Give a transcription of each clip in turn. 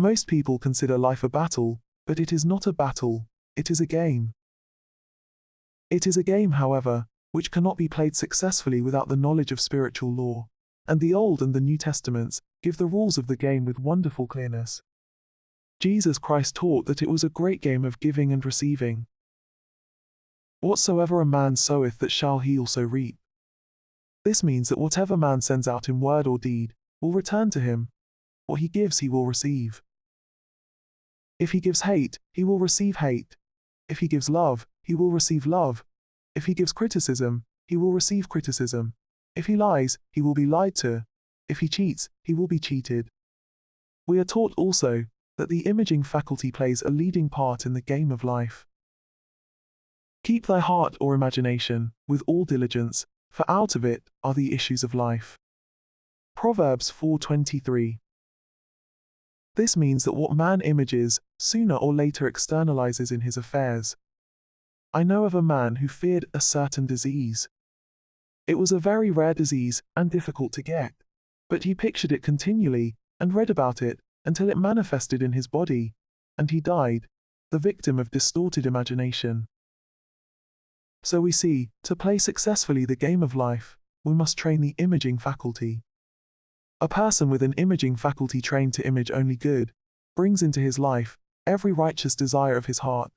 Most people consider life a battle, but it is not a battle, it is a game. It is a game, however, which cannot be played successfully without the knowledge of spiritual law, and the Old and the New Testaments give the rules of the game with wonderful clearness. Jesus Christ taught that it was a great game of giving and receiving. Whatsoever a man soweth, that shall he also reap. This means that whatever man sends out in word or deed will return to him. What he gives, he will receive. If he gives hate, he will receive hate. If he gives love, he will receive love. If he gives criticism, he will receive criticism. If he lies, he will be lied to. If he cheats, he will be cheated. We are taught also that the imaging faculty plays a leading part in the game of life. Keep thy heart or imagination with all diligence, for out of it are the issues of life. Proverbs 4:23. This means that what man images, sooner or later externalizes in his affairs. I know of a man who feared a certain disease. It was a very rare disease and difficult to get, but he pictured it continually and read about it until it manifested in his body, and he died, the victim of distorted imagination. So we see, to play successfully the game of life, we must train the imaging faculty. A person with an imaging faculty trained to image only good, brings into his life every righteous desire of his heart: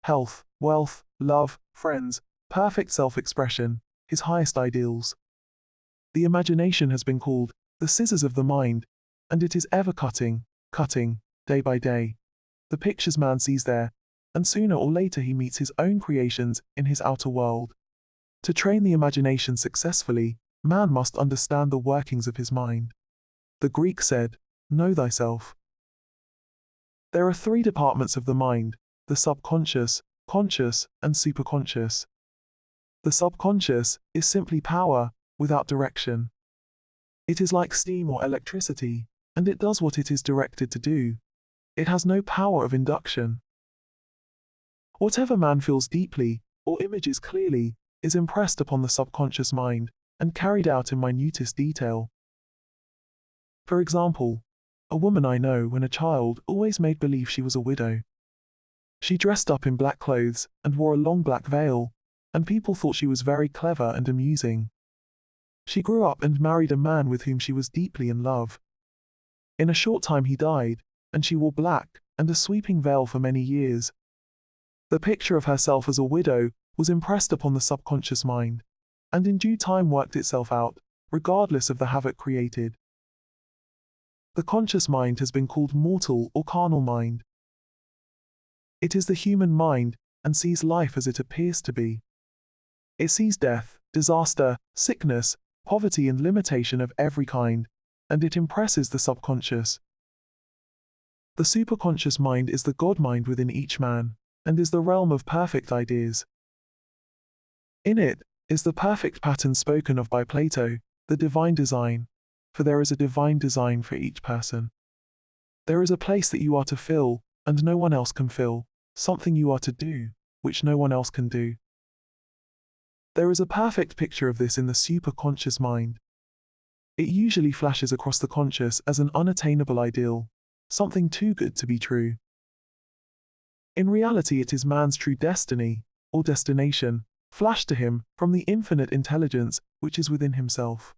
health, wealth, love, friends, perfect self-expression, his highest ideals. The imagination has been called the scissors of the mind, and it is ever cutting, day by day, the pictures man sees there, and sooner or later he meets his own creations in his outer world. To train the imagination successfully, man must understand the workings of his mind. The Greek said, "Know thyself." There are three departments of the mind: the subconscious, conscious, and superconscious. The subconscious is simply power, without direction. It is like steam or electricity, and it does what it is directed to do. It has no power of induction. Whatever man feels deeply, or images clearly, is impressed upon the subconscious mind, and carried out in minutest detail. For example, a woman I know when a child always made believe she was a widow. She dressed up in black clothes, and wore a long black veil, and people thought she was very clever and amusing. She grew up and married a man with whom she was deeply in love. In a short time he died, and she wore black and a sweeping veil for many years. The picture of herself as a widow was impressed upon the subconscious mind, and in due time worked itself out, regardless of the havoc created. The conscious mind has been called mortal or carnal mind. It is the human mind, and sees life as it appears to be. It sees death, disaster, sickness, poverty, and limitation of every kind, and it impresses the subconscious. The superconscious mind is the God mind within each man, and is the realm of perfect ideas. In it is the perfect pattern spoken of by Plato, the divine design, for there is a divine design for each person. There is a place that you are to fill, and no one else can fill, something you are to do, which no one else can do. There is a perfect picture of this in the superconscious mind. It usually flashes across the conscious as an unattainable ideal, something too good to be true. In reality, it is man's true destiny, or destination, flashed to him from the infinite intelligence which is within himself.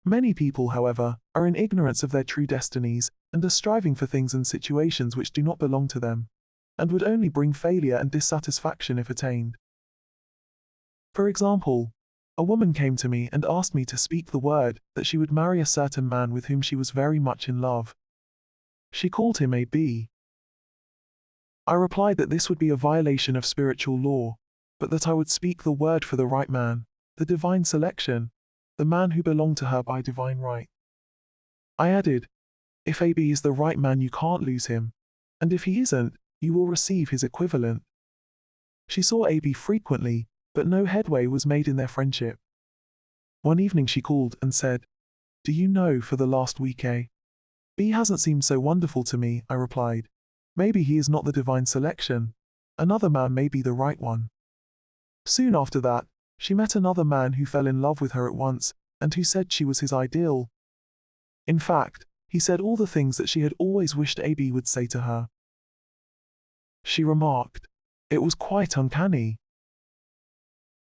Many people, however, are in ignorance of their true destinies, and are striving for things and situations which do not belong to them, and would only bring failure and dissatisfaction if attained. For example, a woman came to me and asked me to speak the word that she would marry a certain man with whom she was very much in love. She called him a B. I replied that this would be a violation of spiritual law, but that I would speak the word for the right man, the divine selection, the man who belonged to her by divine right. I added, if AB is the right man, you can't lose him, and if he isn't, you will receive his equivalent. She saw AB frequently, but no headway was made in their friendship. One evening she called and said, "Do you know, for the last week B hasn't seemed so wonderful to me," I replied. "Maybe he is not the divine selection. Another man may be the right one." Soon after that, she met another man who fell in love with her at once, and who said she was his ideal. In fact, he said all the things that she had always wished AB would say to her. She remarked, "It was quite uncanny."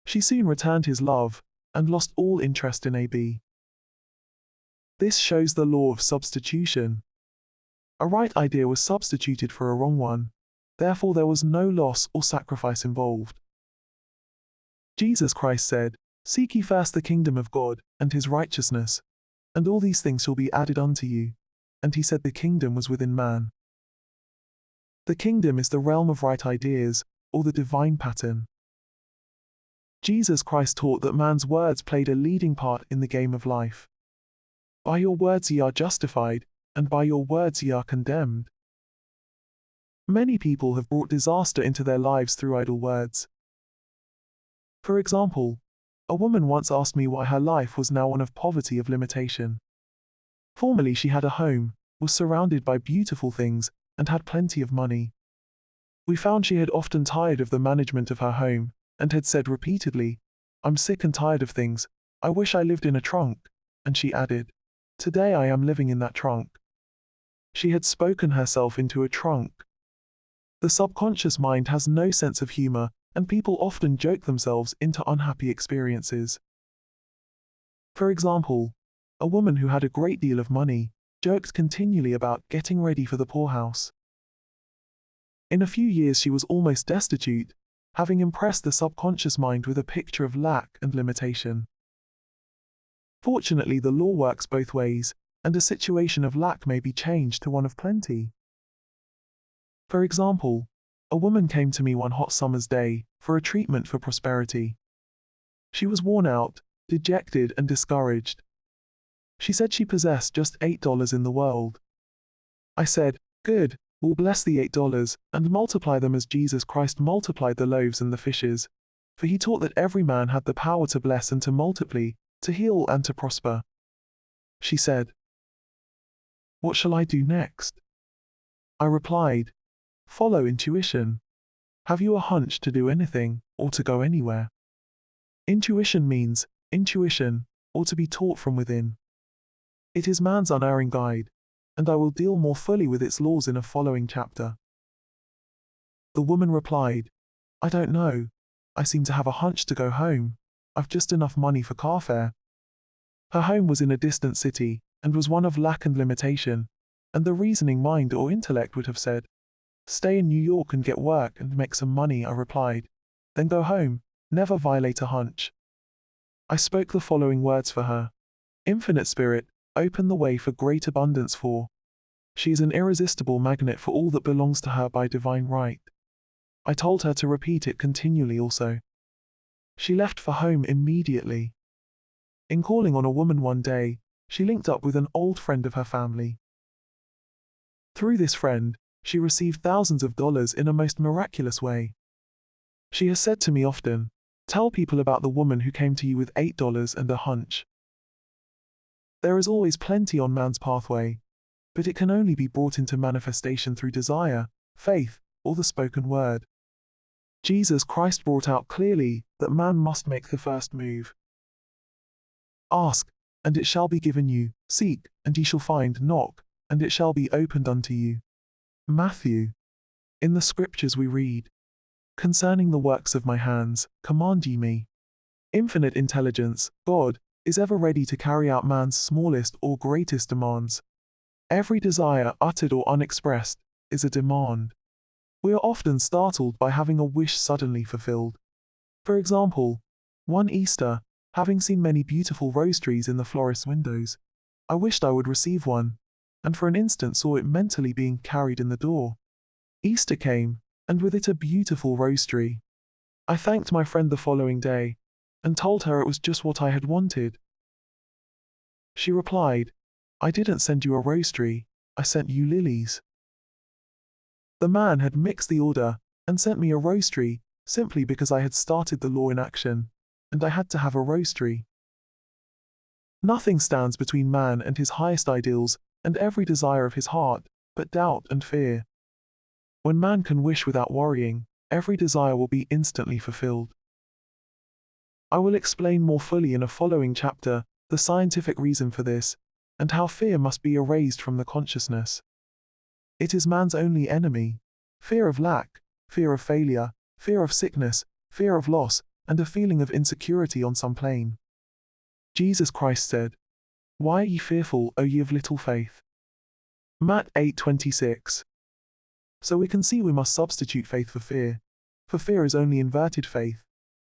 She soon returned his love and lost all interest in AB. This shows the law of substitution. A right idea was substituted for a wrong one, therefore there was no loss or sacrifice involved. Jesus Christ said, "Seek ye first the kingdom of God and his righteousness, and all these things shall be added unto you." And he said the kingdom was within man. The kingdom is the realm of right ideas, or the divine pattern. Jesus Christ taught that man's words played a leading part in the game of life. By your words ye are justified, and by your words ye are condemned. Many people have brought disaster into their lives through idle words. For example, a woman once asked me why her life was now one of poverty of limitation. Formerly she had a home, was surrounded by beautiful things, and had plenty of money. We found she had often tired of the management of her home, and had said repeatedly, "I'm sick and tired of things, I wish I lived in a trunk," and she added, "Today I am living in that trunk." She had spoken herself into a trunk. The subconscious mind has no sense of humor, and people often joke themselves into unhappy experiences. For example, a woman who had a great deal of money joked continually about getting ready for the poorhouse. In a few years she was almost destitute, having impressed the subconscious mind with a picture of lack and limitation. Fortunately, the law works both ways, and a situation of lack may be changed to one of plenty. For example, a woman came to me one hot summer's day for a treatment for prosperity. She was worn out, dejected, and discouraged. She said she possessed just $8 in the world. I said, "Good, we'll bless the $8 and multiply them as Jesus Christ multiplied the loaves and the fishes, for he taught that every man had the power to bless and to multiply, to heal and to prosper." She said, "What shall I do next?" I replied, "Follow intuition. Have you a hunch to do anything, or to go anywhere?" Intuition means intuition, or to be taught from within. It is man's unerring guide, and I will deal more fully with its laws in a following chapter. The woman replied, "I don't know. I seem to have a hunch to go home. I've just enough money for car fare." Her home was in a distant city, and was one of lack and limitation, and the reasoning mind or intellect would have said, "Stay in New York and get work and make some money." I replied, "Then go home, never violate a hunch." I spoke the following words for her: "Infinite Spirit, open the way for great abundance for." She is an irresistible magnet for all that belongs to her by divine right. I told her to repeat it continually also. She left for home immediately. In calling on a woman one day, she linked up with an old friend of her family. Through this friend, she received thousands of dollars in a most miraculous way. She has said to me often, "Tell people about the woman who came to you with $8 and a hunch." There is always plenty on man's pathway, but it can only be brought into manifestation through desire, faith, or the spoken word. Jesus Christ brought out clearly that man must make the first move. "Ask, and it shall be given you. Seek, and ye shall find. Knock, and it shall be opened unto you." Matthew. In the scriptures we read, "Concerning the works of my hands, command ye me." Infinite intelligence, God, is ever ready to carry out man's smallest or greatest demands. Every desire, uttered or unexpressed, is a demand. We are often startled by having a wish suddenly fulfilled. For example, one Easter, having seen many beautiful rose trees in the florist's windows, I wished I would receive one, and for an instant saw it mentally being carried in the door. Easter came, and with it a beautiful rose tree. I thanked my friend the following day, and told her it was just what I had wanted. She replied, "I didn't send you a rose tree, I sent you lilies." The man had mixed the order and sent me a rose tree simply because I had started the law in action, and I had to have a rose tree. Nothing stands between man and his highest ideals and every desire of his heart but doubt and fear. When man can wish without worrying, every desire will be instantly fulfilled. I will explain more fully in a following chapter the scientific reason for this, and how fear must be erased from the consciousness. It is man's only enemy. Fear of lack, fear of failure, fear of sickness, fear of loss, and a feeling of insecurity on some plane. Jesus Christ said, "Why are ye fearful, O ye of little faith?" Matt 8:26. So we can see we must substitute faith for fear. For fear is only inverted faith.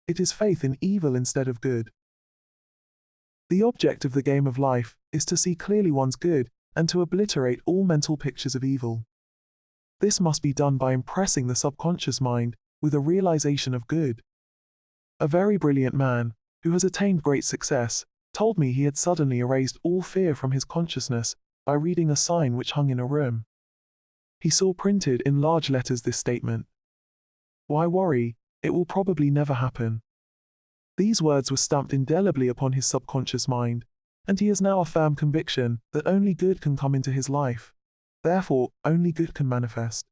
It is faith in evil instead of good. The object of the game of life is to see clearly one's good and to obliterate all mental pictures of evil. This must be done by impressing the subconscious mind with a realization of good. A very brilliant man, who has attained great success, told me he had suddenly erased all fear from his consciousness by reading a sign which hung in a room. He saw printed in large letters this statement: "Why worry? It will probably never happen." These words were stamped indelibly upon his subconscious mind, and he has now a firm conviction that only good can come into his life. Therefore, only good can manifest.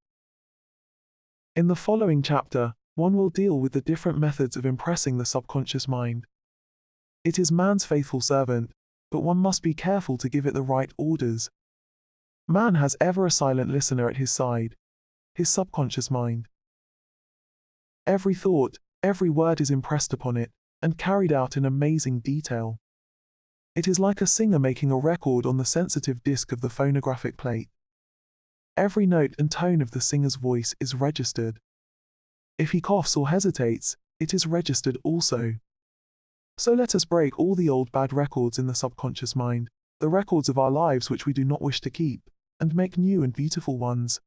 In the following chapter, one will deal with the different methods of impressing the subconscious mind. It is man's faithful servant, but one must be careful to give it the right orders. Man has ever a silent listener at his side, his subconscious mind. Every thought, every word is impressed upon it, and carried out in amazing detail. It is like a singer making a record on the sensitive disc of the phonographic plate. Every note and tone of the singer's voice is registered. If he coughs or hesitates, it is registered also. So let us break all the old bad records in the subconscious mind, the records of our lives which we do not wish to keep, and make new and beautiful ones.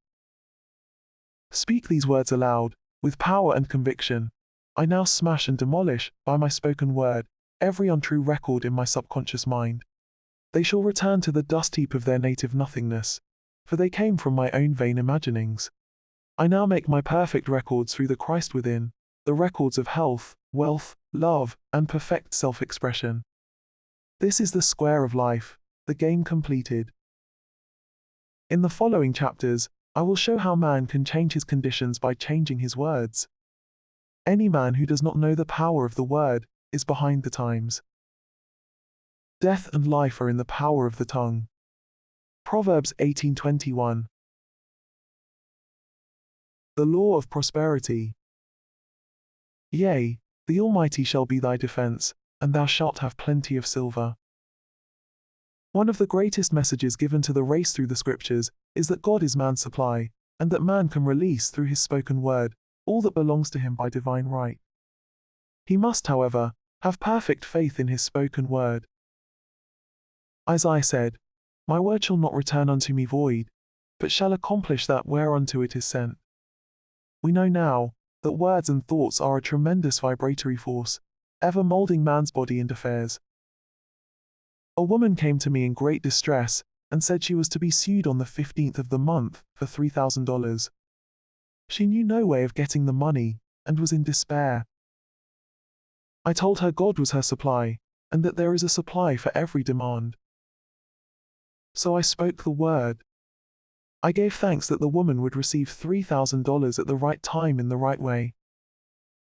Speak these words aloud, with power and conviction. I now smash and demolish, by my spoken word, every untrue record in my subconscious mind. They shall return to the dust heap of their native nothingness, for they came from my own vain imaginings. I now make my perfect records through the Christ within, the records of health, wealth, love, and perfect self-expression. This is the square of life, the game completed. In the following chapters, I will show how man can change his conditions by changing his words. Any man who does not know the power of the word is behind the times. Death and life are in the power of the tongue. Proverbs 18:21. The law of prosperity. Yea, the Almighty shall be thy defense, and thou shalt have plenty of silver. One of the greatest messages given to the race through the scriptures is that God is man's supply, and that man can release through his spoken word all that belongs to him by divine right. He must, however, have perfect faith in his spoken word. Isaiah said, "My word shall not return unto me void, but shall accomplish that whereunto it is sent." We know now that words and thoughts are a tremendous vibratory force, ever molding man's body and affairs. A woman came to me in great distress and said she was to be sued on the 15th of the month for $3,000. She knew no way of getting the money and was in despair. I told her God was her supply, and that there is a supply for every demand. So I spoke the word. I gave thanks that the woman would receive $3,000 at the right time in the right way.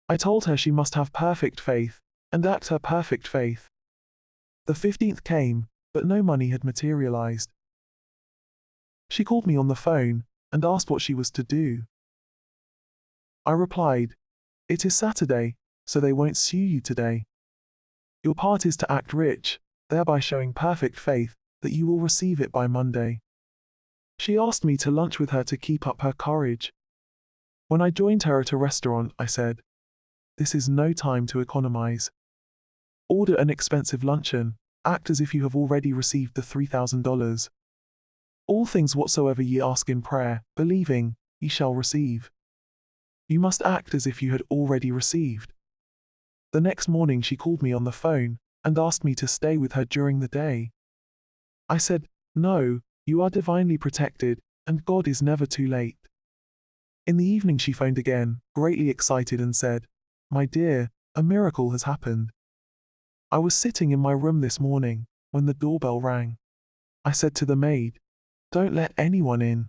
I told her she must have perfect faith, and act her perfect faith. The 15th came, but no money had materialized. She called me on the phone and asked what she was to do. I replied, "It is Saturday, so they won't sue you today. Your part is to act rich, thereby showing perfect faith that you will receive it by Monday." She asked me to lunch with her to keep up her courage. When I joined her at a restaurant, I said, "This is no time to economize. Order an expensive luncheon, act as if you have already received the $3,000. All things whatsoever ye ask in prayer, believing, ye shall receive." You must act as if you had already received. The next morning she called me on the phone and asked me to stay with her during the day. I said, "No, you are divinely protected, and God is never too late." In the evening she phoned again, greatly excited, and said, "My dear, a miracle has happened. I was sitting in my room this morning when the doorbell rang. I said to the maid, 'Don't let anyone in.'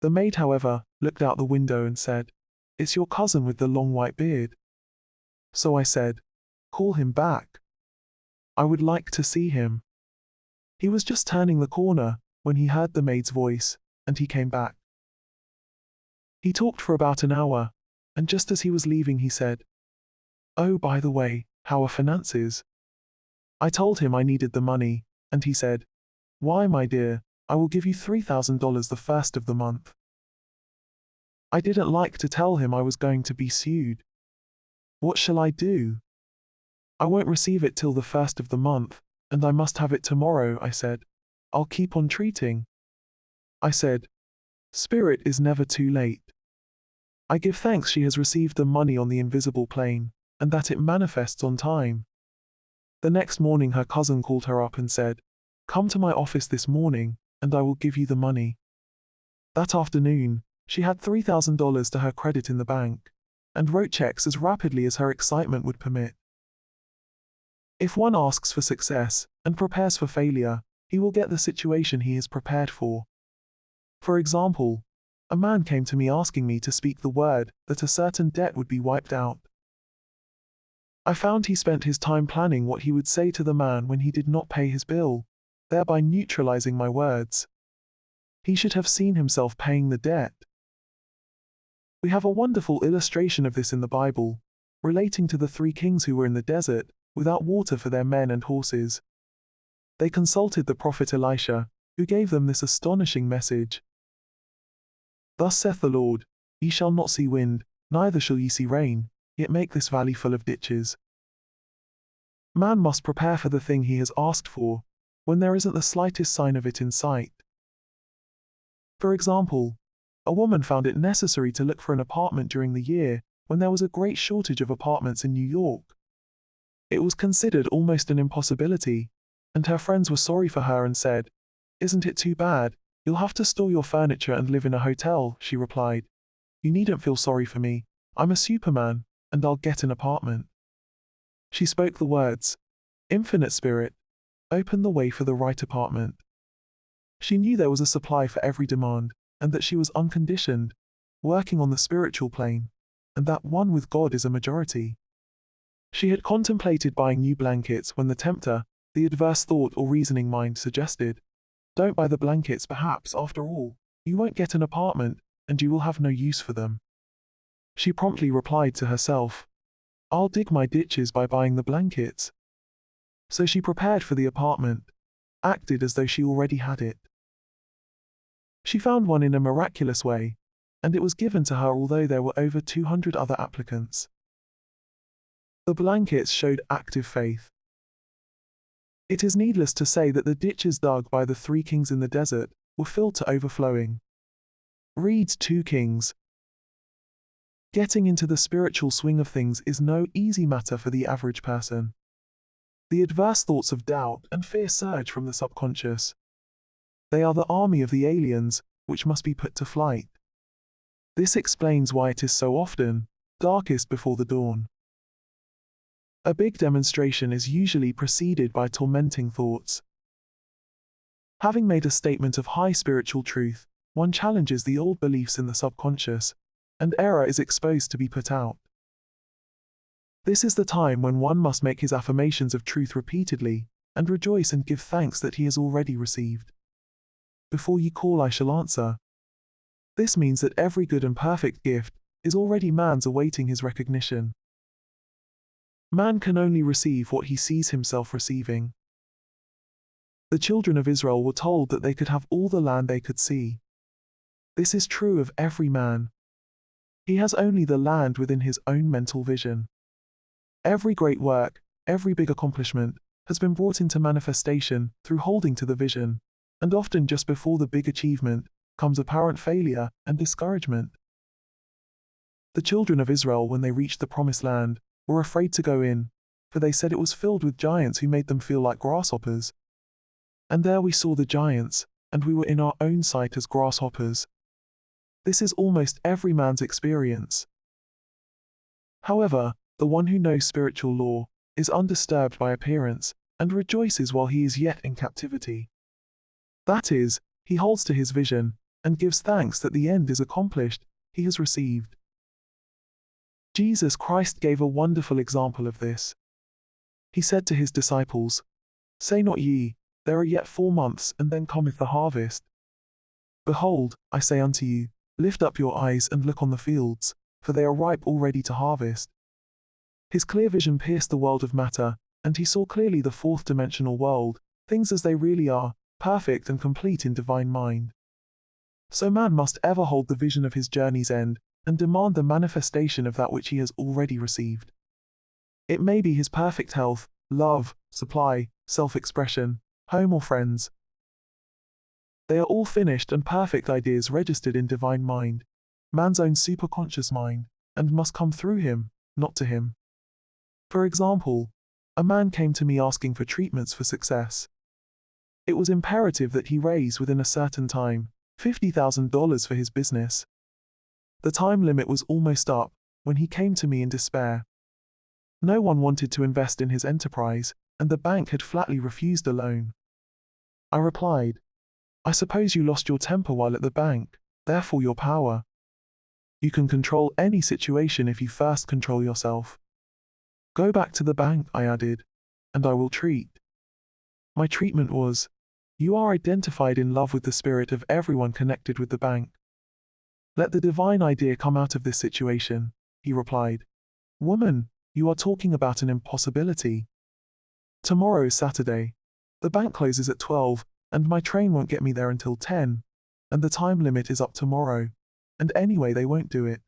The maid, however, looked out the window and said, 'It's your cousin with the long white beard.' So I said, 'Call him back. I would like to see him.' He was just turning the corner when he heard the maid's voice, and he came back. He talked for about an hour, and just as he was leaving he said, "Oh, by the way, how are finances?" I told him I needed the money, and he said, "Why, my dear, I will give you $3,000 the first of the month." I didn't like to tell him I was going to be sued. What shall I do? I won't receive it till the first of the month, and I must have it tomorrow, I said. I'll keep on treating. I said, Spirit is never too late. I give thanks she has received the money on the invisible plane, and that it manifests on time. The next morning her cousin called her up and said, "Come to my office this morning, and I will give you the money." That afternoon, she had $3,000 to her credit in the bank, and wrote checks as rapidly as her excitement would permit. If one asks for success and prepares for failure, he will get the situation he is prepared for. For example, a man came to me asking me to speak the word that a certain debt would be wiped out. I found he spent his time planning what he would say to the man when he did not pay his bill, thereby neutralizing my words. He should have seen himself paying the debt. We have a wonderful illustration of this in the Bible, relating to the 3 kings who were in the desert, without water for their men and horses. They consulted the prophet Elisha, who gave them this astonishing message. "Thus saith the Lord, ye shall not see wind, neither shall ye see rain, yet make this valley full of ditches." Man must prepare for the thing he has asked for, when there isn't the slightest sign of it in sight. For example, a woman found it necessary to look for an apartment during the year when there was a great shortage of apartments in New York. It was considered almost an impossibility, and her friends were sorry for her and said, "Isn't it too bad? You'll have to store your furniture and live in a hotel," she replied. "You needn't feel sorry for me. I'm a Superman, and I'll get an apartment." She spoke the words, "Infinite Spirit, open the way for the right apartment." She knew there was a supply for every demand, and that she was unconditioned, working on the spiritual plane, and that one with God is a majority. She had contemplated buying new blankets when the tempter, the adverse thought or reasoning mind, suggested, "Don't buy the blankets, perhaps, after all, you won't get an apartment, and you will have no use for them." She promptly replied to herself, "I'll dig my ditches by buying the blankets." So she prepared for the apartment, acted as though she already had it. She found one in a miraculous way, and it was given to her although there were over 200 other applicants. The blankets showed active faith. It is needless to say that the ditches dug by the 3 kings in the desert were filled to overflowing. Read 2 Kings. Getting into the spiritual swing of things is no easy matter for the average person. The adverse thoughts of doubt and fear surge from the subconscious. They are the army of the aliens, which must be put to flight. This explains why it is so often darkest before the dawn. A big demonstration is usually preceded by tormenting thoughts. Having made a statement of high spiritual truth, one challenges the old beliefs in the subconscious, and error is exposed to be put out. This is the time when one must make his affirmations of truth repeatedly, and rejoice and give thanks that he has already received. "Before ye call, I shall answer." This means that every good and perfect gift is already man's awaiting his recognition. Man can only receive what he sees himself receiving. The children of Israel were told that they could have all the land they could see. This is true of every man. He has only the land within his own mental vision. Every great work, every big accomplishment, has been brought into manifestation through holding to the vision, and often just before the big achievement comes apparent failure and discouragement. The children of Israel, when they reached the promised land, were afraid to go in, for they said it was filled with giants who made them feel like grasshoppers. And there we saw the giants, and we were in our own sight as grasshoppers. This is almost every man's experience. However, the one who knows spiritual law is undisturbed by appearance and rejoices while he is yet in captivity. That is, he holds to his vision and gives thanks that the end is accomplished, he has received. Jesus Christ gave a wonderful example of this. He said to his disciples, "Say not ye, There are yet 4 months, and then cometh the harvest. Behold, I say unto you, lift up your eyes and look on the fields, for they are ripe already to harvest. His clear vision pierced the world of matter, and he saw clearly the fourth-dimensional world, things as they really are, perfect and complete in divine mind. So man must ever hold the vision of his journey's end, and demand the manifestation of that which he has already received. It may be his perfect health, love, supply, self-expression, home or friends. They are all finished and perfect ideas registered in divine mind, man's own superconscious mind, and must come through him, not to him. For example, a man came to me asking for treatments for success. It was imperative that he raise within a certain time $50,000 for his business. The time limit was almost up when he came to me in despair. No one wanted to invest in his enterprise, and the bank had flatly refused a loan. I replied, I suppose you lost your temper while at the bank, therefore your power. You can control any situation if you first control yourself. Go back to the bank, I added, and I will treat. My treatment was, you are identified in love with the spirit of everyone connected with the bank. Let the divine idea come out of this situation, he replied. Woman, you are talking about an impossibility. Tomorrow is Saturday. The bank closes at 12, and my train won't get me there until 10, and the time limit is up tomorrow, and anyway they won't do it.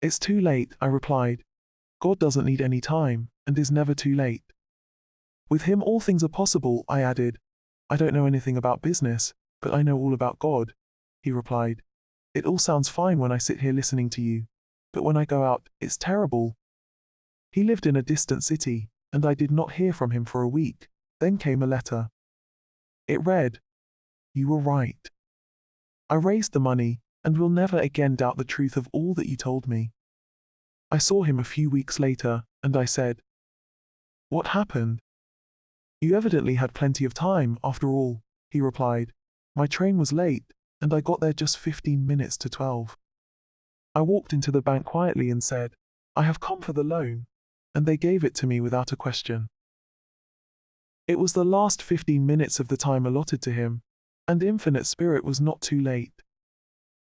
It's too late, I replied. God doesn't need any time, and is never too late. With him all things are possible, I added. I don't know anything about business, but I know all about God, he replied. It all sounds fine when I sit here listening to you, but when I go out, it's terrible. He lived in a distant city, and I did not hear from him for a week. Then came a letter. It read, You were right. I raised the money, and will never again doubt the truth of all that you told me. I saw him a few weeks later, and I said, What happened? You evidently had plenty of time, after all, he replied. My train was late, and I got there just 15 minutes to 12. I walked into the bank quietly and said, I have come for the loan, and they gave it to me without a question. It was the last 15 minutes of the time allotted to him, and Infinite Spirit was not too late.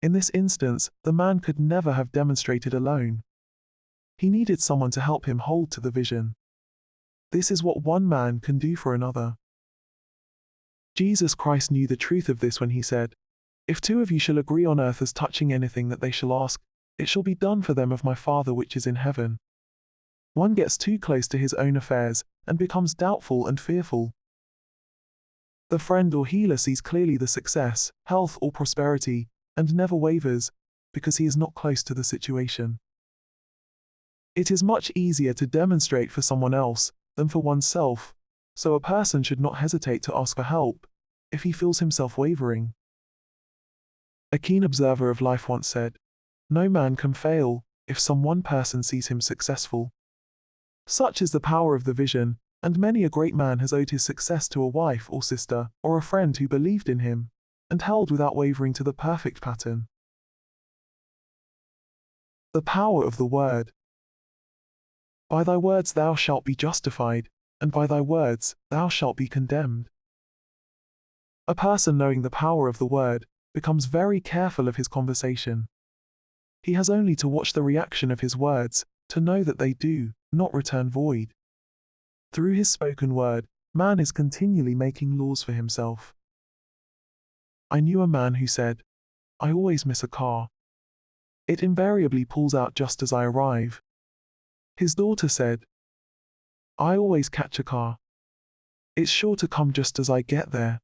In this instance, the man could never have demonstrated alone. He needed someone to help him hold to the vision. This is what one man can do for another. Jesus Christ knew the truth of this when he said, If 2 of you shall agree on earth as touching anything that they shall ask, it shall be done for them of my Father which is in heaven. One gets too close to his own affairs and becomes doubtful and fearful. The friend or healer sees clearly the success, health or prosperity, and never wavers, because he is not close to the situation. It is much easier to demonstrate for someone else than for oneself, so a person should not hesitate to ask for help if he feels himself wavering. A keen observer of life once said, No man can fail if some one person sees him successful. Such is the power of the vision, and many a great man has owed his success to a wife or sister or a friend who believed in him and held without wavering to the perfect pattern. The power of the word. By thy words thou shalt be justified, and by thy words thou shalt be condemned. A person knowing the power of the word becomes very careful of his conversation. He has only to watch the reaction of his words to know that they do not return void. Through his spoken word, man is continually making laws for himself. I knew a man who said, I always miss a car. It invariably pulls out just as I arrive. His daughter said, I always catch a car. It's sure to come just as I get there.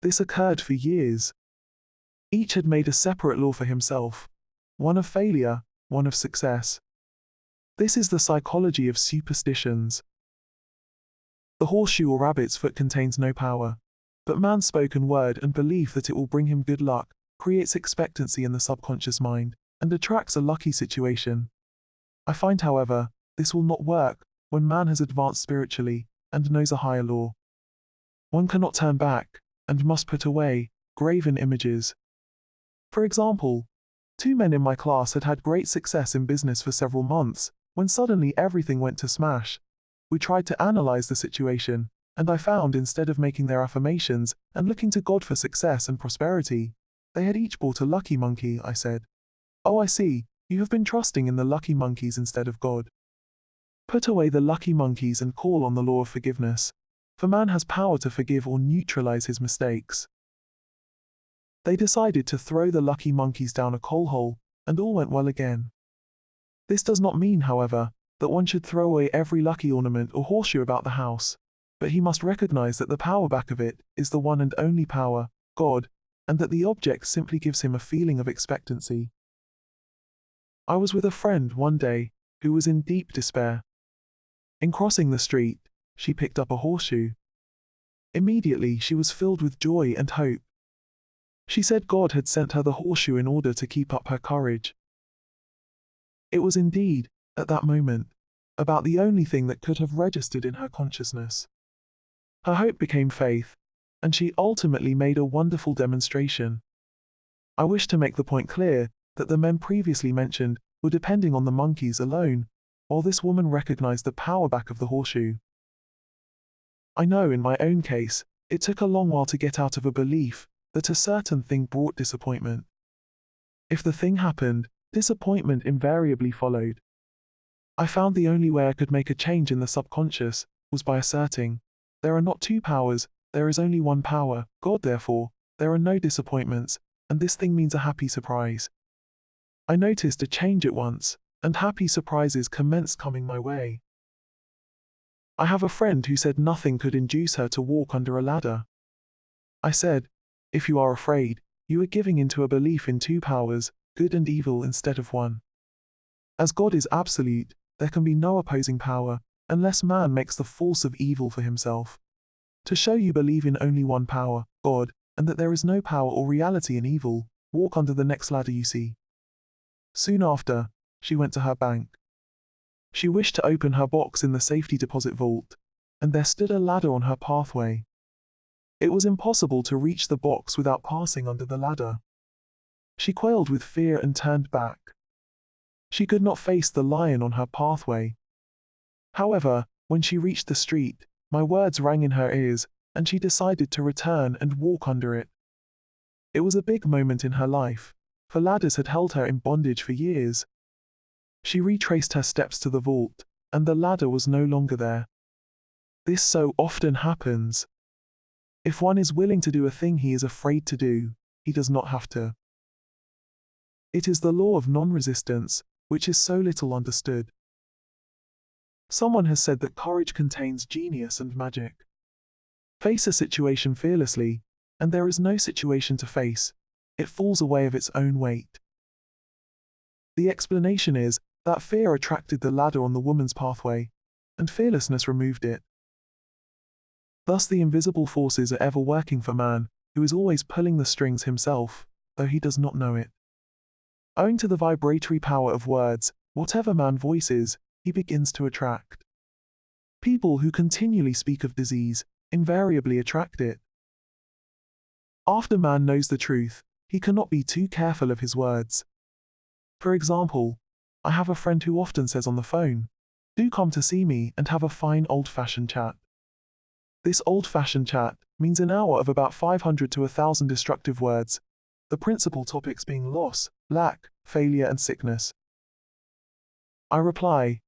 This occurred for years. Each had made a separate law for himself, one of failure, one of success. This is the psychology of superstitions. The horseshoe or rabbit's foot contains no power, but man's spoken word and belief that it will bring him good luck creates expectancy in the subconscious mind and attracts a lucky situation. I find, however, this will not work when man has advanced spiritually and knows a higher law. One cannot turn back and must put away graven images. For example, 2 men in my class had had great success in business for several months when suddenly everything went to smash. We tried to analyze the situation and I found instead of making their affirmations and looking to God for success and prosperity, they had each bought a lucky monkey, I said. Oh, I see, you have been trusting in the lucky monkeys instead of God. Put away the lucky monkeys and call on the law of forgiveness, for man has power to forgive or neutralize his mistakes. They decided to throw the lucky monkeys down a coal hole, and all went well again. This does not mean, however, that one should throw away every lucky ornament or horseshoe about the house, but he must recognize that the power back of it is the one and only power, God, and that the object simply gives him a feeling of expectancy. I was with a friend one day who was in deep despair. In crossing the street, she picked up a horseshoe. Immediately, she was filled with joy and hope. She said God had sent her the horseshoe in order to keep up her courage. It was indeed, at that moment, about the only thing that could have registered in her consciousness. Her hope became faith, and she ultimately made a wonderful demonstration. I wish to make the point clear that the men previously mentioned were depending on the monkeys alone, while this woman recognized the power back of the horseshoe. I know in my own case, it took a long while to get out of a belief that a certain thing brought disappointment. If the thing happened, disappointment invariably followed. I found the only way I could make a change in the subconscious was by asserting, there are not two powers, there is only one power, God. Therefore, there are no disappointments, and this thing means a happy surprise. I noticed a change at once, and happy surprises commenced coming my way. I have a friend who said nothing could induce her to walk under a ladder. I said, if you are afraid, you are giving into a belief in two powers, good and evil instead of one. As God is absolute, there can be no opposing power, unless man makes the force of evil for himself. To show you believe in only one power, God, and that there is no power or reality in evil, walk under the next ladder you see. Soon after, she went to her bank. She wished to open her box in the safety deposit vault, and there stood a ladder on her pathway. It was impossible to reach the box without passing under the ladder. She quailed with fear and turned back. She could not face the lion on her pathway. However, when she reached the street, my words rang in her ears, and she decided to return and walk under it. It was a big moment in her life, for ladders had held her in bondage for years. She retraced her steps to the vault, and the ladder was no longer there. This so often happens. If one is willing to do a thing he is afraid to do, he does not have to. It is the law of non-resistance, which is so little understood. Someone has said that courage contains genius and magic. Face a situation fearlessly, and there is no situation to face. It falls away of its own weight. The explanation is that fear attracted the ladder on the woman's pathway, and fearlessness removed it. Thus the invisible forces are ever working for man, who is always pulling the strings himself, though he does not know it. Owing to the vibratory power of words, whatever man voices, he begins to attract. People who continually speak of disease invariably attract it. After man knows the truth, he cannot be too careful of his words. For example, I have a friend who often says on the phone, "Do come to see me and have a fine old-fashioned chat." This old-fashioned chat means an hour of about 500 to 1,000 destructive words, the principal topics being loss, lack, failure, and sickness. I reply,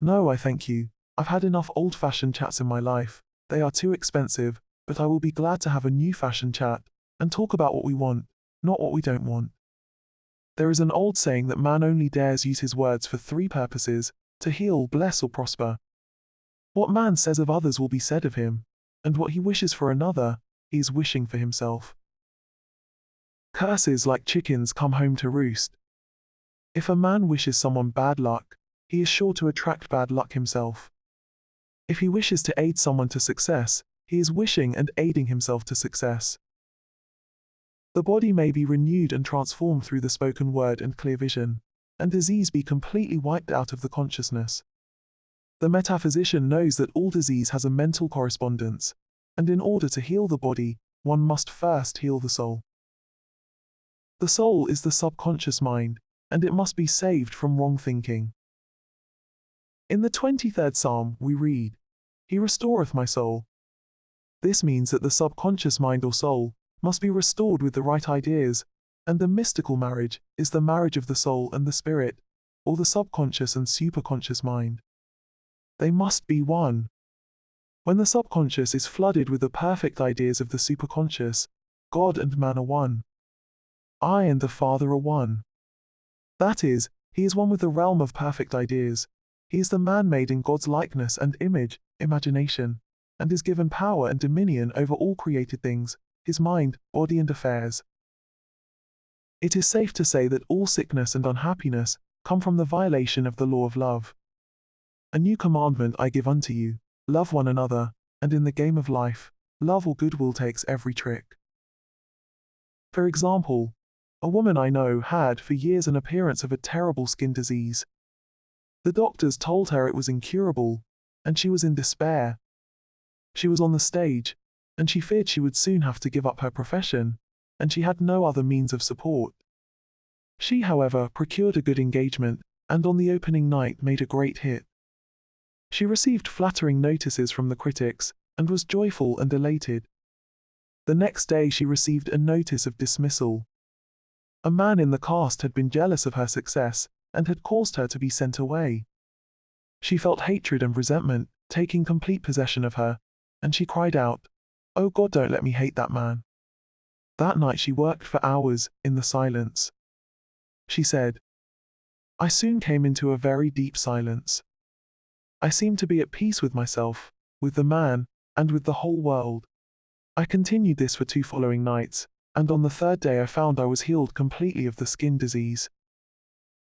"No, I thank you. I've had enough old-fashioned chats in my life. They are too expensive, but I will be glad to have a new-fashioned chat and talk about what we want, not what we don't want." There is an old saying that man only dares use his words for three purposes: to heal, bless, or prosper. What man says of others will be said of him, and what he wishes for another, he is wishing for himself. Curses like chickens come home to roost. If a man wishes someone bad luck, he is sure to attract bad luck himself. If he wishes to aid someone to success, he is wishing and aiding himself to success. The body may be renewed and transformed through the spoken word and clear vision, and disease be completely wiped out of the consciousness. The metaphysician knows that all disease has a mental correspondence, and in order to heal the body, one must first heal the soul. The soul is the subconscious mind, and it must be saved from wrong thinking. In the 23rd Psalm we read, "He restoreth my soul." This means that the subconscious mind or soul must be restored with the right ideas, and the mystical marriage is the marriage of the soul and the spirit, or the subconscious and superconscious mind. They must be one. When the subconscious is flooded with the perfect ideas of the superconscious, God and man are one. I and the Father are one. That is, he is one with the realm of perfect ideas. He is the man made in God's likeness and image, imagination, and is given power and dominion over all created things, his mind, body and affairs. It is safe to say that all sickness and unhappiness come from the violation of the law of love. A new commandment I give unto you, love one another, and in the game of life, love or goodwill takes every trick. For example, a woman I know had for years an appearance of a terrible skin disease. The doctors told her it was incurable, and she was in despair. She was on the stage, and she feared she would soon have to give up her profession, and she had no other means of support. She, however, procured a good engagement, and on the opening night made a great hit. She received flattering notices from the critics, and was joyful and elated. The next day she received a notice of dismissal. A man in the cast had been jealous of her success, and had caused her to be sent away. She felt hatred and resentment taking complete possession of her, and she cried out, "Oh God, don't let me hate that man." That night she worked for hours, in the silence. She said, "I soon came into a very deep silence. I seemed to be at peace with myself, with the man, and with the whole world. I continued this for 2 following nights, and on the 3rd day I found I was healed completely of the skin disease."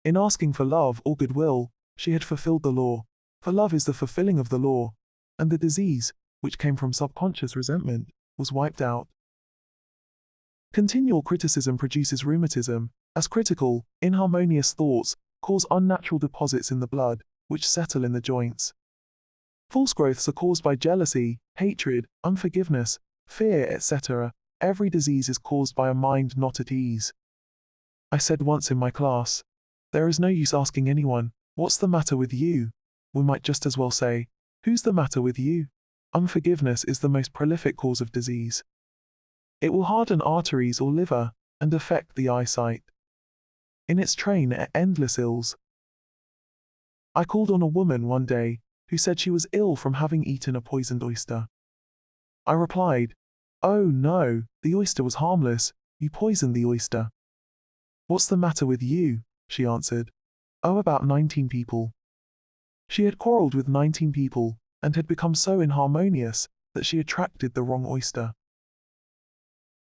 In asking for love or goodwill, she had fulfilled the law, for love is the fulfilling of the law, and the disease, which came from subconscious resentment, was wiped out. Continual criticism produces rheumatism, as critical, inharmonious thoughts cause unnatural deposits in the blood, which settle in the joints. False growths are caused by jealousy, hatred, unforgiveness, fear, etc. Every disease is caused by a mind not at ease. I said once in my class, "There is no use asking anyone, 'What's the matter with you?' We might just as well say, 'Who's the matter with you?' Unforgiveness is the most prolific cause of disease. It will harden arteries or liver, and affect the eyesight. In its train are endless ills. I called on a woman one day who said she was ill from having eaten a poisoned oyster. I replied, "Oh no, the oyster was harmless, you poisoned the oyster." "What's the matter with you?" she answered. "Oh, about 19 people." She had quarreled with 19 people, and had become so inharmonious that she attracted the wrong oyster.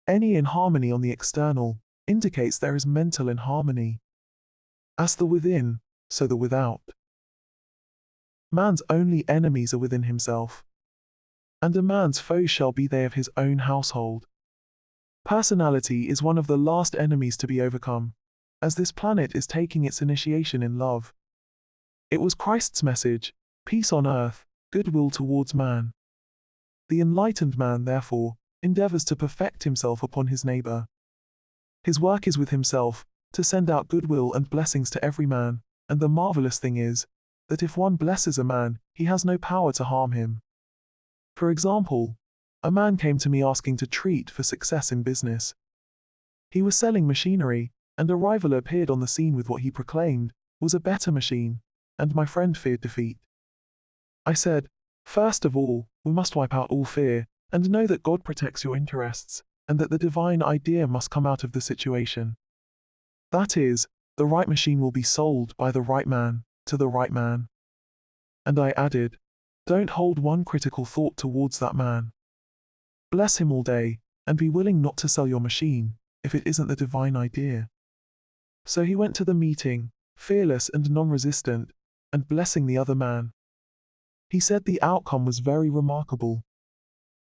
Any inharmony on the external indicates there is mental inharmony. As the within, so the without. Man's only enemies are within himself, and a man's foes shall be they of his own household. Personality is one of the last enemies to be overcome, as this planet is taking its initiation in love. It was Christ's message, peace on earth, goodwill towards man. The enlightened man, therefore, endeavors to perfect himself upon his neighbor. His work is with himself, to send out goodwill and blessings to every man, and the marvelous thing is, that if one blesses a man, he has no power to harm him. For example, a man came to me asking to treat for success in business. He was selling machinery, and a rival appeared on the scene with what he proclaimed was a better machine, and my friend feared defeat. I said, "First of all, we must wipe out all fear, and know that God protects your interests, and that the divine idea must come out of the situation. That is, the right machine will be sold by the right man, to the right man." And I added, "Don't hold one critical thought towards that man. Bless him all day, and be willing not to sell your machine, if it isn't the divine idea." So he went to the meeting, fearless and non-resistant, and blessing the other man. He said the outcome was very remarkable.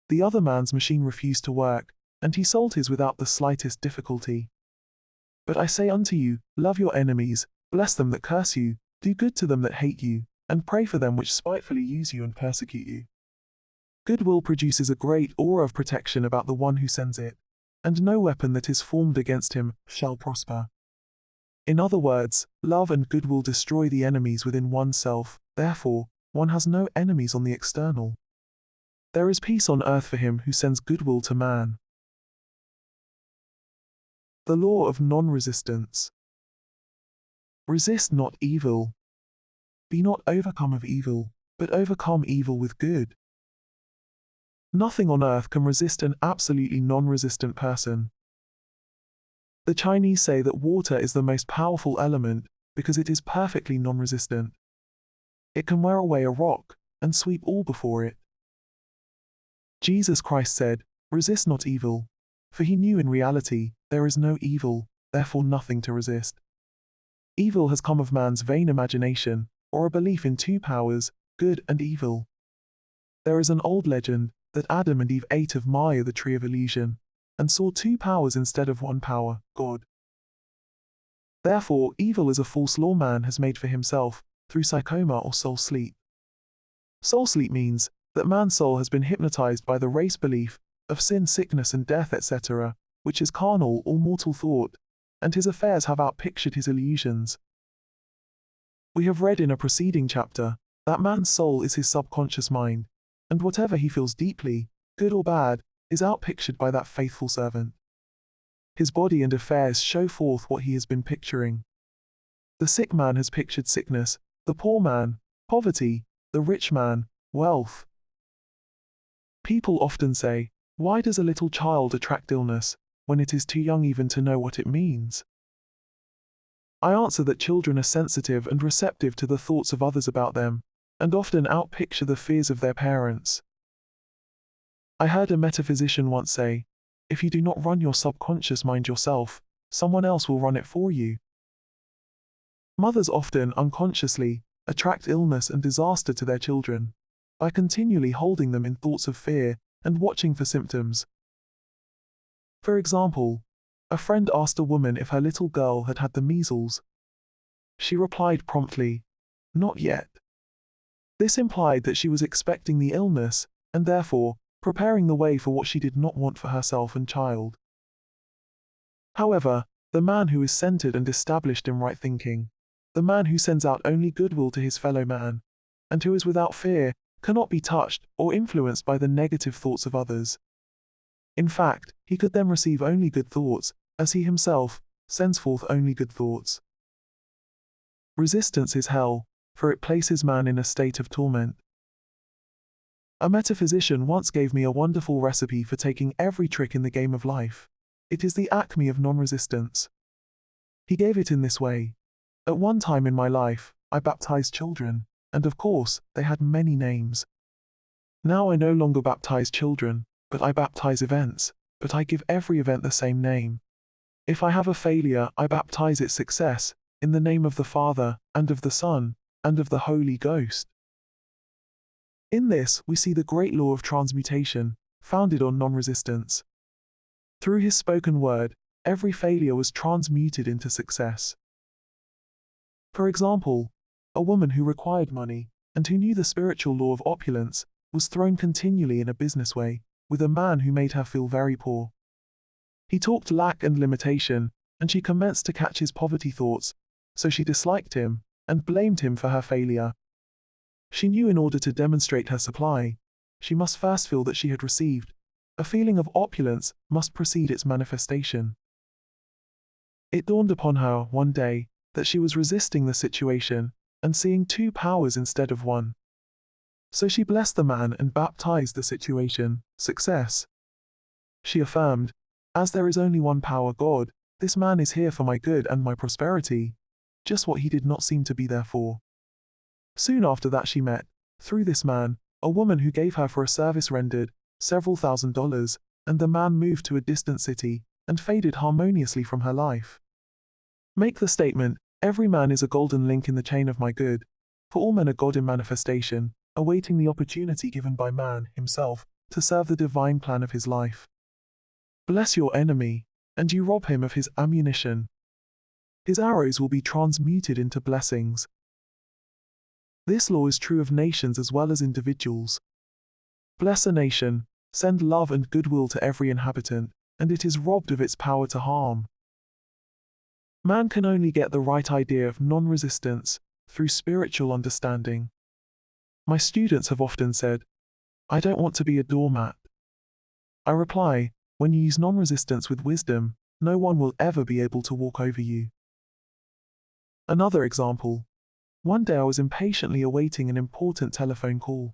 The other man's machine refused to work, and he sold his without the slightest difficulty. "But I say unto you, love your enemies, bless them that curse you, do good to them that hate you, and pray for them which spitefully use you and persecute you." Goodwill produces a great aura of protection about the one who sends it, and no weapon that is formed against him shall prosper. In other words, love and goodwill destroy the enemies within oneself, therefore, one has no enemies on the external. There is peace on earth for him who sends goodwill to man. The law of non-resistance. Resist not evil. Be not overcome of evil, but overcome evil with good. Nothing on earth can resist an absolutely non-resistant person. The Chinese say that water is the most powerful element because it is perfectly non-resistant. It can wear away a rock and sweep all before it. Jesus Christ said, "Resist not evil," for he knew in reality there is no evil, therefore nothing to resist. Evil has come of man's vain imagination, or a belief in two powers, good and evil. There is an old legend that Adam and Eve ate of Maya, the tree of illusion, and saw two powers instead of one power, God. Therefore, evil is a false law man has made for himself through psychoma or soul sleep. Soul sleep means that man's soul has been hypnotized by the race belief of sin, sickness, and death, etc., which is carnal or mortal thought, and his affairs have outpictured his illusions. We have read in a preceding chapter that man's soul is his subconscious mind, and whatever he feels deeply, good or bad, is outpictured by that faithful servant. His body and affairs show forth what he has been picturing. The sick man has pictured sickness, the poor man, poverty, the rich man, wealth. People often say, "Why does a little child attract illness when it is too young even to know what it means?" I answer that children are sensitive and receptive to the thoughts of others about them, and often outpicture the fears of their parents. I heard a metaphysician once say, "If you do not run your subconscious mind yourself, someone else will run it for you." Mothers often, unconsciously, attract illness and disaster to their children by continually holding them in thoughts of fear and watching for symptoms. For example, a friend asked a woman if her little girl had had the measles. She replied promptly, "Not yet." This implied that she was expecting the illness and therefore preparing the way for what she did not want for herself and child. However, the man who is centered and established in right thinking, the man who sends out only goodwill to his fellow man, and who is without fear, cannot be touched or influenced by the negative thoughts of others. In fact, he could then receive only good thoughts, as he himself sends forth only good thoughts. Resistance is hell, for it places man in a state of torment. A metaphysician once gave me a wonderful recipe for taking every trick in the game of life. It is the acme of non-resistance. He gave it in this way. At one time in my life, I baptized children, and of course, they had many names. Now I no longer baptize children, but I baptize events, but I give every event the same name. If I have a failure, I baptize its success, in the name of the Father, and of the Son, and of the Holy Ghost. In this, we see the great law of transmutation, founded on non-resistance. Through his spoken word, every failure was transmuted into success. For example, a woman who required money, and who knew the spiritual law of opulence, was thrown continually in a business way, with a man who made her feel very poor. He talked lack and limitation, and she commenced to catch his poverty thoughts, so she disliked him, and blamed him for her failure. She knew in order to demonstrate her supply, she must first feel that she had received. A feeling of opulence must precede its manifestation. It dawned upon her, one day, that she was resisting the situation, and seeing two powers instead of one. So she blessed the man and baptized the situation, success. She affirmed, "As there is only one power, God, this man is here for my good and my prosperity," just what he did not seem to be there for. Soon after that she met, through this man, a woman who gave her for a service rendered several $1,000s, and the man moved to a distant city and faded harmoniously from her life. Make the statement, "Every man is a golden link in the chain of my good," for all men are God in manifestation, awaiting the opportunity given by man himself to serve the divine plan of his life. Bless your enemy, and you rob him of his ammunition. His arrows will be transmuted into blessings. This law is true of nations as well as individuals. Bless a nation, send love and goodwill to every inhabitant, and it is robbed of its power to harm. Man can only get the right idea of non-resistance through spiritual understanding. My students have often said, I don't want to be a doormat. I reply, when you use non-resistance with wisdom, no one will ever be able to walk over you. Another example. One day I was impatiently awaiting an important telephone call.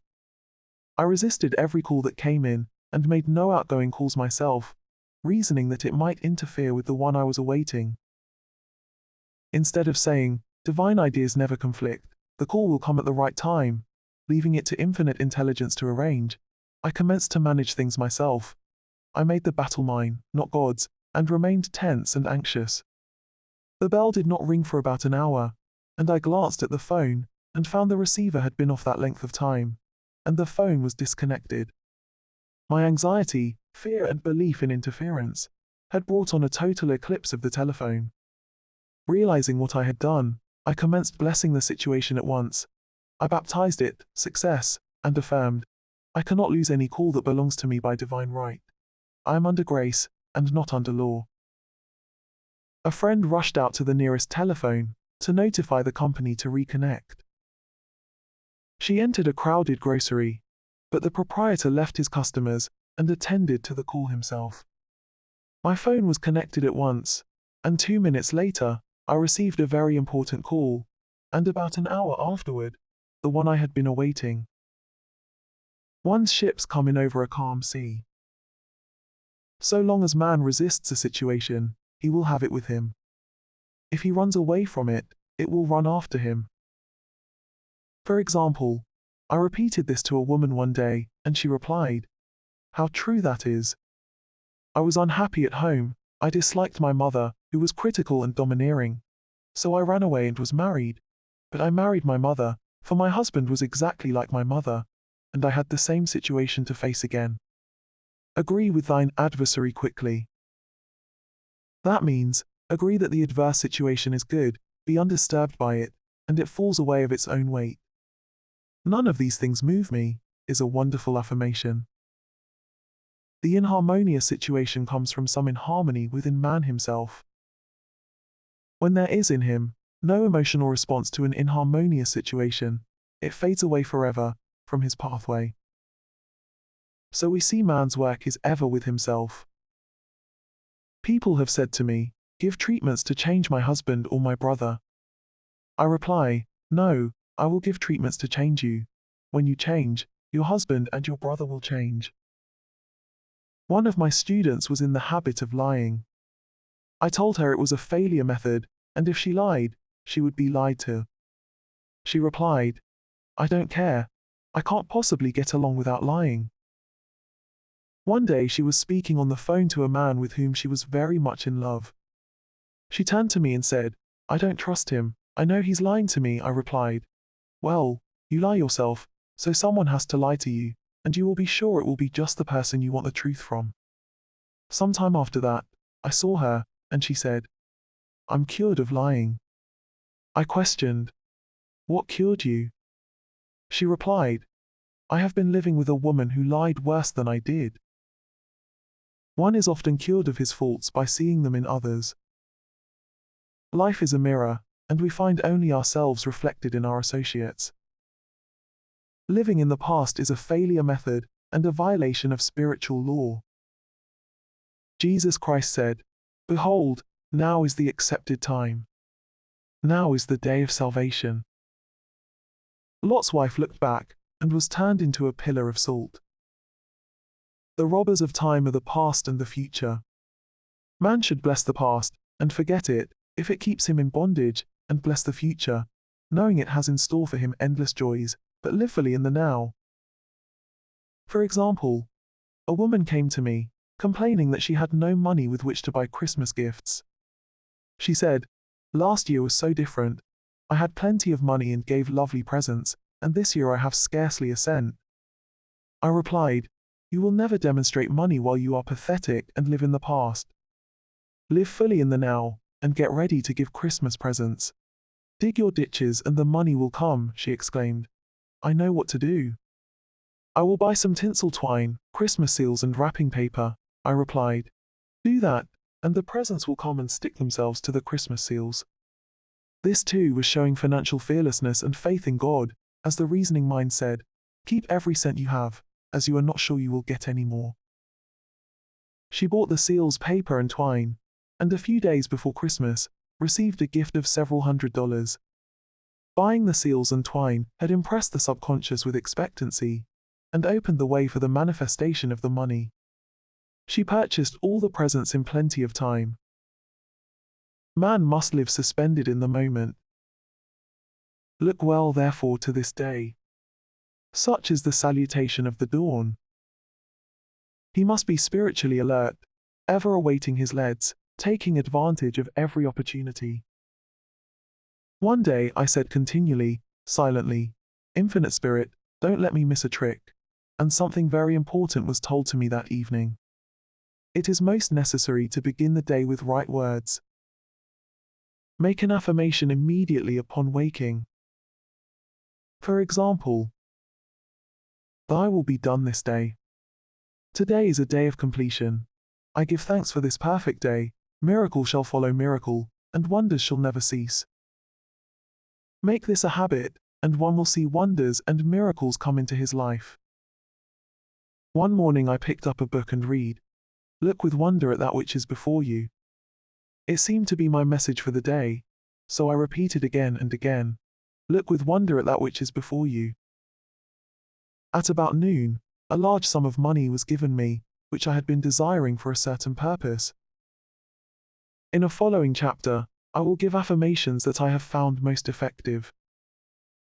I resisted every call that came in and made no outgoing calls myself, reasoning that it might interfere with the one I was awaiting. Instead of saying, divine ideas never conflict, the call will come at the right time, leaving it to infinite intelligence to arrange, I commenced to manage things myself. I made the battle mine, not God's, and remained tense and anxious. The bell did not ring for about an hour, and I glanced at the phone and found the receiver had been off that length of time, and the phone was disconnected. My anxiety, fear, and belief in interference had brought on a total eclipse of the telephone. Realizing what I had done, I commenced blessing the situation at once. I baptized it, success, and affirmed, I cannot lose any call that belongs to me by divine right. I am under grace, and not under law. A friend rushed out to the nearest telephone to notify the company to reconnect. She entered a crowded grocery, but the proprietor left his customers and attended to the call himself. My phone was connected at once, and 2 minutes later, I received a very important call, and about an hour afterward, the one I had been awaiting. One's ships come in over a calm sea. So long as man resists a situation, he will have it with him. If he runs away from it, it will run after him. For example, I repeated this to a woman one day, and she replied, how true that is. I was unhappy at home, I disliked my mother, who was critical and domineering. So I ran away and was married. But I married my mother, for my husband was exactly like my mother, and I had the same situation to face again. Agree with thine adversary quickly. That means, agree that the adverse situation is good, be undisturbed by it, and it falls away of its own weight. None of these things move me, is a wonderful affirmation. The inharmonious situation comes from some inharmony within man himself. When there is in him no emotional response to an inharmonious situation, it fades away forever from his pathway. So we see man's work is ever with himself. People have said to me, give treatments to change my husband or my brother. I reply, no, I will give treatments to change you. When you change, your husband and your brother will change. One of my students was in the habit of lying. I told her it was a failure method, and if she lied, she would be lied to. She replied, I don't care. I can't possibly get along without lying. One day she was speaking on the phone to a man with whom she was very much in love. She turned to me and said, I don't trust him. I know he's lying to me. I replied, well, you lie yourself, so someone has to lie to you, and you will be sure it will be just the person you want the truth from. Sometime after that, I saw her, and she said, I'm cured of lying. I questioned, what cured you? She replied, I have been living with a woman who lied worse than I did. One is often cured of his faults by seeing them in others. Life is a mirror, and we find only ourselves reflected in our associates. Living in the past is a failure method and a violation of spiritual law. Jesus Christ said, behold, now is the accepted time. Now is the day of salvation. Lot's wife looked back and was turned into a pillar of salt. The robbers of time are the past and the future. Man should bless the past and forget it if it keeps him in bondage, and bless the future, knowing it has in store for him endless joys, but live fully in the now. For example, a woman came to me, complaining that she had no money with which to buy Christmas gifts. She said, last year was so different. I had plenty of money and gave lovely presents, and this year I have scarcely a cent. I replied, you will never demonstrate money while you are pathetic and live in the past. Live fully in the now, and get ready to give Christmas presents. Dig your ditches and the money will come, she exclaimed. I know what to do. I will buy some tinsel twine, Christmas seals and wrapping paper, I replied. Do that, and the presents will come and stick themselves to the Christmas seals. This too was showing financial fearlessness and faith in God, as the reasoning mind said, keep every cent you have, as you are not sure you will get any more. She bought the seals, paper, and twine, and a few days before Christmas, received a gift of several $100s. Buying the seals and twine had impressed the subconscious with expectancy and opened the way for the manifestation of the money. She purchased all the presents in plenty of time. Man must live suspended in the moment. Look well, therefore, to this day. Such is the salutation of the dawn. He must be spiritually alert, ever awaiting his leads, taking advantage of every opportunity. One day I said continually, silently, "Infinite Spirit, don't let me miss a trick," and something very important was told to me that evening. It is most necessary to begin the day with right words. Make an affirmation immediately upon waking. For example, "Thy will be done this day. Today is a day of completion. I give thanks for this perfect day. Miracle shall follow miracle, and wonders shall never cease." Make this a habit, and one will see wonders and miracles come into his life. One morning I picked up a book and read, "Look with wonder at that which is before you." It seemed to be my message for the day, so I repeated again and again, "Look with wonder at that which is before you." At about noon, a large sum of money was given me, which I had been desiring for a certain purpose. In a following chapter, I will give affirmations that I have found most effective.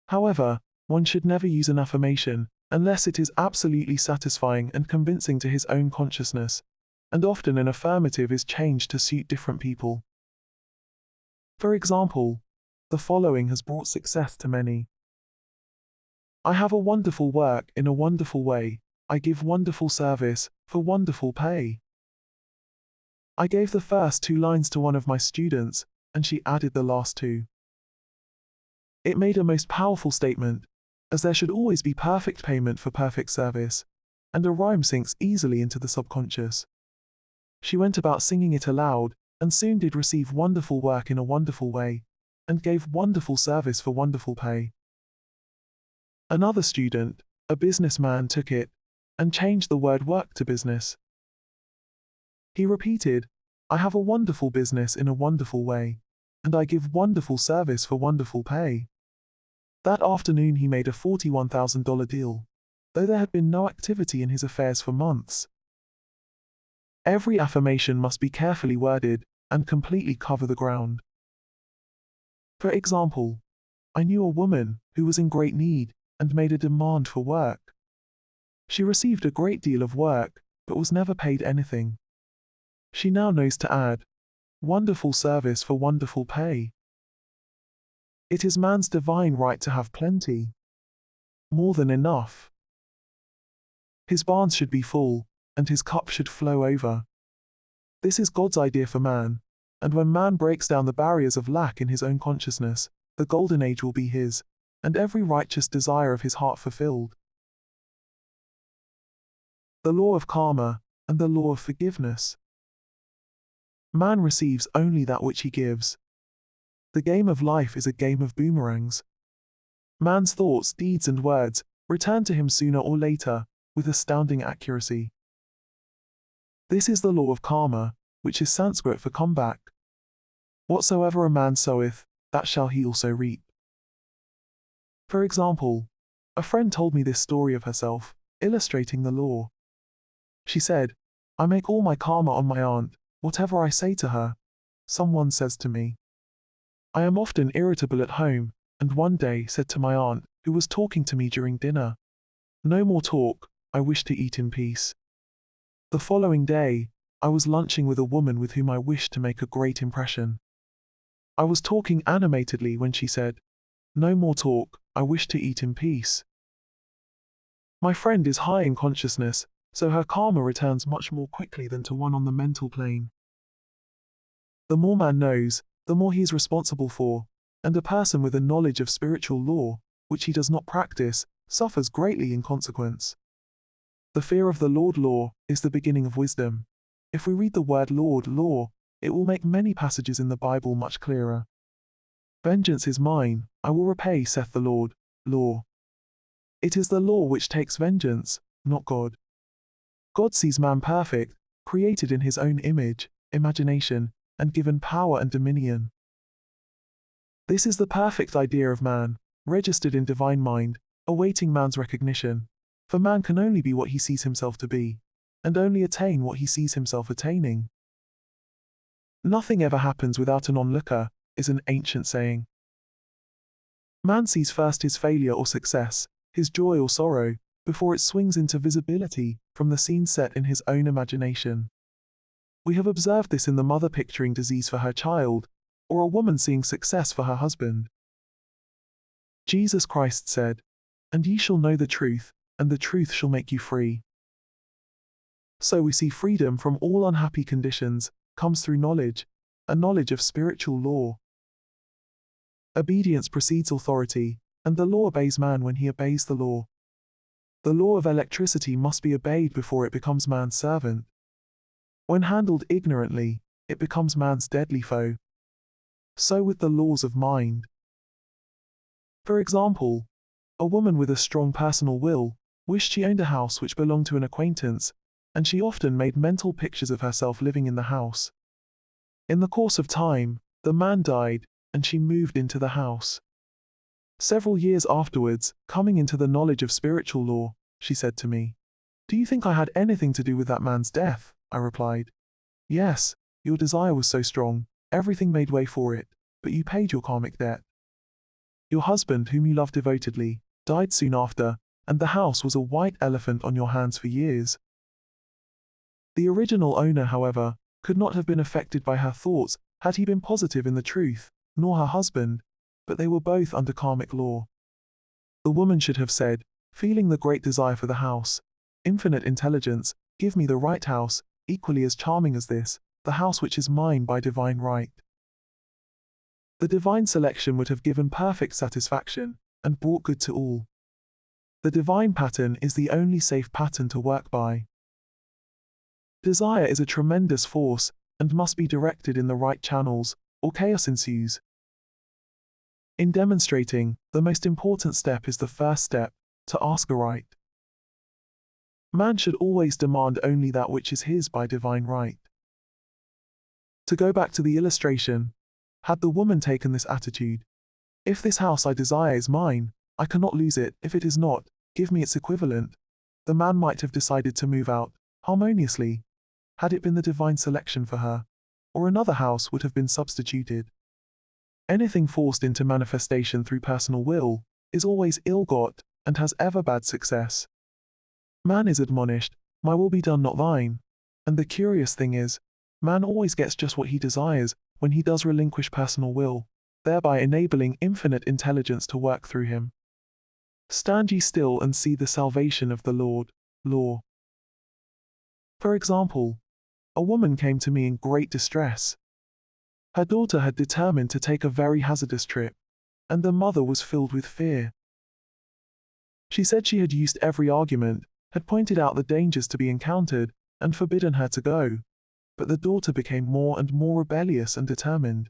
However, one should never use an affirmation unless it is absolutely satisfying and convincing to his own consciousness, and often an affirmative is changed to suit different people. For example, the following has brought success to many. I have a wonderful work in a wonderful way. I give wonderful service for wonderful pay. I gave the first 2 lines to one of my students, and she added the last 2. It made a most powerful statement, as there should always be perfect payment for perfect service, and a rhyme sinks easily into the subconscious. She went about singing it aloud, and soon did receive wonderful work in a wonderful way, and gave wonderful service for wonderful pay. Another student, a businessman, took it, and changed the word work to business. He repeated, "I have a wonderful business in a wonderful way, and I give wonderful service for wonderful pay." That afternoon he made a $41,000 deal, though there had been no activity in his affairs for months. Every affirmation must be carefully worded and completely cover the ground. For example, I knew a woman who was in great need and made a demand for work. She received a great deal of work, but was never paid anything. She now knows to add, "Wonderful service for wonderful pay." It is man's divine right to have plenty, more than enough. His barns should be full, and his cup should flow over. This is God's idea for man, and when man breaks down the barriers of lack in his own consciousness, the golden age will be his, and every righteous desire of his heart fulfilled. The law of karma and the law of forgiveness. Man receives only that which he gives. The game of life is a game of boomerangs. Man's thoughts, deeds, and words return to him sooner or later, with astounding accuracy. This is the law of karma, which is Sanskrit for come back. Whatsoever a man soweth, that shall he also reap. For example, a friend told me this story of herself, illustrating the law. She said, "I make all my karma on my aunt. Whatever I say to her, someone says to me. I am often irritable at home, and one day said to my aunt, who was talking to me during dinner, 'No more talk, I wish to eat in peace.' The following day, I was lunching with a woman with whom I wished to make a great impression. I was talking animatedly when she said, 'No more talk, I wish to eat in peace.' My friend is high in consciousness, so her karma returns much more quickly than to one on the mental plane. The more man knows, the more he is responsible for, and a person with a knowledge of spiritual law, which he does not practice, suffers greatly in consequence. The fear of the Lord law is the beginning of wisdom. If we read the word Lord law, it will make many passages in the Bible much clearer. Vengeance is mine, I will repay, saith the Lord, law. It is the law which takes vengeance, not God. God sees man perfect, created in his own image, imagination, and given power and dominion. This is the perfect idea of man, registered in divine mind, awaiting man's recognition. For man can only be what he sees himself to be, and only attain what he sees himself attaining. Nothing ever happens without an onlooker, is an ancient saying. Man sees first his failure or success, his joy or sorrow, before it swings into visibility from the scene set in his own imagination. We have observed this in the mother picturing disease for her child, or a woman seeing success for her husband. Jesus Christ said, "And ye shall know the truth, and the truth shall make you free." So we see freedom from all unhappy conditions comes through knowledge, a knowledge of spiritual law. Obedience precedes authority, and the law obeys man when he obeys the law. The law of electricity must be obeyed before it becomes man's servant. When handled ignorantly, it becomes man's deadly foe. So with the laws of mind. For example, a woman with a strong personal will wished she owned a house which belonged to an acquaintance, and she often made mental pictures of herself living in the house. In the course of time, the man died, and she moved into the house. Several years afterwards, coming into the knowledge of spiritual law, she said to me, "Do you think I had anything to do with that man's death?" I replied, "Yes, your desire was so strong, everything made way for it, but you paid your karmic debt. Your husband, whom you loved devotedly, died soon after, and the house was a white elephant on your hands for years." The original owner, however, could not have been affected by her thoughts had he been positive in the truth, nor her husband, but they were both under karmic law. The woman should have said, feeling the great desire for the house, "Infinite intelligence, give me the right house, equally as charming as this, the house which is mine by divine right." The divine selection would have given perfect satisfaction, and brought good to all. The divine pattern is the only safe pattern to work by. Desire is a tremendous force, and must be directed in the right channels, or chaos ensues. In demonstrating, the most important step is the first step, to ask aright. Man should always demand only that which is his by divine right. To go back to the illustration, had the woman taken this attitude, "If this house I desire is mine, I cannot lose it, if it is not, give me its equivalent," the man might have decided to move out, harmoniously, had it been the divine selection for her, or another house would have been substituted. Anything forced into manifestation through personal will is always ill-got and has ever bad success. Man is admonished, "My will be done, not thine," and the curious thing is, man always gets just what he desires when he does relinquish personal will, thereby enabling infinite intelligence to work through him. Stand ye still and see the salvation of the Lord. Law. For example, a woman came to me in great distress. Her daughter had determined to take a very hazardous trip, and the mother was filled with fear. She said she had used every argument, had pointed out the dangers to be encountered, and forbidden her to go, but the daughter became more and more rebellious and determined.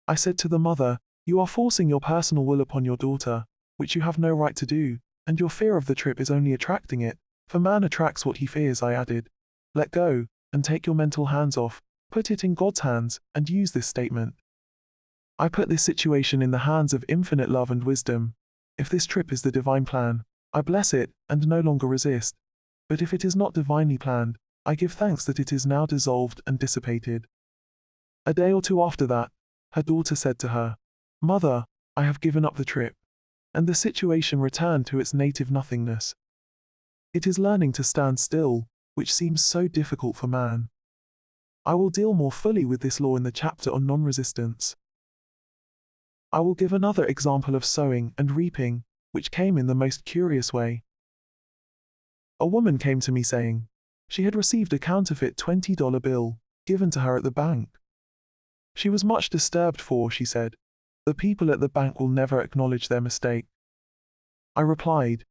I said to the mother, "You are forcing your personal will upon your daughter, which you have no right to do, and your fear of the trip is only attracting it, for man attracts what he fears." I added, "Let go, and take your mental hands off, put it in God's hands, and use this statement. I put this situation in the hands of infinite love and wisdom. If this trip is the divine plan, I bless it, and no longer resist. But if it is not divinely planned, I give thanks that it is now dissolved and dissipated." A day or two after that, her daughter said to her, "Mother, I have given up the trip," and the situation returned to its native nothingness. It is learning to stand still, which seems so difficult for man. I will deal more fully with this law in the chapter on non-resistance. I will give another example of sowing and reaping, which came in the most curious way. A woman came to me saying, she had received a counterfeit $20 bill, given to her at the bank. She was much disturbed for, she said, the people at the bank will never acknowledge their mistake. I replied,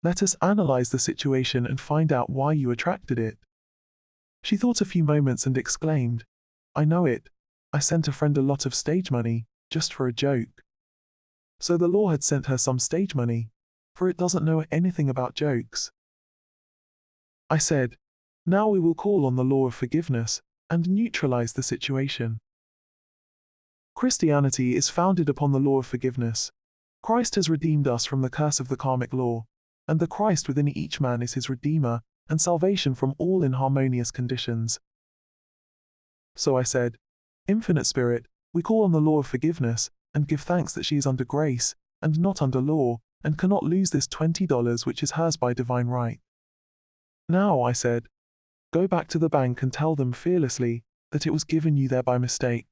"Let us analyze the situation and find out why you attracted it." She thought a few moments and exclaimed, "I know it. I sent a friend a lot of stage money, just for a joke." So the law had sent her some stage money, for it doesn't know anything about jokes. I said, now we will call on the law of forgiveness and neutralize the situation. Christianity is founded upon the law of forgiveness. Christ has redeemed us from the curse of the karmic law, and the Christ within each man is his Redeemer and salvation from all inharmonious conditions. So I said, Infinite Spirit, we call on the law of forgiveness and give thanks that she is under grace and not under law and cannot lose this $20 which is hers by divine right. Now, I said, go back to the bank and tell them fearlessly that it was given you there by mistake.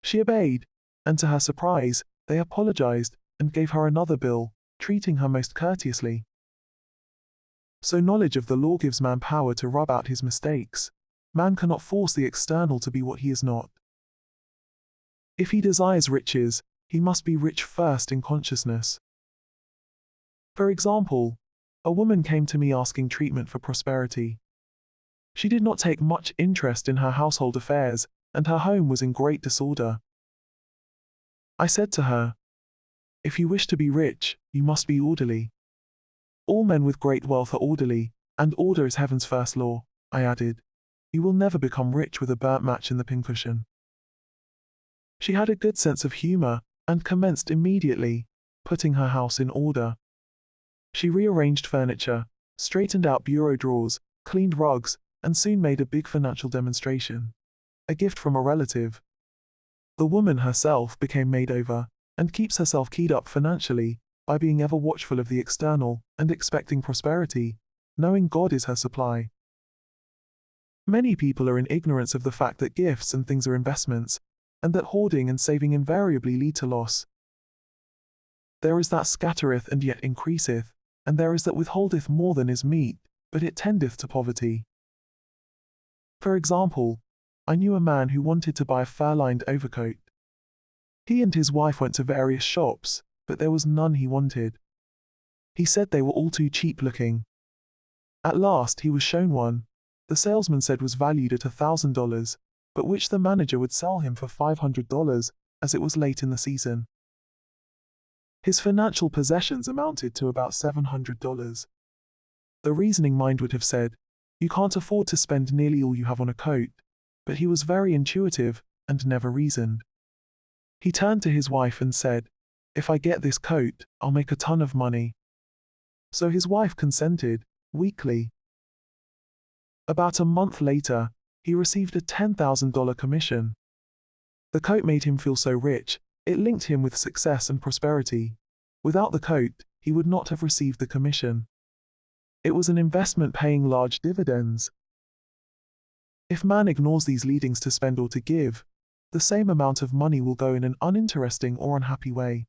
She obeyed, and to her surprise, they apologized and gave her another bill, treating her most courteously. So knowledge of the law gives man power to rub out his mistakes. Man cannot force the external to be what he is not. If he desires riches, he must be rich first in consciousness. For example, a woman came to me asking treatment for prosperity. She did not take much interest in her household affairs, and her home was in great disorder. I said to her, if you wish to be rich, you must be orderly. All men with great wealth are orderly, and order is heaven's first law, I added. You will never become rich with a burnt match in the pincushion. She had a good sense of humor, and commenced immediately, putting her house in order. She rearranged furniture, straightened out bureau drawers, cleaned rugs, and soon made a big financial demonstration. A gift from a relative. The woman herself became made over, and keeps herself keyed up financially, by being ever watchful of the external, and expecting prosperity, knowing God is her supply. Many people are in ignorance of the fact that gifts and things are investments, and that hoarding and saving invariably lead to loss. There is that scattereth and yet increaseth, and there is that withholdeth more than is meet, but it tendeth to poverty. For example, I knew a man who wanted to buy a fur-lined overcoat. He and his wife went to various shops, but there was none he wanted. He said they were all too cheap looking. At last he was shown one. The salesman said was valued at $1,000, but which the manager would sell him for $500, as it was late in the season. His financial possessions amounted to about $700. The reasoning mind would have said, you can't afford to spend nearly all you have on a coat, but he was very intuitive and never reasoned. He turned to his wife and said, if I get this coat, I'll make a ton of money. So his wife consented, weakly. About a month later, he received a $10,000 commission. The coat made him feel so rich, it linked him with success and prosperity. Without the coat, he would not have received the commission. It was an investment paying large dividends. If man ignores these leadings to spend or to give, the same amount of money will go in an uninteresting or unhappy way.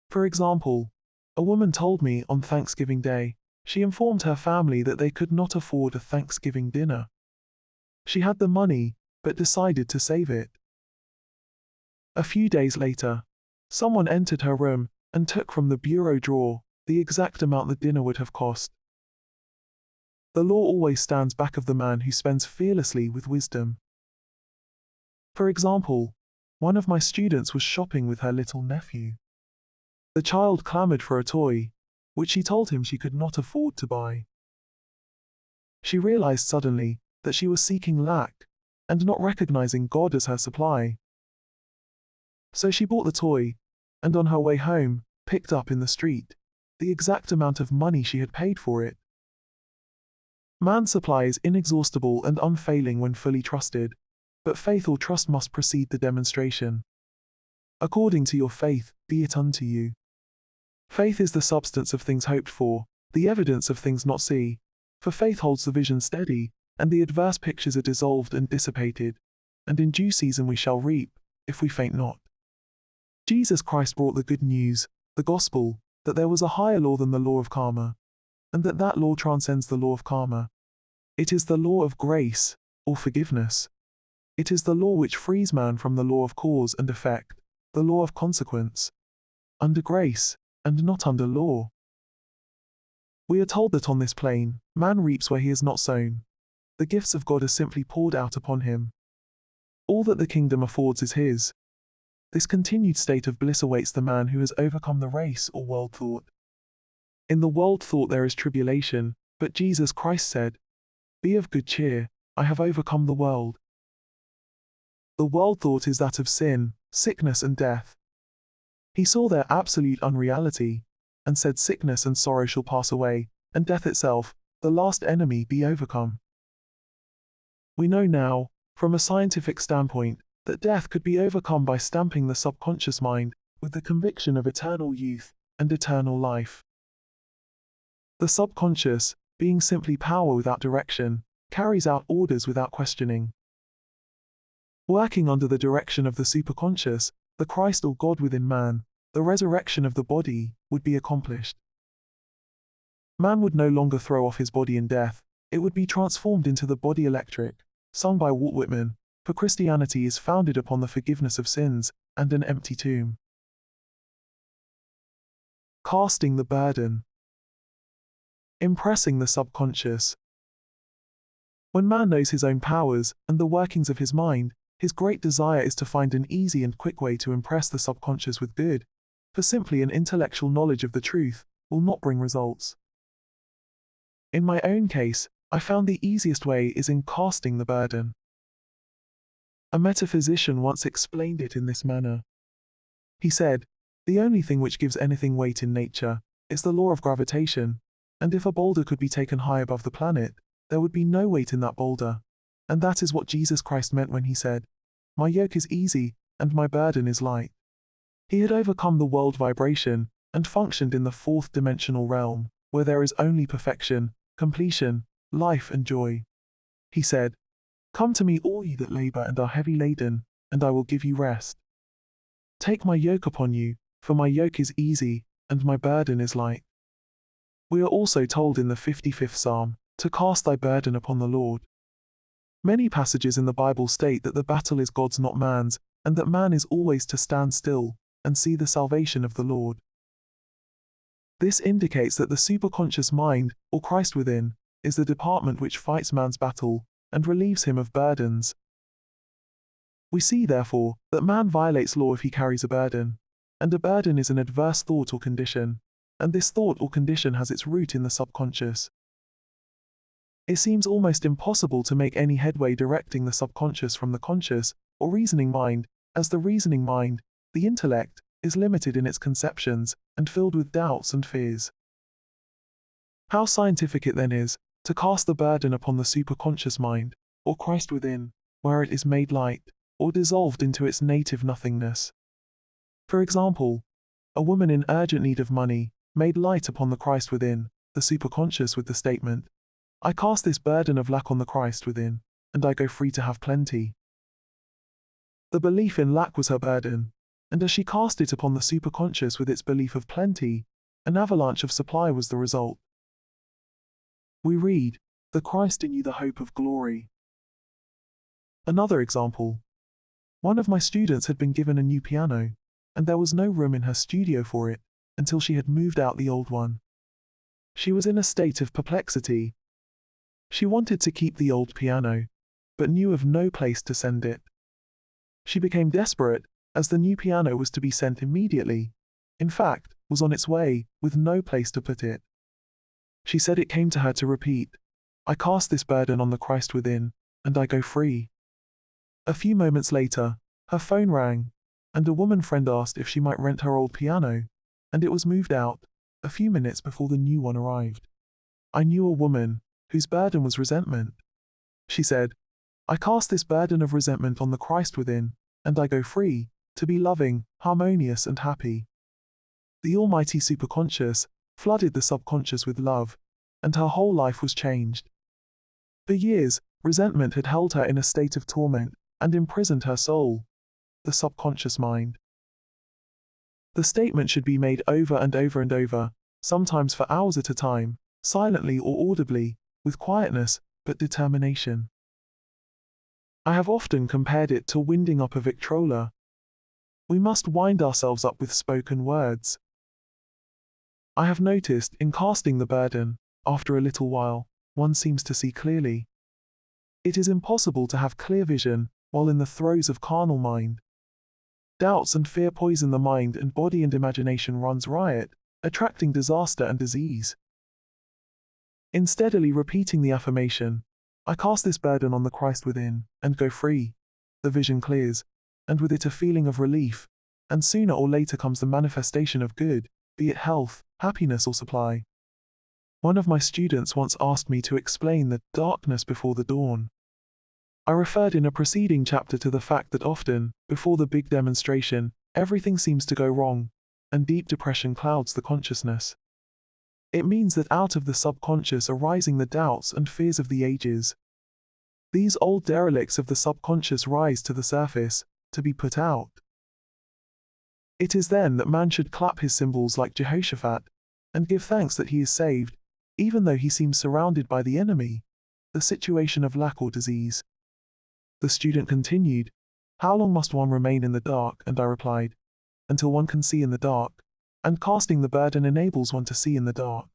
For example, a woman told me on Thanksgiving Day, she informed her family that they could not afford a Thanksgiving dinner. She had the money, but decided to save it. A few days later, someone entered her room and took from the bureau drawer the exact amount the dinner would have cost. The law always stands back of the man who spends fearlessly with wisdom. For example, one of my students was shopping with her little nephew. The child clamored for a toy, which she told him she could not afford to buy. She realized suddenly that she was seeking lack, and not recognizing God as her supply. So she bought the toy, and on her way home, picked up in the street the exact amount of money she had paid for it. Man's supply is inexhaustible and unfailing when fully trusted, but faith or trust must precede the demonstration. According to your faith, be it unto you. Faith is the substance of things hoped for, the evidence of things not seen, for faith holds the vision steady, and the adverse pictures are dissolved and dissipated, and in due season we shall reap, if we faint not. Jesus Christ brought the good news, the gospel, that there was a higher law than the law of karma, and that law transcends the law of karma. It is the law of grace, or forgiveness. It is the law which frees man from the law of cause and effect, the law of consequence, under grace, and not under law. We are told that on this plane, man reaps where he has not sown. The gifts of God are simply poured out upon him. All that the kingdom affords is his. This continued state of bliss awaits the man who has overcome the race or world thought. In the world thought there is tribulation, but Jesus Christ said, "Be of good cheer, I have overcome the world." The world thought is that of sin, sickness and death. He saw their absolute unreality, and said sickness and sorrow shall pass away, and death itself, the last enemy, be overcome. We know now, from a scientific standpoint, that death could be overcome by stamping the subconscious mind with the conviction of eternal youth and eternal life. The subconscious, being simply power without direction, carries out orders without questioning. Working under the direction of the superconscious, the Christ or God within man, the resurrection of the body would be accomplished. Man would no longer throw off his body in death, it would be transformed into the body electric, sung by Walt Whitman, for Christianity is founded upon the forgiveness of sins and an empty tomb. Casting the burden. Impressing the subconscious. When man knows his own powers and the workings of his mind, his great desire is to find an easy and quick way to impress the subconscious with good, for simply an intellectual knowledge of the truth will not bring results. In my own case, I found the easiest way is in casting the burden. A metaphysician once explained it in this manner. He said, "The only thing which gives anything weight in nature is the law of gravitation, and if a boulder could be taken high above the planet, there would be no weight in that boulder. And that is what Jesus Christ meant when he said, 'My yoke is easy, and my burden is light.'" He had overcome the world vibration and functioned in the fourth dimensional realm, where there is only perfection, completion, life and joy. He said, "Come to me all ye that labor and are heavy laden, and I will give you rest. Take my yoke upon you, for my yoke is easy, and my burden is light." We are also told in the 55th Psalm, to cast thy burden upon the Lord. Many passages in the Bible state that the battle is God's not man's, and that man is always to stand still and see the salvation of the Lord. This indicates that the superconscious mind, or Christ within, is the department which fights man's battle and relieves him of burdens. We see, therefore, that man violates law if he carries a burden, and a burden is an adverse thought or condition, and this thought or condition has its root in the subconscious. It seems almost impossible to make any headway directing the subconscious from the conscious or reasoning mind, as the reasoning mind, the intellect, is limited in its conceptions and filled with doubts and fears. How scientific it then is to cast the burden upon the superconscious mind, or Christ within, where it is made light, or dissolved into its native nothingness. For example, a woman in urgent need of money made light upon the Christ within, the superconscious, with the statement, "I cast this burden of lack on the Christ within, and I go free to have plenty." The belief in lack was her burden, and as she cast it upon the superconscious with its belief of plenty, an avalanche of supply was the result. We read, "The Christ in you, the hope of glory." Another example. One of my students had been given a new piano, and there was no room in her studio for it until she had moved out the old one. She was in a state of perplexity. She wanted to keep the old piano, but knew of no place to send it. She became desperate, as the new piano was to be sent immediately, in fact, was on its way, with no place to put it. She said it came to her to repeat, "I cast this burden on the Christ within, and I go free." A few moments later, her phone rang, and a woman friend asked if she might rent her old piano, and it was moved out, a few minutes before the new one arrived. I knew a woman whose burden was resentment. She said, "I cast this burden of resentment on the Christ within, and I go free, to be loving, harmonious and happy." The almighty superconscious flooded the subconscious with love, and her whole life was changed. For years, resentment had held her in a state of torment and imprisoned her soul, the subconscious mind. The statement should be made over and over and over, sometimes for hours at a time, silently or audibly, with quietness but determination. I have often compared it to winding up a Victrola. We must wind ourselves up with spoken words. I have noticed, in casting the burden, after a little while, one seems to see clearly. It is impossible to have clear vision while in the throes of carnal mind. Doubts and fear poison the mind, and body and imagination runs riot, attracting disaster and disease. In steadily repeating the affirmation, I cast this burden on the Christ within, and go free. The vision clears, and with it a feeling of relief, and sooner or later comes the manifestation of good, be it health, happiness or supply. One of my students once asked me to explain the darkness before the dawn. I referred in a preceding chapter to the fact that often, before the big demonstration, everything seems to go wrong, and deep depression clouds the consciousness. It means that out of the subconscious are rising the doubts and fears of the ages. These old derelicts of the subconscious rise to the surface, to be put out. It is then that man should clap his cymbals like Jehoshaphat, and give thanks that he is saved, even though he seems surrounded by the enemy, the situation of lack or disease. The student continued, "How long must one remain in the dark?" And I replied, "Until one can see in the dark, and casting the burden enables one to see in the dark."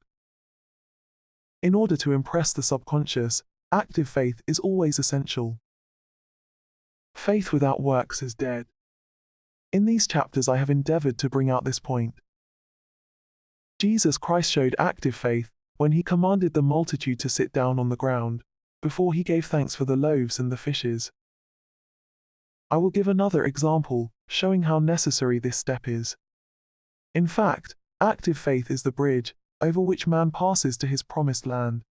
In order to impress the subconscious, active faith is always essential. Faith without works is dead. In these chapters I have endeavored to bring out this point. Jesus Christ showed active faith when he commanded the multitude to sit down on the ground, before he gave thanks for the loaves and the fishes. I will give another example, showing how necessary this step is. In fact, active faith is the bridge over which man passes to his promised land.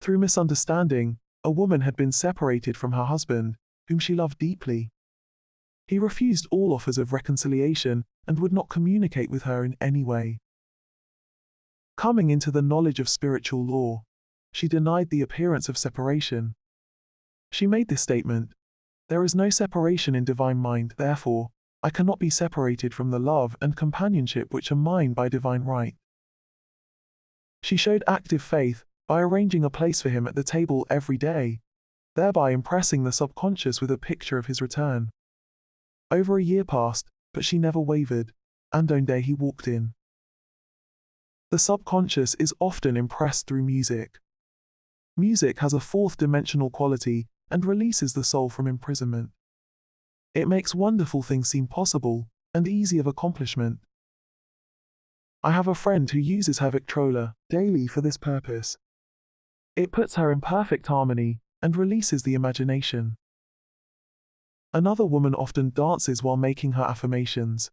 Through misunderstanding, a woman had been separated from her husband, whom she loved deeply. He refused all offers of reconciliation and would not communicate with her in any way. Coming into the knowledge of spiritual law, she denied the appearance of separation. She made this statement, "There is no separation in divine mind, therefore, I cannot be separated from the love and companionship which are mine by divine right." She showed active faith by arranging a place for him at the table every day, thereby impressing the subconscious with a picture of his return. Over a year passed, but she never wavered, and one day he walked in. The subconscious is often impressed through music. Music has a fourth-dimensional quality and releases the soul from imprisonment. It makes wonderful things seem possible and easy of accomplishment. I have a friend who uses her Victrola daily for this purpose. It puts her in perfect harmony and releases the imagination. Another woman often dances while making her affirmations.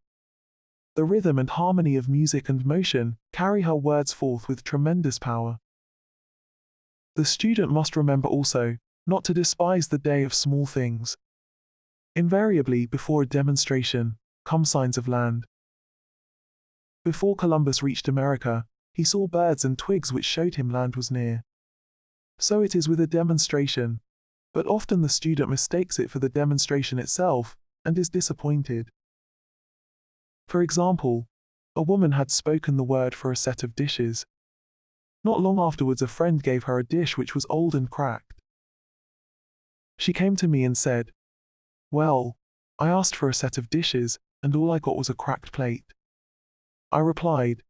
The rhythm and harmony of music and motion carry her words forth with tremendous power. The student must remember also not to despise the day of small things. Invariably, before a demonstration, come signs of land. Before Columbus reached America, he saw birds and twigs which showed him land was near. So it is with a demonstration, but often the student mistakes it for the demonstration itself and is disappointed. For example, a woman had spoken the word for a set of dishes. Not long afterwards, a friend gave her a dish which was old and cracked. She came to me and said, "Well, I asked for a set of dishes, and all I got was a cracked plate." I replied,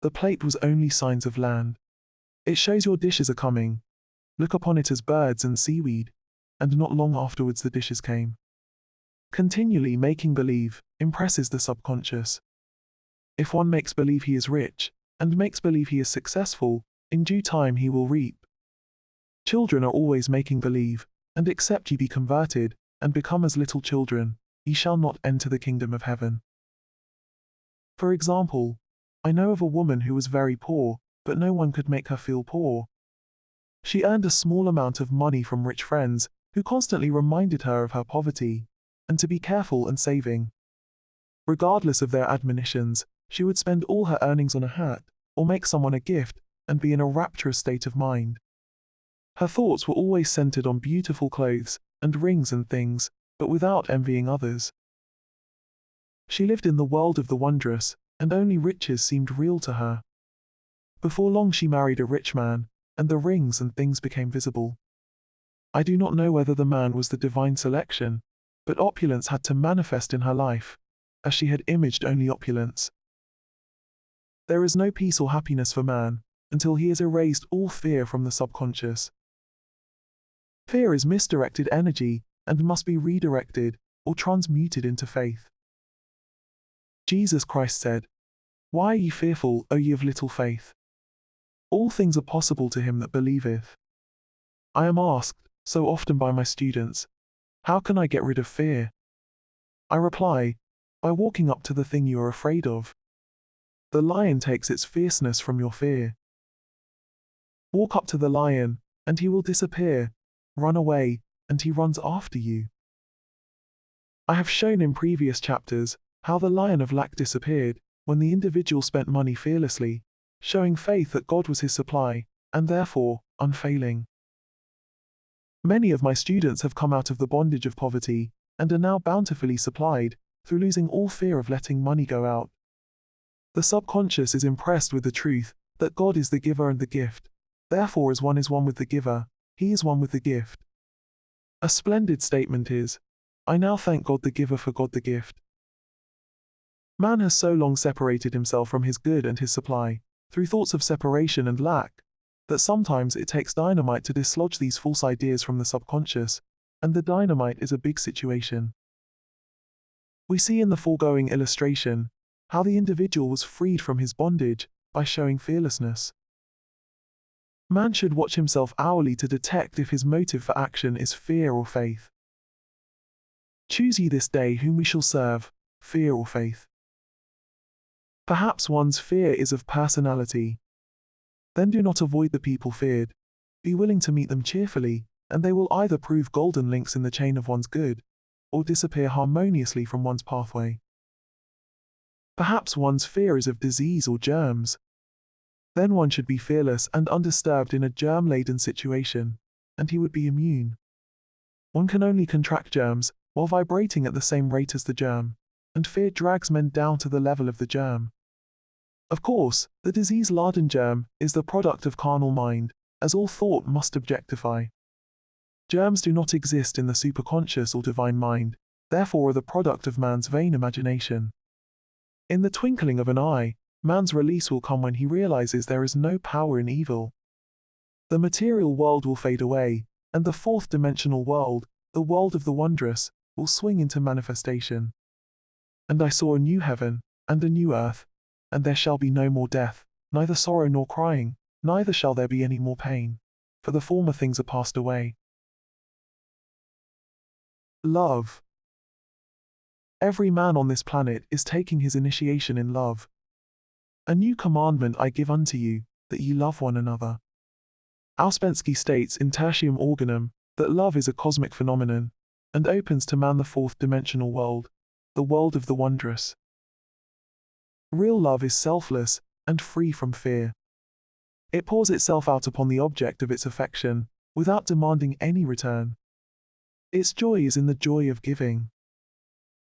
"The plate was only signs of land. It shows your dishes are coming. Look upon it as birds and seaweed." And not long afterwards the dishes came. Continually making believe impresses the subconscious. If one makes believe he is rich, and makes believe he is successful, in due time he will reap. Children are always making believe, and except ye be converted, and become as little children, ye shall not enter the kingdom of heaven. For example, I know of a woman who was very poor, but no one could make her feel poor. She earned a small amount of money from rich friends, who constantly reminded her of her poverty, and to be careful and saving. Regardless of their admonitions, she would spend all her earnings on a hat, or make someone a gift, and be in a rapturous state of mind. Her thoughts were always centered on beautiful clothes, and rings and things, but without envying others. She lived in the world of the wondrous, and only riches seemed real to her. Before long she married a rich man, and the rings and things became visible. I do not know whether the man was the divine selection, but opulence had to manifest in her life, as she had imaged only opulence. There is no peace or happiness for man until he has erased all fear from the subconscious. Fear is misdirected energy and must be redirected or transmuted into faith. Jesus Christ said, Why are ye fearful, O ye of little faith? All things are possible to him that believeth. I am asked, so often by my students, how can I get rid of fear? I reply, by walking up to the thing you are afraid of. The lion takes its fierceness from your fear. Walk up to the lion, and he will disappear. Run away, and he runs after you. I have shown in previous chapters how the lion of lack disappeared when the individual spent money fearlessly, showing faith that God was his supply, and therefore, unfailing. Many of my students have come out of the bondage of poverty and are now bountifully supplied through losing all fear of letting money go out. The subconscious is impressed with the truth that God is the giver and the gift. Therefore, as one is one with the giver, he is one with the gift. A splendid statement is, I now thank God the giver for God the gift. Man has so long separated himself from his good and his supply, through thoughts of separation and lack, that sometimes it takes dynamite to dislodge these false ideas from the subconscious, and the dynamite is a big situation. We see in the foregoing illustration how the individual was freed from his bondage by showing fearlessness. Man should watch himself hourly to detect if his motive for action is fear or faith. Choose ye this day whom we shall serve, fear or faith. Perhaps one's fear is of personality. Then do not avoid the people feared. Be willing to meet them cheerfully, and they will either prove golden links in the chain of one's good, or disappear harmoniously from one's pathway. Perhaps one's fear is of disease or germs. Then one should be fearless and undisturbed in a germ-laden situation, and he would be immune. One can only contract germs while vibrating at the same rate as the germ, and fear drags men down to the level of the germ. Of course, the disease-laden germ is the product of carnal mind, as all thought must objectify. Germs do not exist in the superconscious or divine mind, therefore are the product of man's vain imagination. In the twinkling of an eye, man's release will come when he realizes there is no power in evil. The material world will fade away, and the fourth-dimensional world, the world of the wondrous, will swing into manifestation. And I saw a new heaven, and a new earth, and there shall be no more death, neither sorrow nor crying, neither shall there be any more pain, for the former things are passed away. Love. Every man on this planet is taking his initiation in love. A new commandment I give unto you, that ye love one another. Ouspensky states in Tertium Organum that love is a cosmic phenomenon, and opens to man the fourth-dimensional world, the world of the wondrous. Real love is selfless and free from fear. It pours itself out upon the object of its affection, without demanding any return. Its joy is in the joy of giving.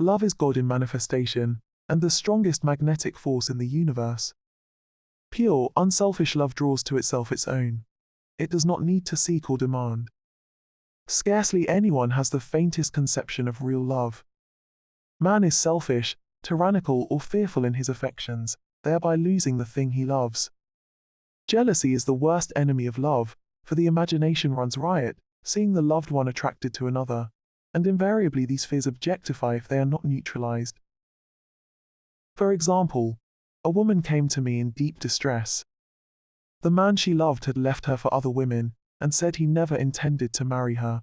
Love is God in manifestation, and the strongest magnetic force in the universe. Pure, unselfish love draws to itself its own. It does not need to seek or demand. Scarcely anyone has the faintest conception of real love. Man is selfish, tyrannical or fearful in his affections, thereby losing the thing he loves. Jealousy is the worst enemy of love, for the imagination runs riot, seeing the loved one attracted to another, and invariably these fears objectify if they are not neutralized. For example, a woman came to me in deep distress. The man she loved had left her for other women, and said he never intended to marry her.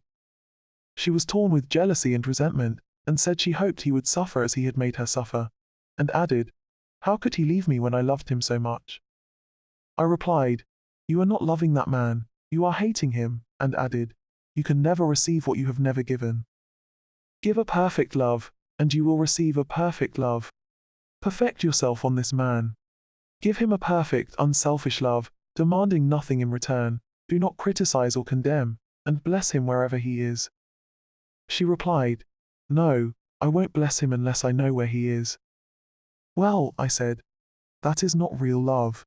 She was torn with jealousy and resentment, and said she hoped he would suffer as he had made her suffer, and added, how could he leave me when I loved him so much? I replied, you are not loving that man, you are hating him, and added, you can never receive what you have never given. Give a perfect love, and you will receive a perfect love. Perfect yourself on this man. Give him a perfect, unselfish love, demanding nothing in return. Do not criticize or condemn, and bless him wherever he is. She replied, no, I won't bless him unless I know where he is. Well, I said, that is not real love.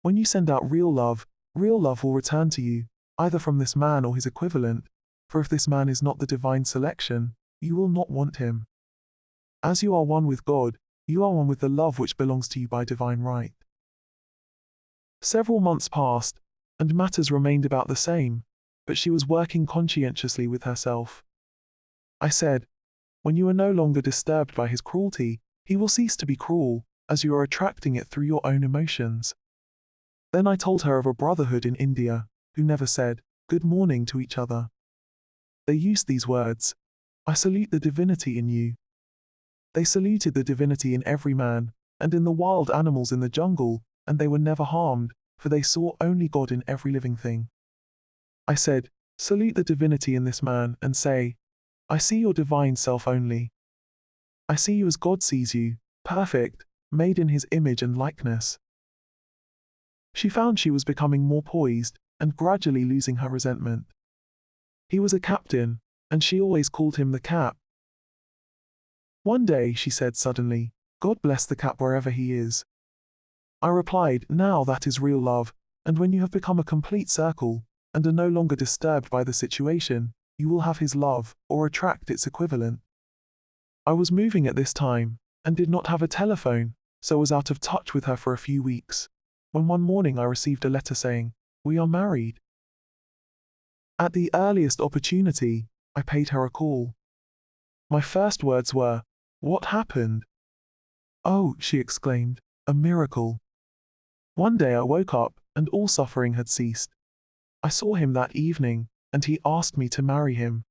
When you send out real love will return to you, either from this man or his equivalent, for if this man is not the divine selection, you will not want him. As you are one with God, you are one with the love which belongs to you by divine right. Several months passed, and matters remained about the same, but she was working conscientiously with herself. I said, when you are no longer disturbed by his cruelty, he will cease to be cruel, as you are attracting it through your own emotions. Then I told her of a brotherhood in India, who never said, "Good morning" to each other. They used these words, "I salute the divinity in you." They saluted the divinity in every man, and in the wild animals in the jungle, and they were never harmed, for they saw only God in every living thing. I said, "Salute the divinity in this man, and say, I see your divine self only. I see you as God sees you, perfect, made in his image and likeness." She found she was becoming more poised, and gradually losing her resentment. He was a captain, and she always called him the Cap. One day she said suddenly, "God bless the Cap wherever he is." I replied, "Now that is real love, and when you have become a complete circle, and are no longer disturbed by the situation, you will have his love, or attract its equivalent." I was moving at this time, and did not have a telephone, so was out of touch with her for a few weeks, when one morning I received a letter saying, "We are married." At the earliest opportunity, I paid her a call. My first words were, "What happened?" "Oh," she exclaimed, "a miracle." One day I woke up, and all suffering had ceased. I saw him that evening, and he asked me to marry him.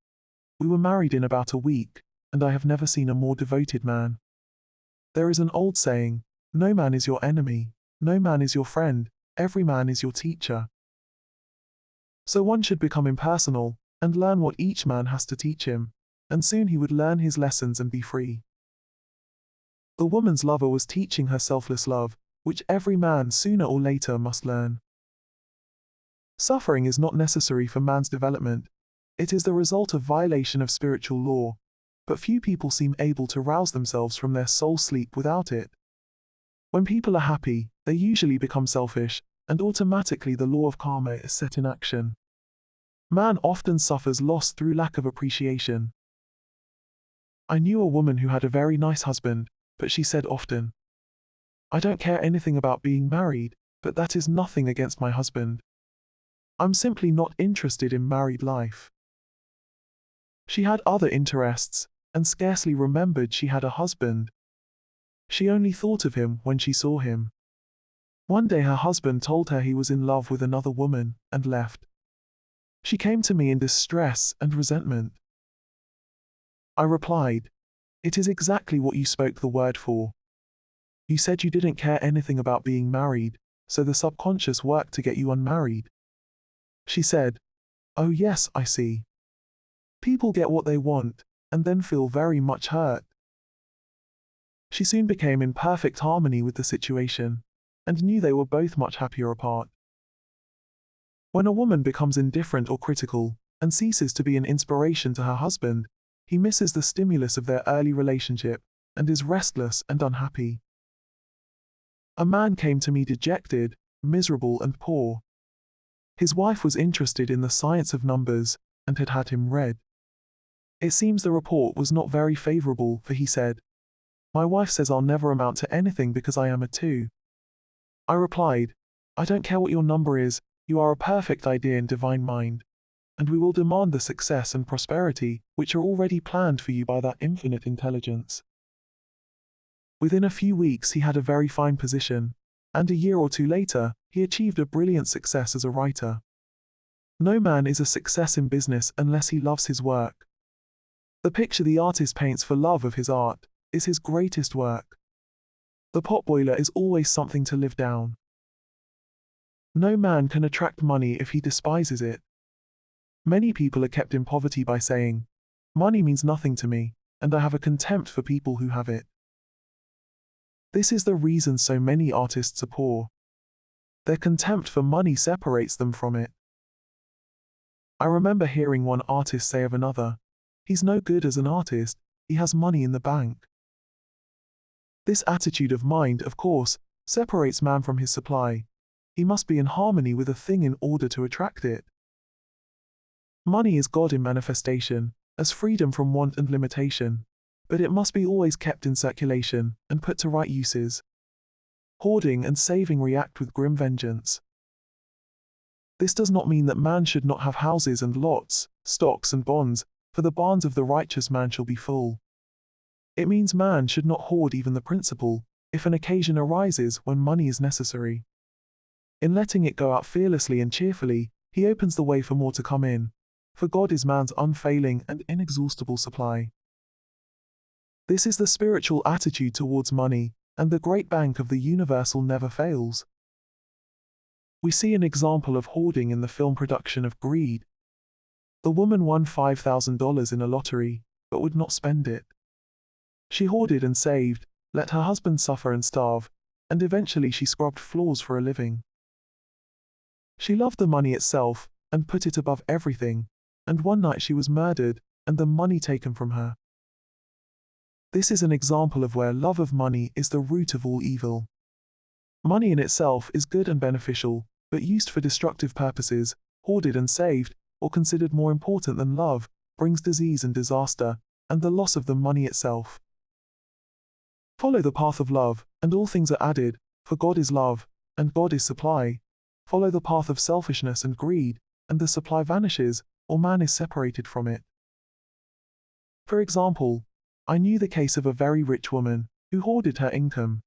We were married in about a week, and I have never seen a more devoted man. There is an old saying, "No man is your enemy, no man is your friend, every man is your teacher." So one should become impersonal, and learn what each man has to teach him, and soon he would learn his lessons and be free. The woman's lover was teaching her selfless love, which every man sooner or later must learn. Suffering is not necessary for man's development. It is the result of violation of spiritual law, but few people seem able to rouse themselves from their soul sleep without it. When people are happy, they usually become selfish, and automatically the law of karma is set in action. Man often suffers loss through lack of appreciation. I knew a woman who had a very nice husband, but she said often, "I don't care anything about being married, but that is nothing against my husband. I'm simply not interested in married life." She had other interests, and scarcely remembered she had a husband. She only thought of him when she saw him. One day her husband told her he was in love with another woman, and left. She came to me in distress and resentment. I replied, "It is exactly what you spoke the word for. You said you didn't care anything about being married, so the subconscious worked to get you unmarried." She said, "Oh yes, I see. People get what they want, and then feel very much hurt." She soon became in perfect harmony with the situation, and knew they were both much happier apart. When a woman becomes indifferent or critical, and ceases to be an inspiration to her husband, he misses the stimulus of their early relationship, and is restless and unhappy. A man came to me dejected, miserable and poor. His wife was interested in the science of numbers, and had had him read. It seems the report was not very favorable, for he said, "My wife says I'll never amount to anything because I am a 2. I replied, "I don't care what your number is, you are a perfect idea in divine mind, and we will demand the success and prosperity which are already planned for you by that infinite intelligence." Within a few weeks he had a very fine position, and a year or two later, he achieved a brilliant success as a writer. No man is a success in business unless he loves his work. The picture the artist paints for love of his art is his greatest work. The potboiler is always something to live down. No man can attract money if he despises it. Many people are kept in poverty by saying, "Money means nothing to me, and I have a contempt for people who have it." This is the reason so many artists are poor. Their contempt for money separates them from it. I remember hearing one artist say of another, "He's no good as an artist, he has money in the bank." This attitude of mind, of course, separates man from his supply. He must be in harmony with a thing in order to attract it. Money is God in manifestation, as freedom from want and limitation, but it must be always kept in circulation and put to right uses. Hoarding and saving react with grim vengeance. This does not mean that man should not have houses and lots, stocks and bonds, for the barns of the righteous man shall be full. It means man should not hoard even the principal, if an occasion arises when money is necessary. In letting it go out fearlessly and cheerfully, he opens the way for more to come in, for God is man's unfailing and inexhaustible supply. This is the spiritual attitude towards money, and the great bank of the universal never fails. We see an example of hoarding in the film production of Greed. The woman won $5,000 in a lottery, but would not spend it. She hoarded and saved, let her husband suffer and starve, and eventually she scrubbed floors for a living. She loved the money itself, and put it above everything, and one night she was murdered, and the money taken from her. This is an example of where love of money is the root of all evil. Money in itself is good and beneficial, but used for destructive purposes, hoarded and saved, or considered more important than love, brings disease and disaster, and the loss of the money itself. Follow the path of love, and all things are added, for God is love, and God is supply. Follow the path of selfishness and greed, and the supply vanishes, or man is separated from it. For example, I knew the case of a very rich woman, who hoarded her income.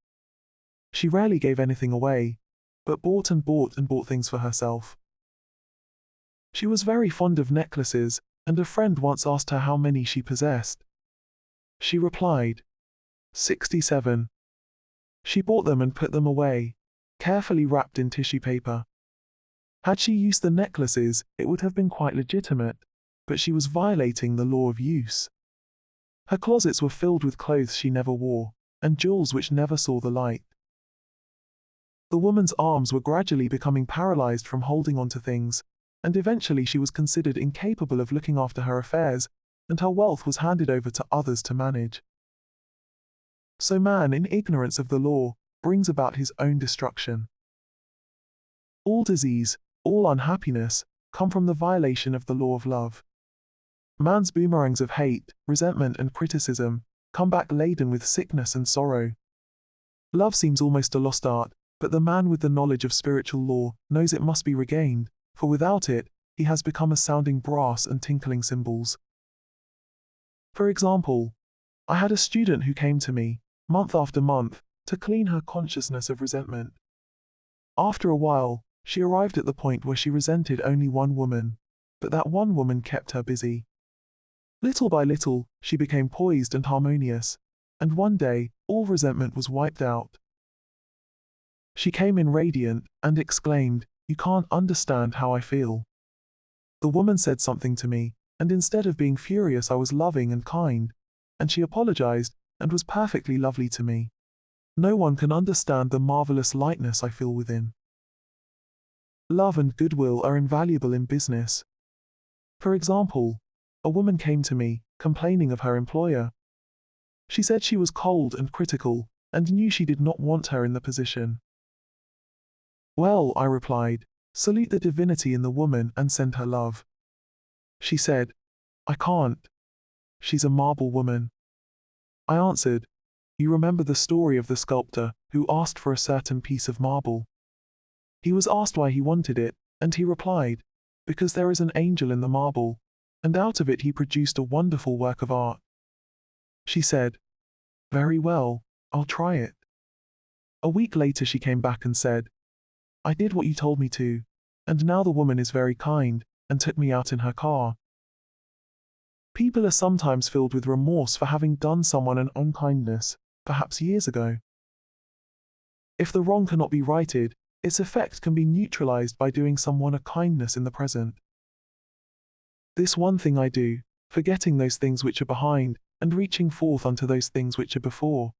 She rarely gave anything away, but bought and bought and bought things for herself. She was very fond of necklaces, and a friend once asked her how many she possessed. She replied, 67. She bought them and put them away, carefully wrapped in tissue paper. Had she used the necklaces, it would have been quite legitimate, but she was violating the law of use. Her closets were filled with clothes she never wore, and jewels which never saw the light. The woman's arms were gradually becoming paralyzed from holding on to things, and eventually she was considered incapable of looking after her affairs, and her wealth was handed over to others to manage. So man, in ignorance of the law, brings about his own destruction. All disease, all unhappiness, come from the violation of the law of love. Man's boomerangs of hate, resentment, and criticism come back laden with sickness and sorrow. Love seems almost a lost art, but the man with the knowledge of spiritual law knows it must be regained, for without it, he has become a sounding brass and tinkling cymbals. For example, I had a student who came to me, month after month, to clean her consciousness of resentment. After a while, she arrived at the point where she resented only one woman, but that one woman kept her busy. Little by little, she became poised and harmonious, and one day, all resentment was wiped out. She came in radiant, and exclaimed, "You can't understand how I feel." The woman said something to me, and instead of being furious I was loving and kind, and she apologized, and was perfectly lovely to me. No one can understand the marvelous lightness I feel within. Love and goodwill are invaluable in business. For example, a woman came to me, complaining of her employer. She said she was cold and critical, and knew she did not want her in the position. Well, I replied, salute the divinity in the woman and send her love. She said, I can't. She's a marble woman. I answered, you remember the story of the sculptor who asked for a certain piece of marble. He was asked why he wanted it, and he replied, because there is an angel in the marble, and out of it he produced a wonderful work of art. She said, very well, I'll try it. A week later she came back and said, I did what you told me to, and now the woman is very kind, and took me out in her car. People are sometimes filled with remorse for having done someone an unkindness, perhaps years ago. If the wrong cannot be righted, its effect can be neutralized by doing someone a kindness in the present. This one thing I do, forgetting those things which are behind, and reaching forth unto those things which are before.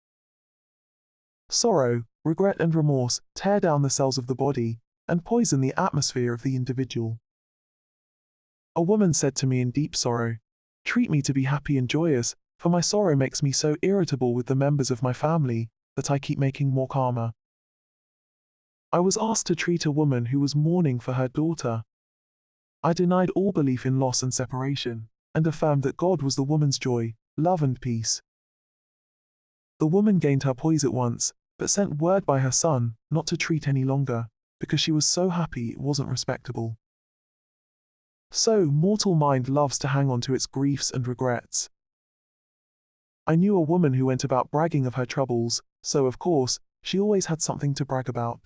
Sorrow, regret, and remorse tear down the cells of the body, and poison the atmosphere of the individual. A woman said to me in deep sorrow, treat me to be happy and joyous, for my sorrow makes me so irritable with the members of my family, that I keep making more karma. I was asked to treat a woman who was mourning for her daughter. I denied all belief in loss and separation, and affirmed that God was the woman's joy, love, and peace. The woman gained her poise at once, but sent word by her son not to treat any longer, because she was so happy it wasn't respectable. So, mortal mind loves to hang on to its griefs and regrets. I knew a woman who went about bragging of her troubles, so of course, she always had something to brag about.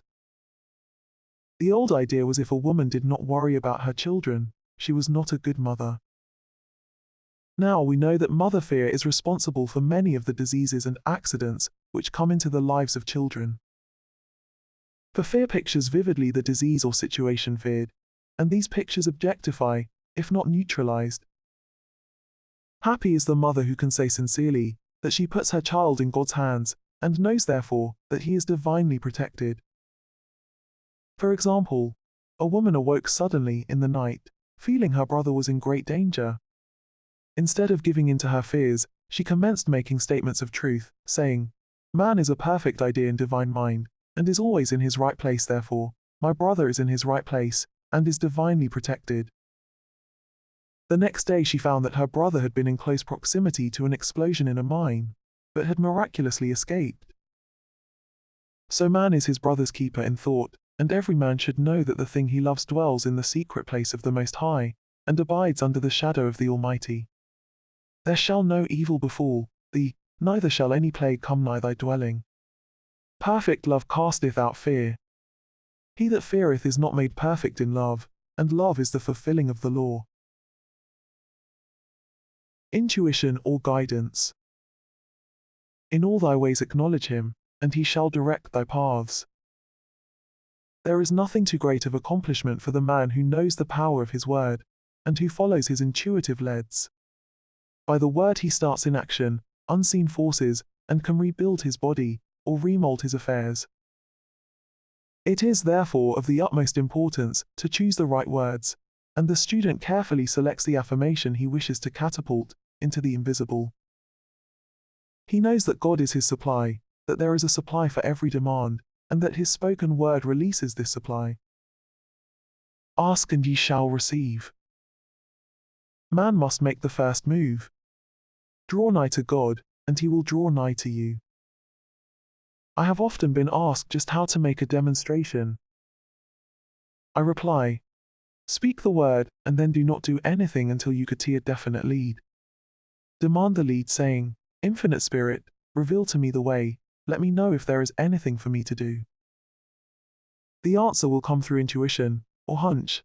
The old idea was if a woman did not worry about her children, she was not a good mother. Now we know that mother fear is responsible for many of the diseases and accidents which come into the lives of children. For fear pictures vividly the disease or situation feared, and these pictures objectify, if not neutralized. Happy is the mother who can say sincerely that she puts her child in God's hands and knows therefore that he is divinely protected. For example, a woman awoke suddenly in the night, feeling her brother was in great danger. Instead of giving in to her fears, she commenced making statements of truth, saying, "Man is a perfect idea in divine mind, and is always in his right place therefore, my brother is in his right place, and is divinely protected." The next day she found that her brother had been in close proximity to an explosion in a mine, but had miraculously escaped. So man is his brother's keeper in thought, and every man should know that the thing he loves dwells in the secret place of the Most High, and abides under the shadow of the Almighty. There shall no evil befall thee, neither shall any plague come nigh thy dwelling. Perfect love casteth out fear. He that feareth is not made perfect in love, and love is the fulfilling of the law. Intuition or guidance. In all thy ways acknowledge him, and he shall direct thy paths. There is nothing too great of accomplishment for the man who knows the power of his word, and who follows his intuitive leads. By the word he starts in action, unseen forces, and can rebuild his body, or remold his affairs. It is therefore of the utmost importance to choose the right words, and the student carefully selects the affirmation he wishes to catapult into the invisible. He knows that God is his supply, that there is a supply for every demand, and that his spoken word releases this supply. Ask and ye shall receive. Man must make the first move. Draw nigh to God, and he will draw nigh to you. I have often been asked just how to make a demonstration. I reply, speak the word, and then do not do anything until you could see a definite lead. Demand the lead saying, Infinite Spirit, reveal to me the way, let me know if there is anything for me to do. The answer will come through intuition, or hunch,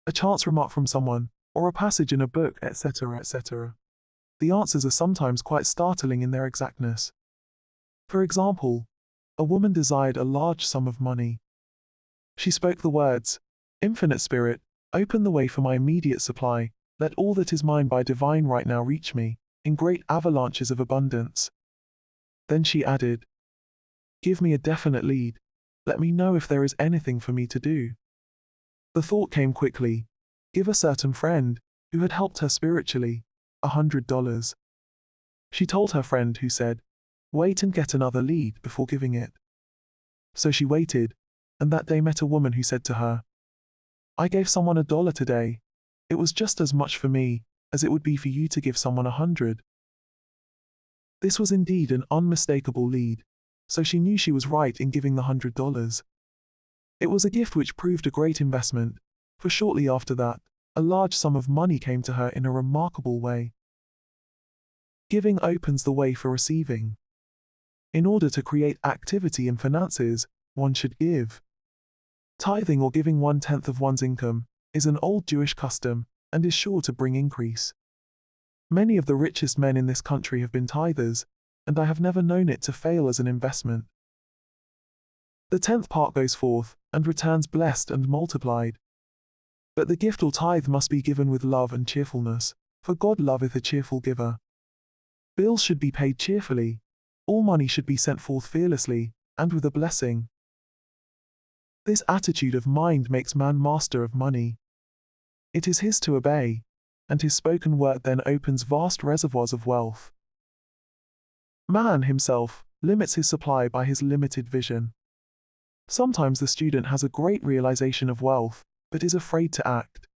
a chance remark from someone, or a passage in a book, etc., etc. The answers are sometimes quite startling in their exactness. For example, a woman desired a large sum of money. She spoke the words, Infinite Spirit, open the way for my immediate supply, let all that is mine by divine right now reach me, in great avalanches of abundance. Then she added, give me a definite lead, let me know if there is anything for me to do. The thought came quickly, give a certain friend, who had helped her spiritually, $100. She told her friend who said, wait and get another lead before giving it. So she waited, and that day met a woman who said to her, I gave someone $1 today. It was just as much for me as it would be for you to give someone 100. This was indeed an unmistakable lead, so she knew she was right in giving the $100. It was a gift which proved a great investment, for shortly after that, a large sum of money came to her in a remarkable way. Giving opens the way for receiving. In order to create activity in finances, one should give. Tithing or giving 1/10 of one's income is an old Jewish custom and is sure to bring increase. Many of the richest men in this country have been tithers, and I have never known it to fail as an investment. The 10th part goes forth and returns blessed and multiplied. But the gift or tithe must be given with love and cheerfulness, for God loveth a cheerful giver. Bills should be paid cheerfully. All money should be sent forth fearlessly, and with a blessing. This attitude of mind makes man master of money. It is his to obey, and his spoken word then opens vast reservoirs of wealth. Man himself limits his supply by his limited vision. Sometimes the student has a great realization of wealth, but is afraid to act.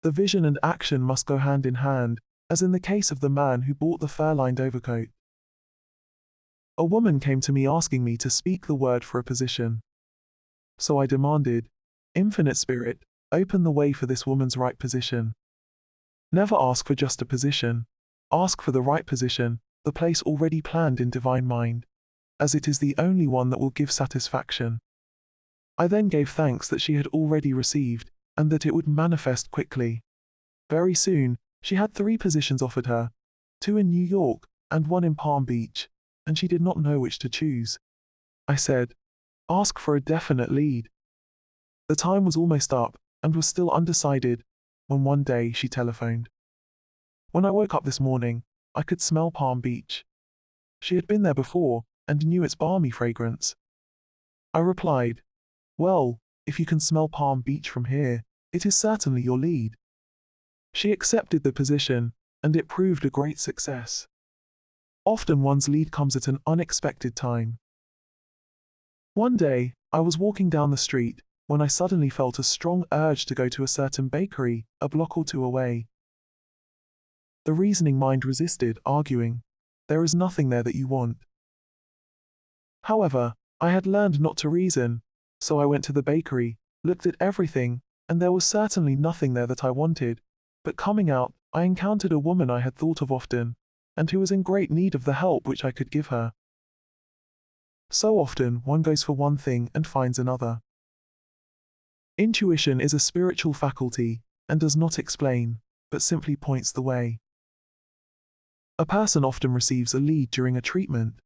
The vision and action must go hand in hand, as in the case of the man who bought the fur-lined overcoat. A woman came to me asking me to speak the word for a position. So I demanded, Infinite Spirit, open the way for this woman's right position. Never ask for just a position. Ask for the right position, the place already planned in divine mind, as it is the only one that will give satisfaction. I then gave thanks that she had already received, and that it would manifest quickly. Very soon, she had 3 positions offered her, 2 in New York and 1 in Palm Beach, and she did not know which to choose. I said, "Ask for a definite lead." The time was almost up, and was still undecided, when one day she telephoned. When I woke up this morning, I could smell Palm Beach. She had been there before, and knew its balmy fragrance. I replied, "Well, if you can smell Palm Beach from here, it is certainly your lead." She accepted the position, and it proved a great success. Often one's lead comes at an unexpected time. One day, I was walking down the street, when I suddenly felt a strong urge to go to a certain bakery, a block or 2 away. The reasoning mind resisted, arguing, "There is nothing there that you want." However, I had learned not to reason, so I went to the bakery, looked at everything, and there was certainly nothing there that I wanted. But coming out, I encountered a woman I had thought of often, and who was in great need of the help which I could give her. So often, one goes for one thing and finds another. Intuition is a spiritual faculty, and does not explain, but simply points the way. A person often receives a lead during a treatment.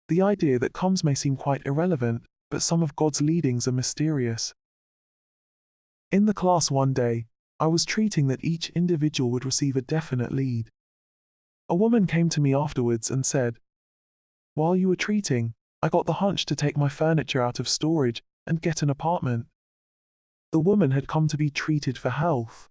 The idea that comes may seem quite irrelevant, but some of God's leadings are mysterious. In the class one day, I was treating that each individual would receive a definite lead. A woman came to me afterwards and said, "While you were treating, I got the hunch to take my furniture out of storage and get an apartment." The woman had come to be treated for health.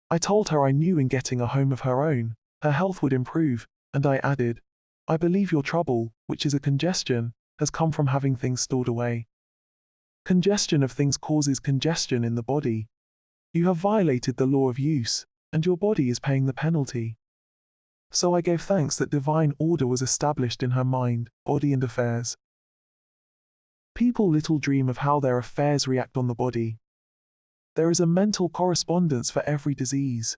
I told her I knew in getting a home of her own, her health would improve, and I added, "I believe your trouble, which is a congestion, has come from having things stored away. Congestion of things causes congestion in the body. You have violated the law of use, and your body is paying the penalty." So I gave thanks that divine order was established in her mind, body and affairs. People little dream of how their affairs react on the body. There is a mental correspondence for every disease.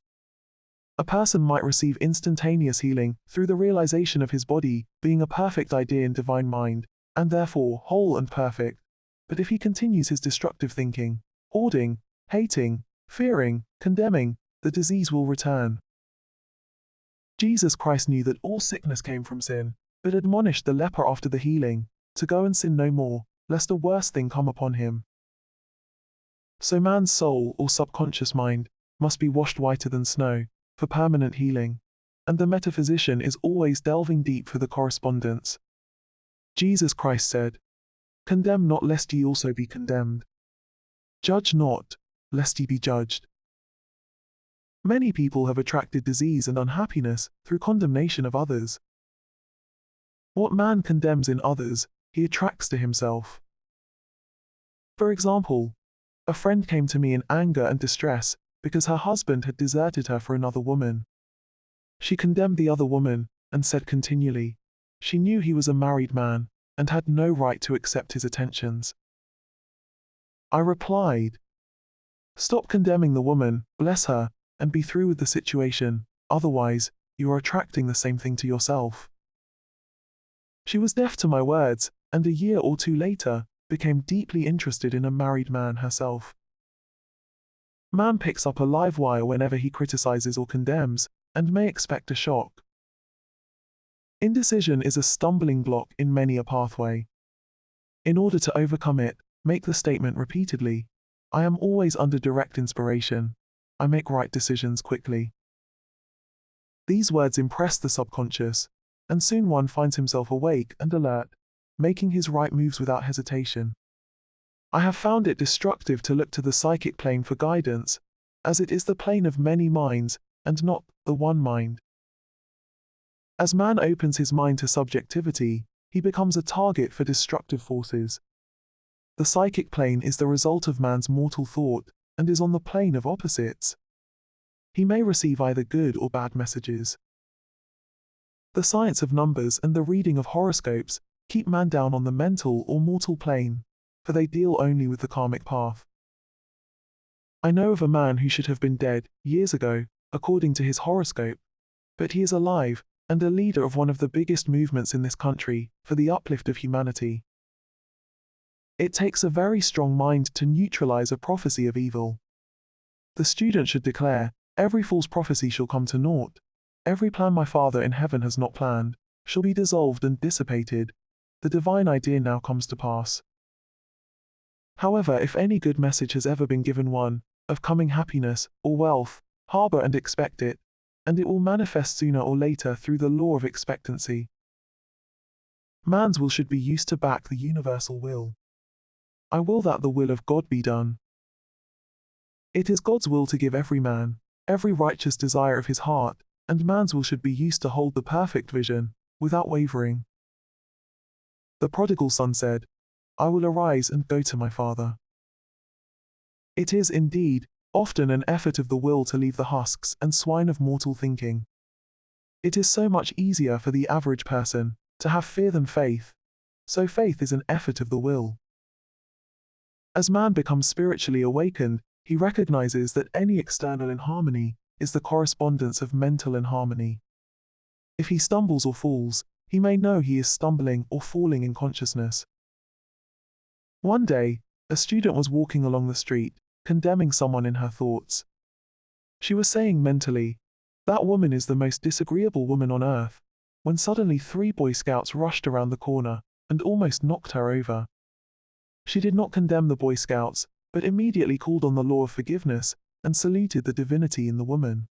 A person might receive instantaneous healing through the realization of his body being a perfect idea in divine mind, and therefore whole and perfect. But if he continues his destructive thinking, hoarding, hating, fearing, condemning, the disease will return. Jesus Christ knew that all sickness came from sin, but admonished the leper after the healing to go and sin no more, lest a worse thing come upon him. So man's soul or subconscious mind must be washed whiter than snow for permanent healing, and the metaphysician is always delving deep for the correspondence. Jesus Christ said, "Condemn not lest ye also be condemned. Judge not, lest ye be judged." Many people have attracted disease and unhappiness through condemnation of others. What man condemns in others, he attracts to himself. For example, a friend came to me in anger and distress because her husband had deserted her for another woman. She condemned the other woman and said continually, she knew he was a married man and had no right to accept his attentions. I replied, "Stop condemning the woman, bless her, and be through with the situation, otherwise, you are attracting the same thing to yourself." She was deaf to my words, and a year or 2 later, became deeply interested in a married man herself. Man picks up a live wire whenever he criticizes or condemns, and may expect a shock. Indecision is a stumbling block in many a pathway. In order to overcome it, make the statement repeatedly, "I am always under direct inspiration. I make right decisions quickly." These words impress the subconscious, and soon one finds himself awake and alert, making his right moves without hesitation. I have found it destructive to look to the psychic plane for guidance, as it is the plane of many minds, and not the one mind. As man opens his mind to subjectivity, he becomes a target for destructive forces. The psychic plane is the result of man's mortal thought, and is on the plane of opposites. He may receive either good or bad messages. The science of numbers and the reading of horoscopes keep man down on the mental or mortal plane, for they deal only with the karmic path. I know of a man who should have been dead years ago, according to his horoscope, but he is alive and a leader of one of the biggest movements in this country for the uplift of humanity. It takes a very strong mind to neutralize a prophecy of evil. The student should declare, every false prophecy shall come to naught. Every plan my Father in heaven has not planned shall be dissolved and dissipated. The divine idea now comes to pass. However, if any good message has ever been given one, of coming happiness or wealth, harbor and expect it, and it will manifest sooner or later through the law of expectancy. Man's will should be used to back the universal will. I will that the will of God be done. It is God's will to give every man every righteous desire of his heart, and man's will should be used to hold the perfect vision, without wavering. The prodigal son said, I will arise and go to my father. It is, indeed, often an effort of the will to leave the husks and swine of mortal thinking. It is so much easier for the average person to have fear than faith, so faith is an effort of the will. As man becomes spiritually awakened, he recognizes that any external inharmony is the correspondence of mental inharmony. If he stumbles or falls, he may know he is stumbling or falling in consciousness. One day, a student was walking along the street, condemning someone in her thoughts. She was saying mentally, that woman is the most disagreeable woman on earth, when suddenly 3 Boy Scouts rushed around the corner and almost knocked her over. She did not condemn the Boy Scouts, but immediately called on the law of forgiveness and saluted the divinity in the woman.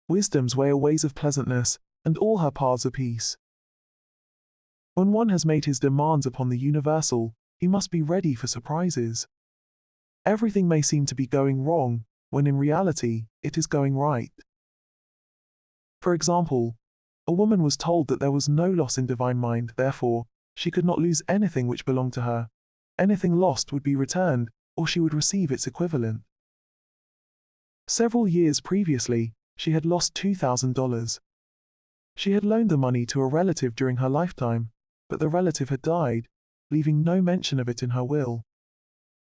Wisdom's way are ways of pleasantness, and all her paths are peace. When one has made his demands upon the universal, he must be ready for surprises. Everything may seem to be going wrong, when in reality, it is going right. For example, a woman was told that there was no loss in divine mind, therefore, she could not lose anything which belonged to her. Anything lost would be returned, or she would receive its equivalent. Several years previously, she had lost $2,000. She had loaned the money to a relative during her lifetime, but the relative had died, leaving no mention of it in her will.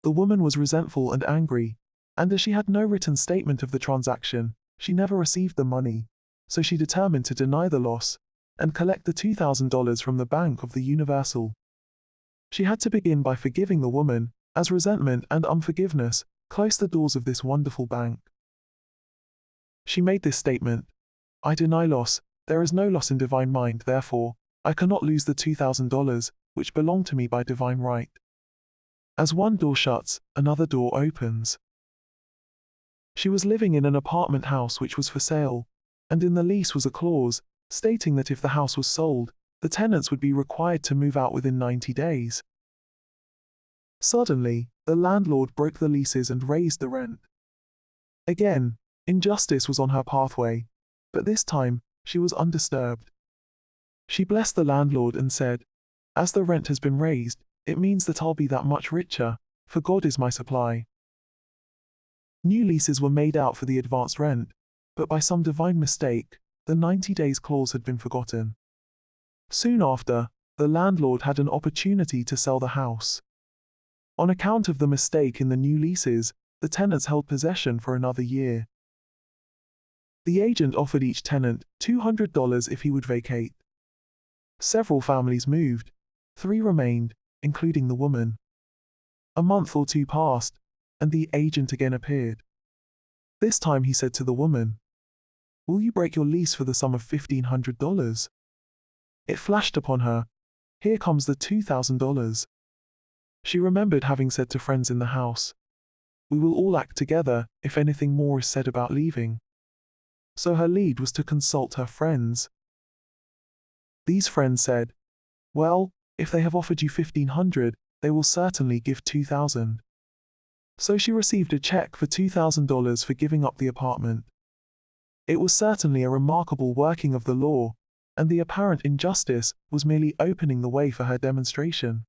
The woman was resentful and angry, and as she had no written statement of the transaction, she never received the money, so she determined to deny the loss and collect the $2,000 from the Bank of the Universal. She had to begin by forgiving the woman, as resentment and unforgiveness closed the doors of this wonderful bank. She made this statement, I deny loss, there is no loss in divine mind, therefore, I cannot lose the $2,000, which belong to me by divine right. As one door shuts, another door opens. She was living in an apartment house which was for sale, and in the lease was a clause stating that if the house was sold, the tenants would be required to move out within 90 days. Suddenly, the landlord broke the leases and raised the rent. Again, injustice was on her pathway, but this time, she was undisturbed. She blessed the landlord and said, as the rent has been raised, it means that I'll be that much richer, for God is my supply. New leases were made out for the advanced rent, but by some divine mistake, the 90 days clause had been forgotten. Soon after, the landlord had an opportunity to sell the house. On account of the mistake in the new leases, the tenants held possession for another year. The agent offered each tenant $200 if he would vacate. Several families moved. 3 remained, including the woman. A month or 2 passed, and the agent again appeared. This time he said to the woman, will you break your lease for the sum of $1,500? It flashed upon her, here comes the $2,000. She remembered having said to friends in the house, we will all act together if anything more is said about leaving. So her lead was to consult her friends. These friends said, well, if they have offered you $1,500, they will certainly give $2,000. So she received a check for $2,000 for giving up the apartment. It was certainly a remarkable working of the law, and the apparent injustice was merely opening the way for her demonstration.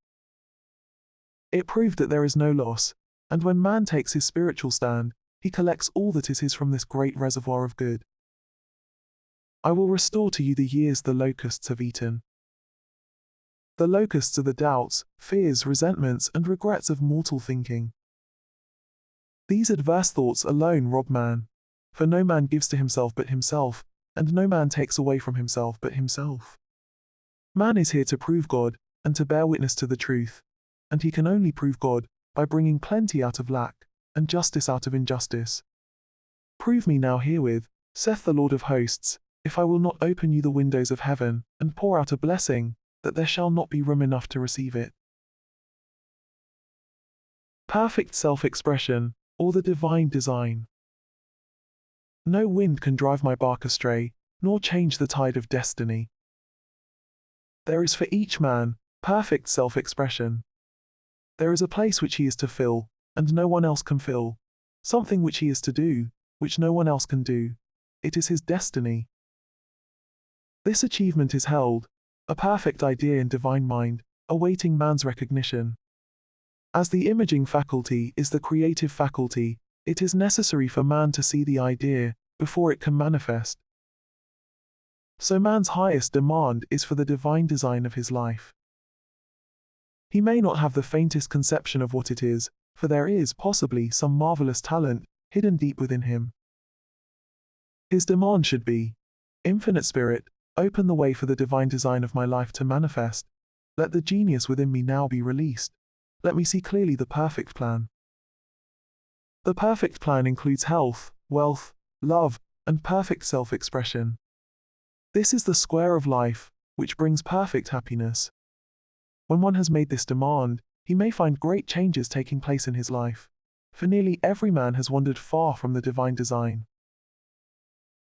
It proved that there is no loss, and when man takes his spiritual stand, he collects all that is his from this great reservoir of good. I will restore to you the years the locusts have eaten. The locusts are the doubts, fears, resentments, and regrets of mortal thinking. These adverse thoughts alone rob man, for no man gives to himself but himself, and no man takes away from himself but himself. Man is here to prove God and to bear witness to the truth, and he can only prove God by bringing plenty out of lack and justice out of injustice. Prove me now herewith, saith the Lord of hosts, if I will not open you the windows of heaven and pour out a blessing, that there shall not be room enough to receive it. Perfect self-expression, or the divine design. No wind can drive my bark astray, nor change the tide of destiny. There is for each man perfect self-expression. There is a place which he is to fill, and no one else can fill, something which he is to do, which no one else can do. It is his destiny. This achievement is held, a perfect idea in divine mind, awaiting man's recognition. As the imaging faculty is the creative faculty, it is necessary for man to see the idea before it can manifest. So man's highest demand is for the divine design of his life. He may not have the faintest conception of what it is, for there is possibly some marvelous talent hidden deep within him. His demand should be, Infinite Spirit, open the way for the divine design of my life to manifest. Let the genius within me now be released. Let me see clearly the perfect plan. The perfect plan includes health, wealth, love, and perfect self-expression. This is the square of life, which brings perfect happiness. When one has made this demand, he may find great changes taking place in his life, for nearly every man has wandered far from the divine design.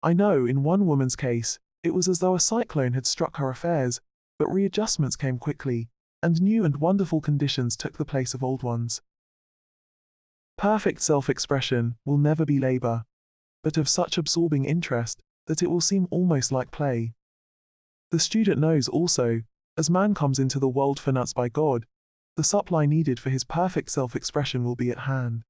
I know in one woman's case, it was as though a cyclone had struck her affairs, but readjustments came quickly, and new and wonderful conditions took the place of old ones. Perfect self-expression will never be labor, but of such absorbing interest that it will seem almost like play. The student knows also, as man comes into the world financed by God, the supply needed for his perfect self-expression will be at hand.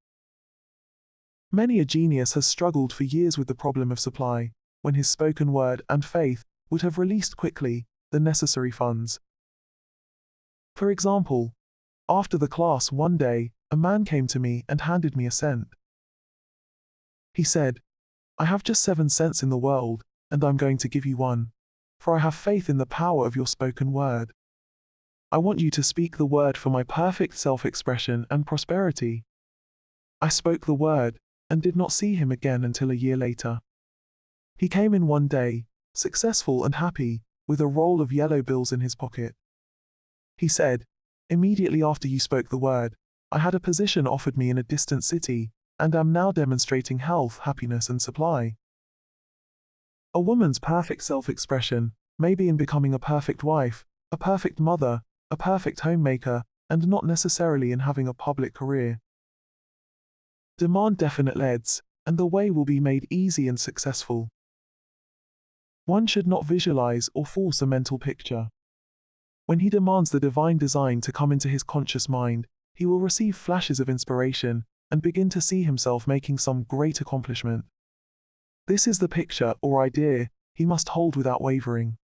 Many a genius has struggled for years with the problem of supply, when his spoken word and faith would have released quickly the necessary funds. For example, after the class one day, a man came to me and handed me a cent. He said, I have just 7 cents in the world, and I'm going to give you one, for I have faith in the power of your spoken word. I want you to speak the word for my perfect self-expression and prosperity. I spoke the word, and did not see him again until a year later. He came in one day, successful and happy, with a roll of yellow bills in his pocket. He said, immediately after you spoke the word, I had a position offered me in a distant city, and am now demonstrating health, happiness, and supply. A woman's perfect self-expression may be in becoming a perfect wife, a perfect mother, a perfect homemaker, and not necessarily in having a public career. Demand definite leads, and the way will be made easy and successful. One should not visualize or force a mental picture. When he demands the divine design to come into his conscious mind, he will receive flashes of inspiration and begin to see himself making some great accomplishment. This is the picture or idea he must hold without wavering.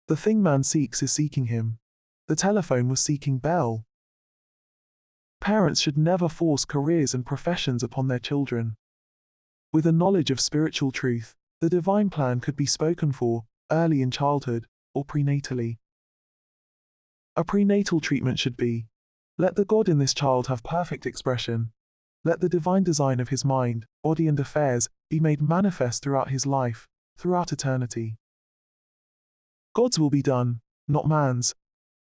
The thing man seeks is seeking him. The telephone was seeking Bell. Parents should never force careers and professions upon their children. With a knowledge of spiritual truth, the divine plan could be spoken for early in childhood or prenatally. A prenatal treatment should be, let the God in this child have perfect expression. Let the divine design of his mind, body and affairs be made manifest throughout his life, throughout eternity. God's will be done, not man's.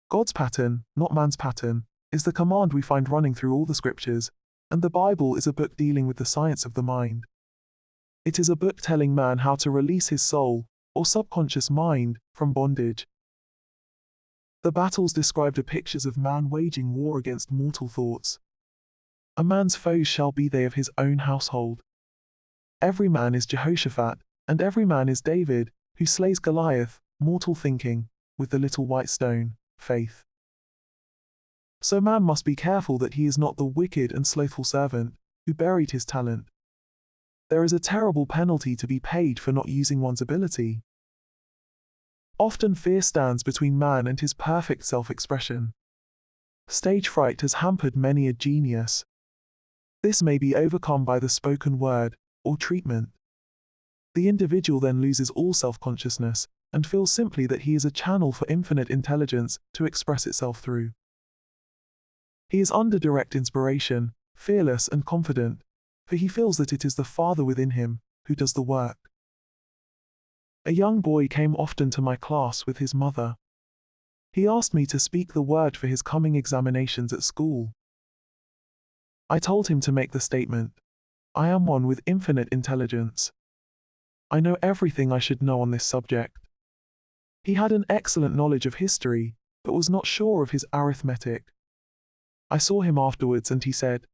God's pattern, not man's pattern, is the command we find running through all the scriptures, and the Bible is a book dealing with the science of the mind. It is a book telling man how to release his soul, or subconscious mind, from bondage. The battles described are pictures of man waging war against mortal thoughts. A man's foes shall be they of his own household. Every man is Jehoshaphat, and every man is David, who slays Goliath, mortal thinking, with the little white stone, faith. So man must be careful that he is not the wicked and slothful servant, who buried his talent. There is a terrible penalty to be paid for not using one's ability. Often fear stands between man and his perfect self-expression. Stage fright has hampered many a genius. This may be overcome by the spoken word, or treatment. The individual then loses all self-consciousness and feels simply that he is a channel for infinite intelligence to express itself through. He is under direct inspiration, fearless and confident, for he feels that it is the Father within him who does the work. A young boy came often to my class with his mother. He asked me to speak the word for his coming examinations at school. I told him to make the statement, "I am one with infinite intelligence. I know everything I should know on this subject." He had an excellent knowledge of history, but was not sure of his arithmetic. I saw him afterwards and he said,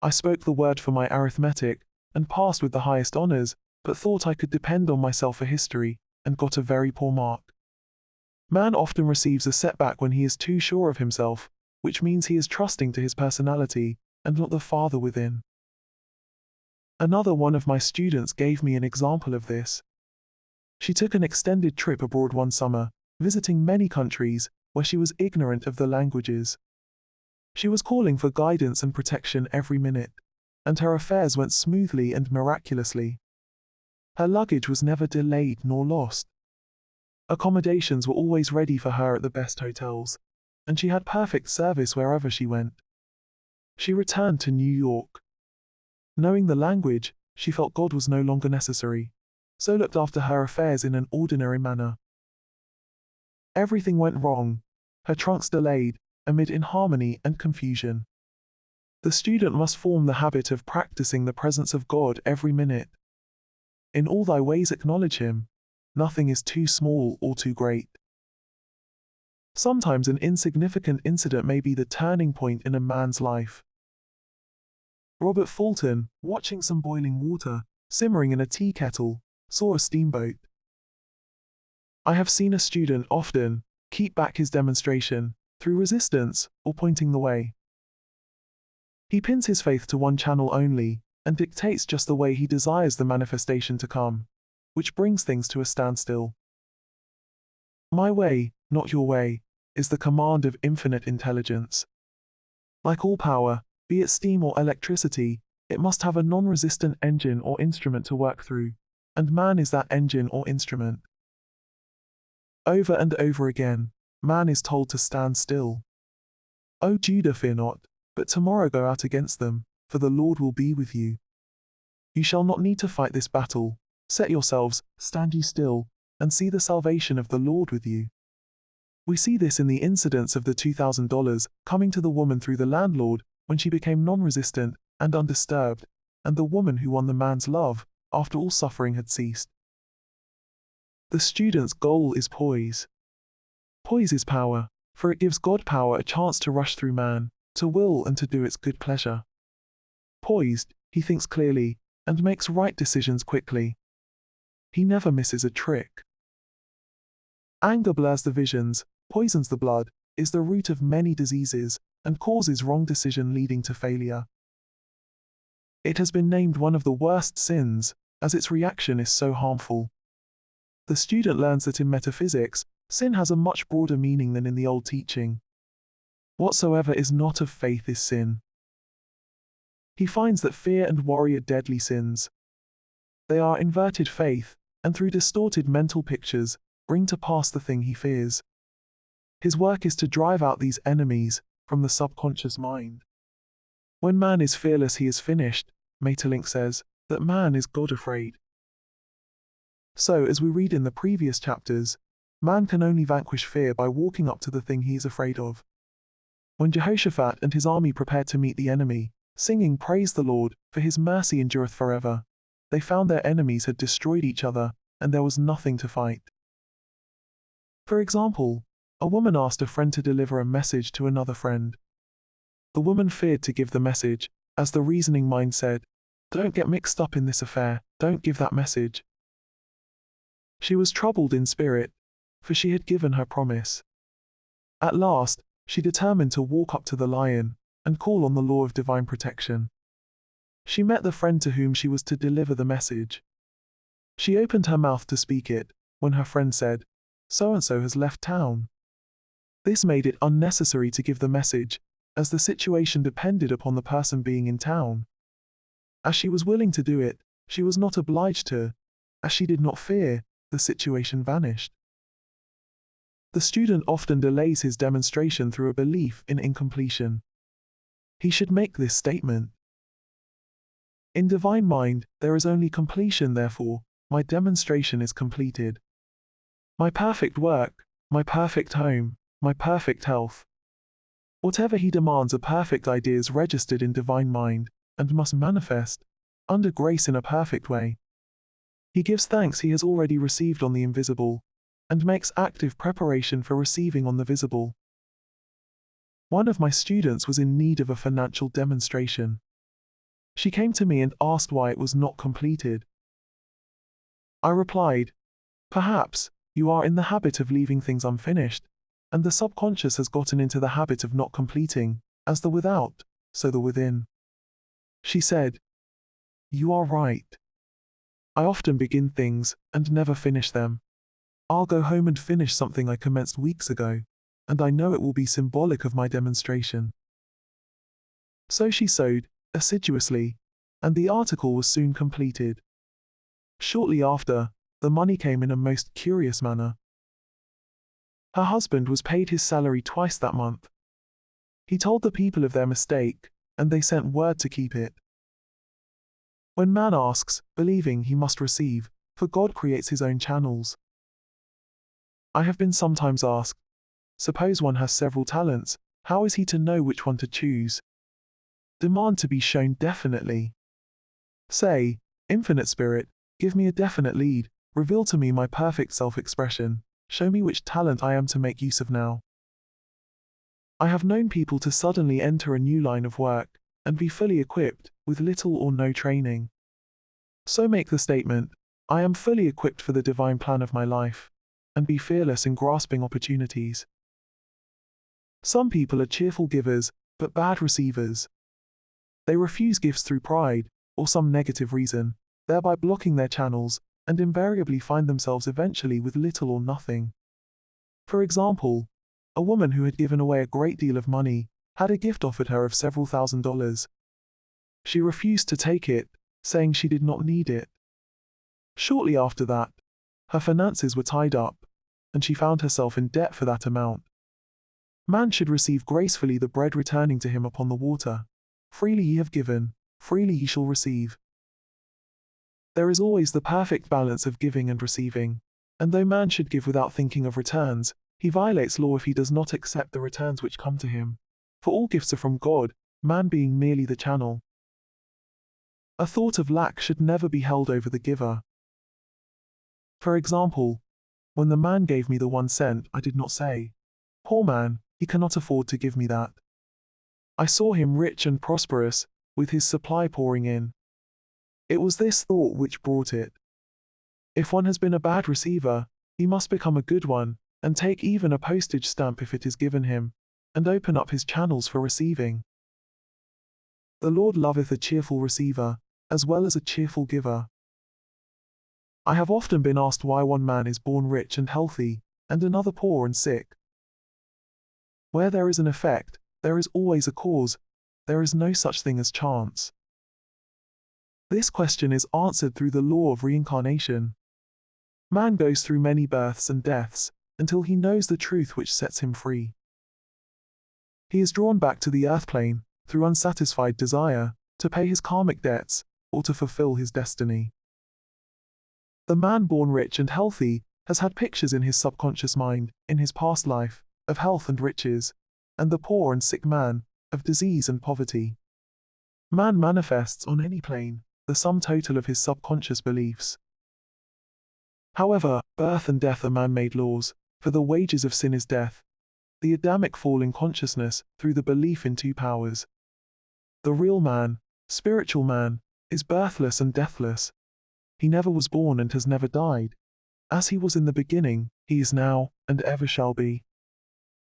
"I spoke the word for my arithmetic and passed with the highest honors, but thought I could depend on myself for history and got a very poor mark." Man often receives a setback when he is too sure of himself, which means he is trusting to his personality and not the Father within. Another one of my students gave me an example of this. She took an extended trip abroad one summer, visiting many countries where she was ignorant of the languages. She was calling for guidance and protection every minute, and her affairs went smoothly and miraculously. Her luggage was never delayed nor lost. Accommodations were always ready for her at the best hotels, and she had perfect service wherever she went. She returned to New York. Knowing the language, she felt God was no longer necessary, so looked after her affairs in an ordinary manner. Everything went wrong, her trunks delayed, amid inharmony and confusion. The student must form the habit of practicing the presence of God every minute. In all thy ways acknowledge him. Nothing is too small or too great. Sometimes an insignificant incident may be the turning point in a man's life. Robert Fulton, watching some boiling water simmering in a tea kettle, saw a steamboat. I have seen a student often keep back his demonstration through resistance or pointing the way. He pins his faith to one channel only and dictates just the way he desires the manifestation to come, which brings things to a standstill. My way, not your way, is the command of infinite intelligence. Like all power, be it steam or electricity, it must have a non-resistant engine or instrument to work through, and man is that engine or instrument. Over and over again, man is told to stand still. O Judah, fear not, but tomorrow go out against them, for the Lord will be with you. You shall not need to fight this battle. Set yourselves, stand ye still, and see the salvation of the Lord with you. We see this in the incidents of the $2,000 coming to the woman through the landlord when she became non-resistant and undisturbed, and the woman who won the man's love after all suffering had ceased. The student's goal is poise. Poise is power, for it gives God power a chance to rush through man, to will and to do its good pleasure. Poised, he thinks clearly, and makes right decisions quickly. He never misses a trick. Anger blurs the visions, poisons the blood, is the root of many diseases, and causes wrong decision leading to failure. It has been named one of the worst sins, as its reaction is so harmful. The student learns that in metaphysics, sin has a much broader meaning than in the old teaching. Whatsoever is not of faith is sin. He finds that fear and worry are deadly sins. They are inverted faith, and through distorted mental pictures, bring to pass the thing he fears. His work is to drive out these enemies from the subconscious mind. When man is fearless, he is finished. Maeterlinck says that man is God-afraid. So, as we read in the previous chapters, man can only vanquish fear by walking up to the thing he is afraid of. When Jehoshaphat and his army prepared to meet the enemy, singing "Praise the Lord, for his mercy endureth forever," they found their enemies had destroyed each other, and there was nothing to fight. For example, a woman asked a friend to deliver a message to another friend. The woman feared to give the message, as the reasoning mind said, "Don't get mixed up in this affair, don't give that message." She was troubled in spirit, for she had given her promise. At last, she determined to walk up to the lion and call on the law of divine protection. She met the friend to whom she was to deliver the message. She opened her mouth to speak it, when her friend said, "So-and-so has left town." This made it unnecessary to give the message, as the situation depended upon the person being in town. As she was willing to do it, she was not obliged to, as she did not fear, the situation vanished. The student often delays his demonstration through a belief in incompletion. He should make this statement. In divine mind, there is only completion, therefore, my demonstration is completed. My perfect work, my perfect home, my perfect health. Whatever he demands are perfect ideas registered in divine mind, and must manifest, under grace in a perfect way. He gives thanks he has already received on the invisible, and makes active preparation for receiving on the visible. One of my students was in need of a financial demonstration. She came to me and asked why it was not completed. I replied, "Perhaps you are in the habit of leaving things unfinished, and the subconscious has gotten into the habit of not completing, as the without, so the within." She said, "You are right. I often begin things and never finish them. I'll go home and finish something I commenced weeks ago, and I know it will be symbolic of my demonstration." So she sewed assiduously, and the article was soon completed. Shortly after, the money came in a most curious manner. Her husband was paid his salary twice that month. He told the people of their mistake, and they sent word to keep it. When man asks, believing he must receive, for God creates his own channels. I have been sometimes asked, suppose one has several talents, how is he to know which one to choose? Demand to be shown definitely. Say, Infinite Spirit, give me a definite lead, reveal to me my perfect self-expression, show me which talent I am to make use of now. I have known people to suddenly enter a new line of work, and be fully equipped, with little or no training. So make the statement, I am fully equipped for the divine plan of my life, and be fearless in grasping opportunities. Some people are cheerful givers, but bad receivers. They refuse gifts through pride, or some negative reason, thereby blocking their channels, and invariably find themselves eventually with little or nothing. For example, a woman who had given away a great deal of money, had a gift offered her of several $1,000s. She refused to take it, saying she did not need it. Shortly after that, her finances were tied up, and she found herself in debt for that amount. Man should receive gracefully the bread returning to him upon the water. Freely ye have given, freely ye shall receive. There is always the perfect balance of giving and receiving, and though man should give without thinking of returns, he violates law if he does not accept the returns which come to him. For all gifts are from God, man being merely the channel. A thought of lack should never be held over the giver. For example, when the man gave me the 1 cent, I did not say, "Poor man, he cannot afford to give me that." I saw him rich and prosperous, with his supply pouring in. It was this thought which brought it. If one has been a bad receiver, he must become a good one, and take even a postage stamp if it is given him, and open up his channels for receiving. The Lord loveth a cheerful receiver, as well as a cheerful giver. I have often been asked why one man is born rich and healthy, and another poor and sick. Where there is an effect, there is always a cause. There is no such thing as chance. This question is answered through the law of reincarnation. Man goes through many births and deaths, until he knows the truth which sets him free. He is drawn back to the earth plane, through unsatisfied desire, to pay his karmic debts, or to fulfill his destiny. The man born rich and healthy has had pictures in his subconscious mind, in his past life, of health and riches, and the poor and sick man, of disease and poverty. Man manifests on any plane the sum total of his subconscious beliefs. However, birth and death are man-made laws, for the wages of sin is death. The Adamic fall in consciousness through the belief in two powers. The real man, spiritual man, is birthless and deathless. He never was born and has never died. As he was in the beginning, he is now, and ever shall be.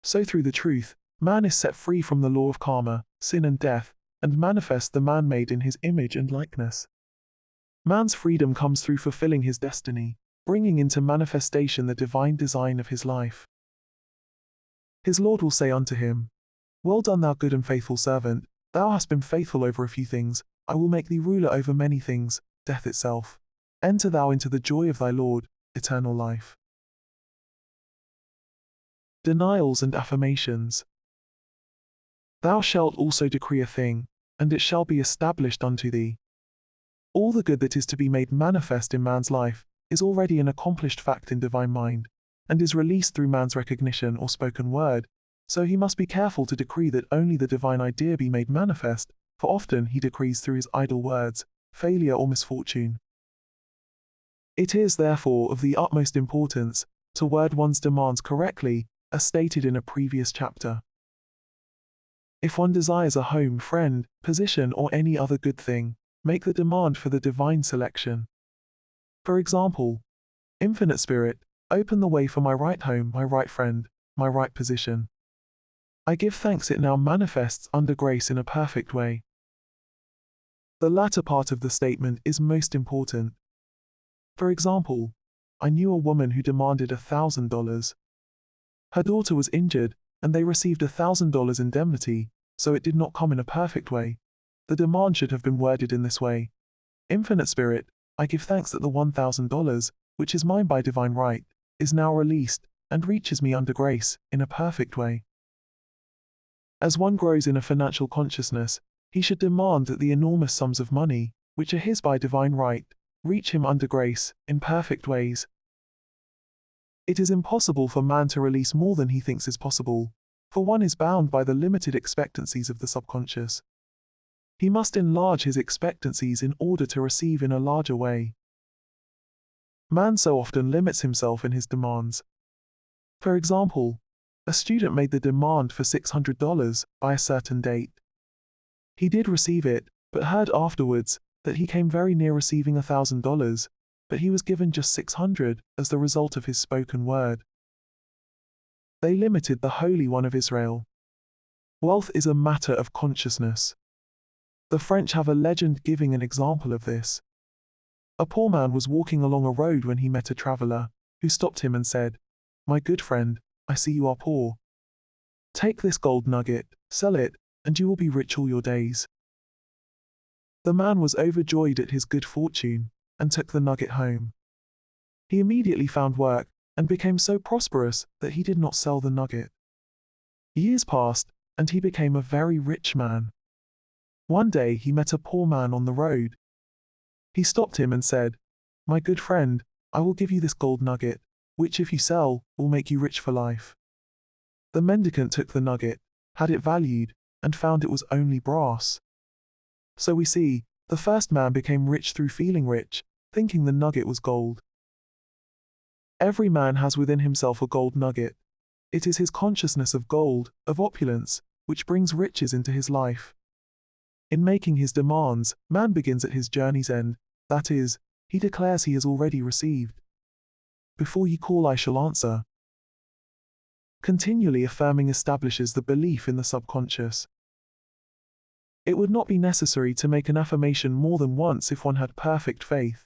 So through the truth, man is set free from the law of karma, sin and death, and manifests the man made in his image and likeness. Man's freedom comes through fulfilling his destiny, bringing into manifestation the divine design of his life. His Lord will say unto him, "Well done, thou good and faithful servant, thou hast been faithful over a few things, I will make thee ruler over many things, death itself." Enter thou into the joy of thy Lord, eternal life. Denials and affirmations. Thou shalt also decree a thing, and it shall be established unto thee. All the good that is to be made manifest in man's life is already an accomplished fact in divine mind, and is released through man's recognition or spoken word, so he must be careful to decree that only the divine idea be made manifest, for often he decrees through his idle words, failure or misfortune. It is therefore of the utmost importance to word one's demands correctly, as stated in a previous chapter. If one desires a home, friend, position, or any other good thing, make the demand for the divine selection. For example, Infinite Spirit, open the way for my right home, my right friend, my right position. I give thanks it now manifests under grace in a perfect way. The latter part of the statement is most important. For example, I knew a woman who demanded $1,000. Her daughter was injured, and they received $1,000 indemnity, so it did not come in a perfect way. The demand should have been worded in this way. Infinite Spirit, I give thanks that the $1,000, which is mine by divine right, is now released, and reaches me under grace, in a perfect way. As one grows in a financial consciousness, he should demand that the enormous sums of money, which are his by divine right, reach him under grace, in perfect ways. It is impossible for man to release more than he thinks is possible, for one is bound by the limited expectancies of the subconscious. He must enlarge his expectancies in order to receive in a larger way. Man so often limits himself in his demands. For example, a student made the demand for $600 by a certain date. He did receive it, but heard afterwards that he came very near receiving $1,000, but he was given just $600 as the result of his spoken word. They limited the Holy One of Israel. Wealth is a matter of consciousness. The French have a legend giving an example of this. A poor man was walking along a road when he met a traveler, who stopped him and said, "My good friend, I see you are poor. Take this gold nugget, sell it, and you will be rich all your days." The man was overjoyed at his good fortune, and took the nugget home. He immediately found work, and became so prosperous that he did not sell the nugget. Years passed, and he became a very rich man. One day he met a poor man on the road. He stopped him and said, "My good friend, I will give you this gold nugget, which if you sell, will make you rich for life." The mendicant took the nugget, had it valued, and found it was only brass. So we see, the first man became rich through feeling rich, thinking the nugget was gold. Every man has within himself a gold nugget. It is his consciousness of gold, of opulence, which brings riches into his life. In making his demands, man begins at his journey's end, that is, he declares he has already received. Before ye call I shall answer. Continually affirming establishes the belief in the subconscious. It would not be necessary to make an affirmation more than once if one had perfect faith.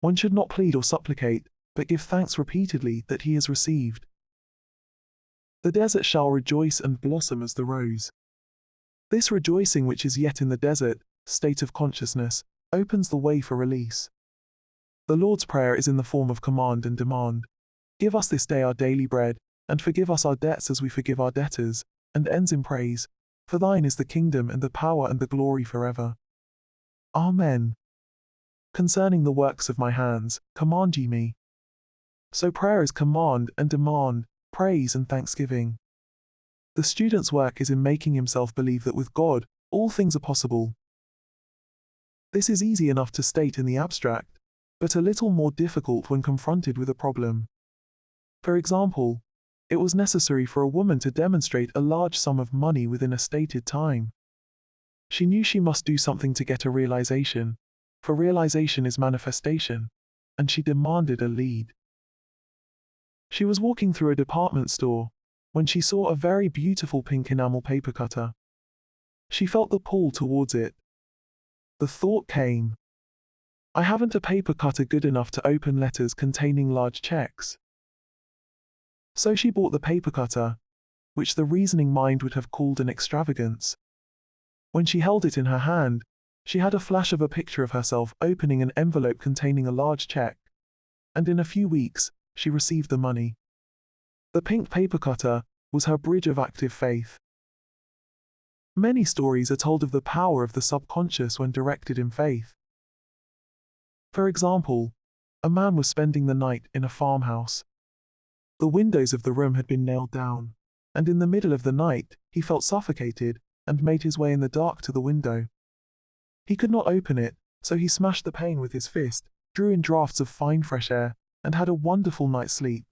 One should not plead or supplicate, but give thanks repeatedly that he has received. The desert shall rejoice and blossom as the rose. This rejoicing which is yet in the desert, state of consciousness, opens the way for release. The Lord's Prayer is in the form of command and demand. Give us this day our daily bread, and forgive us our debts as we forgive our debtors, and ends in praise. For thine is the kingdom and the power and the glory forever. Amen. Concerning the works of my hands, command ye me. So prayer is command and demand, praise and thanksgiving. The student's work is in making himself believe that with God, all things are possible. This is easy enough to state in the abstract, but a little more difficult when confronted with a problem. For example, it was necessary for a woman to demonstrate a large sum of money within a stated time. She knew she must do something to get a realization, for realization is manifestation, and she demanded a lead. She was walking through a department store when she saw a very beautiful pink enamel paper cutter. She felt the pull towards it. The thought came, I haven't a paper cutter good enough to open letters containing large checks. So she bought the paper cutter, which the reasoning mind would have called an extravagance. When she held it in her hand, She had a flash of a picture of herself opening an envelope containing a large check, and in a few weeks, she received the money. The pink paper cutter was her bridge of active faith. Many stories are told of the power of the subconscious when directed in faith. For example, a man was spending the night in a farmhouse. The windows of the room had been nailed down, and in the middle of the night, he felt suffocated and made his way in the dark to the window. He could not open it, so he smashed the pane with his fist, drew in draughts of fine fresh air, and had a wonderful night's sleep.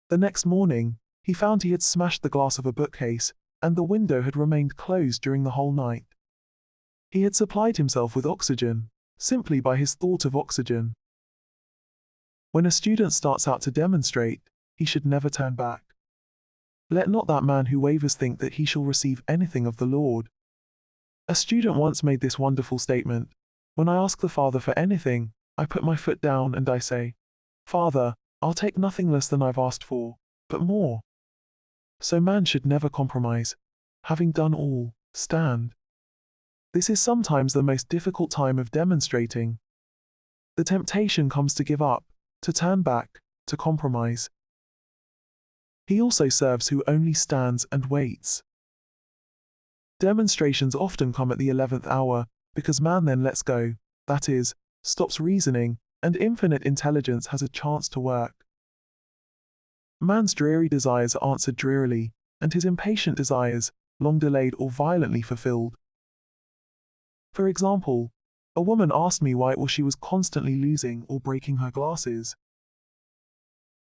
The next morning, he found he had smashed the glass of a bookcase, and the window had remained closed during the whole night. He had supplied himself with oxygen, simply by his thought of oxygen. When a student starts out to demonstrate, he should never turn back. Let not that man who wavers think that he shall receive anything of the Lord. A student once made this wonderful statement: "When I ask the Father for anything, I put my foot down and I say, 'Father, I'll take nothing less than I've asked for, but more.' So man should never compromise. Having done all, stand." This is sometimes the most difficult time of demonstrating. The temptation comes to give up, to turn back, to compromise. He also serves who only stands and waits. Demonstrations often come at the 11th hour, because man then lets go, that is, stops reasoning, and infinite intelligence has a chance to work. Man's dreary desires are answered drearily, and his impatient desires, long delayed or violently fulfilled. For example, a woman asked me why it was she was constantly losing or breaking her glasses.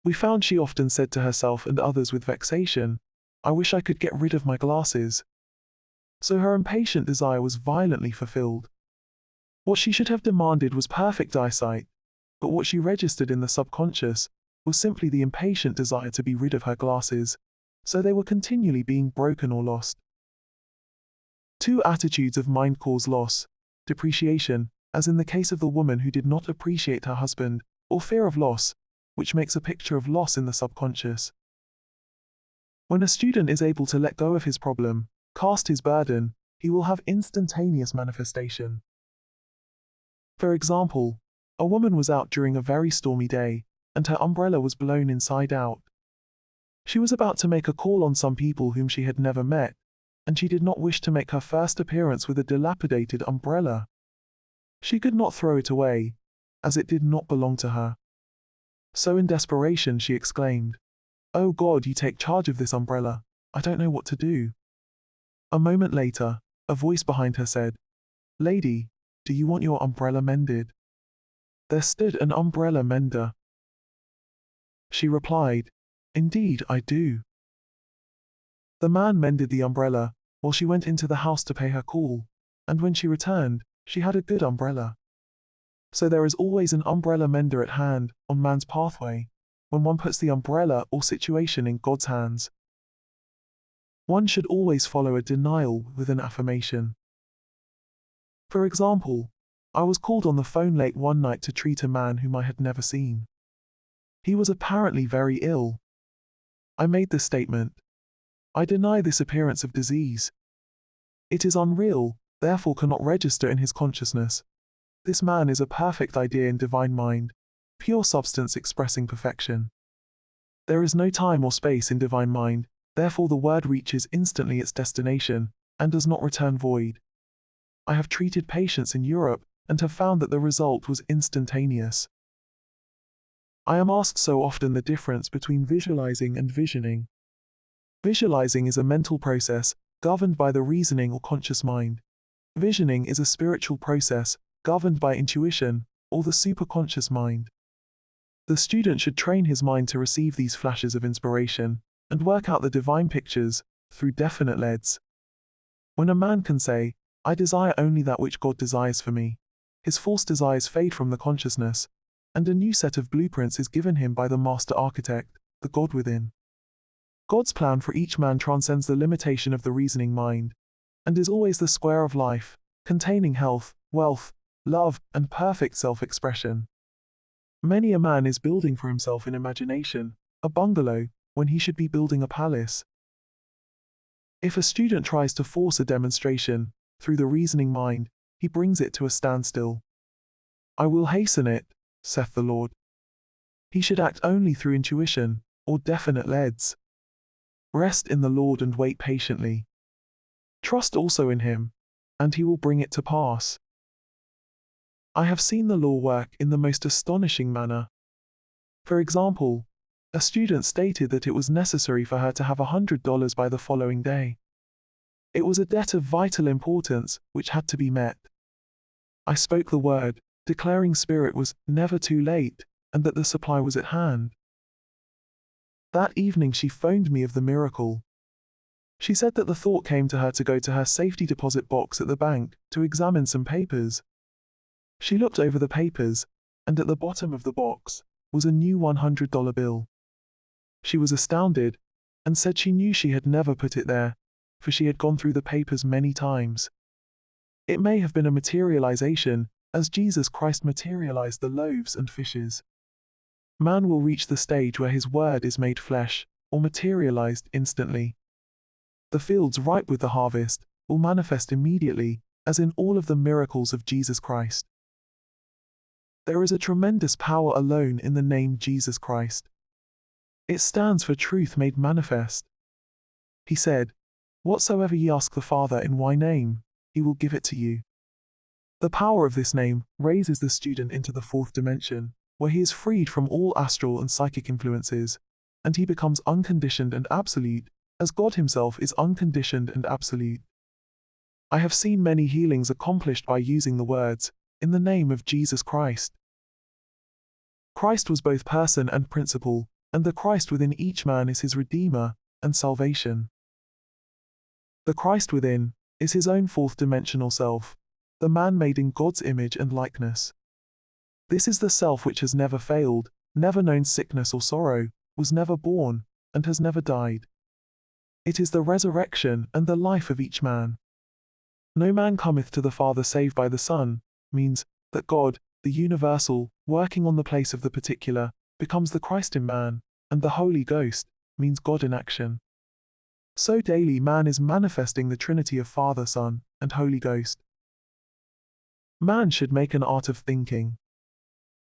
We found she often said to herself and others with vexation, "I wish I could get rid of my glasses." So her impatient desire was violently fulfilled. What she should have demanded was perfect eyesight, but what she registered in the subconscious was simply the impatient desire to be rid of her glasses, so they were continually being broken or lost. Two attitudes of mind cause loss: depreciation, as in the case of the woman who did not appreciate her husband, or fear of loss, which makes a picture of loss in the subconscious. When a student is able to let go of his problem, cast his burden, he will have instantaneous manifestation. For example, a woman was out during a very stormy day, and her umbrella was blown inside out. She was about to make a call on some people whom she had never met, and she did not wish to make her first appearance with a dilapidated umbrella. She could not throw it away, as it did not belong to her. So in desperation she exclaimed, "Oh God, you take charge of this umbrella. I don't know what to do." A moment later, a voice behind her said, "Lady, do you want your umbrella mended?" There stood an umbrella mender. She replied, "Indeed, I do." The man mended the umbrella, while she went into the house to pay her call, and when she returned, she had a good umbrella. So there is always an umbrella mender at hand, on man's pathway, when one puts the umbrella or situation in God's hands. One should always follow a denial with an affirmation. For example, I was called on the phone late one night to treat a man whom I had never seen. He was apparently very ill. I made this statement: "I deny this appearance of disease. It is unreal, therefore cannot register in his consciousness. This man is a perfect idea in divine mind, pure substance expressing perfection. There is no time or space in divine mind, therefore the word reaches instantly its destination, and does not return void. I have treated patients in Europe, and have found that the result was instantaneous." I am asked so often the difference between visualizing and visioning. Visualizing is a mental process, governed by the reasoning or conscious mind. Visioning is a spiritual process, governed by intuition, or the superconscious mind. The student should train his mind to receive these flashes of inspiration, and work out the divine pictures, through definite leads. When a man can say, "I desire only that which God desires for me," his false desires fade from the consciousness, and a new set of blueprints is given him by the master architect, the God within. God's plan for each man transcends the limitation of the reasoning mind, and is always the square of life, containing health, wealth, love, and perfect self-expression. Many a man is building for himself in imagination a bungalow, when he should be building a palace. If a student tries to force a demonstration through the reasoning mind, he brings it to a standstill. I will hasten it, saith the Lord. He should act only through intuition, or definite leads. Rest in the Lord and wait patiently. Trust also in him, and he will bring it to pass. I have seen the law work in the most astonishing manner. For example, a student stated that it was necessary for her to have $100 by the following day. It was a debt of vital importance which had to be met. I spoke the word, declaring spirit was never too late, and that the supply was at hand. That evening she phoned me of the miracle. She said that the thought came to her to go to her safety deposit box at the bank to examine some papers. She looked over the papers, and at the bottom of the box was a new $100 bill. She was astounded, and said she knew she had never put it there, for she had gone through the papers many times. It may have been a materialization, as Jesus Christ materialized the loaves and fishes. Man will reach the stage where his word is made flesh, or materialized instantly. The fields ripe with the harvest will manifest immediately, as in all of the miracles of Jesus Christ. There is a tremendous power alone in the name Jesus Christ. It stands for truth made manifest. He said, "Whatsoever ye ask the Father in my name, he will give it to you." The power of this name raises the student into the fourth dimension, where he is freed from all astral and psychic influences, and he becomes unconditioned and absolute, as God himself is unconditioned and absolute. I have seen many healings accomplished by using the words, "in the name of Jesus Christ." Christ was both person and principle, and the Christ within each man is his Redeemer and salvation. The Christ within is his own fourth dimensional self, the man made in God's image and likeness. This is the self which has never failed, never known sickness or sorrow, was never born, and has never died. It is the resurrection and the life of each man. No man cometh to the Father save by the Son, means that God, the universal, working on the place of the particular, becomes the Christ in man, and the Holy Ghost means God in action. So daily man is manifesting the Trinity of Father, Son, and Holy Ghost. Man should make an art of thinking.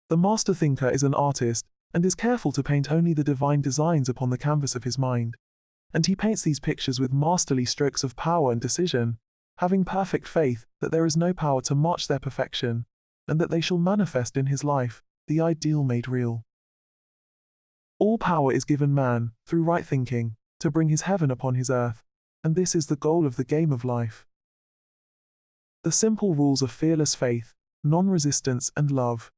The master thinker is an artist, and is careful to paint only the divine designs upon the canvas of his mind. And he paints these pictures with masterly strokes of power and decision, having perfect faith that there is no power to match their perfection, and that they shall manifest in his life, the ideal made real. All power is given man, through right thinking, to bring his heaven upon his earth, and this is the goal of the game of life. The simple rules of fearless faith, non-resistance and love.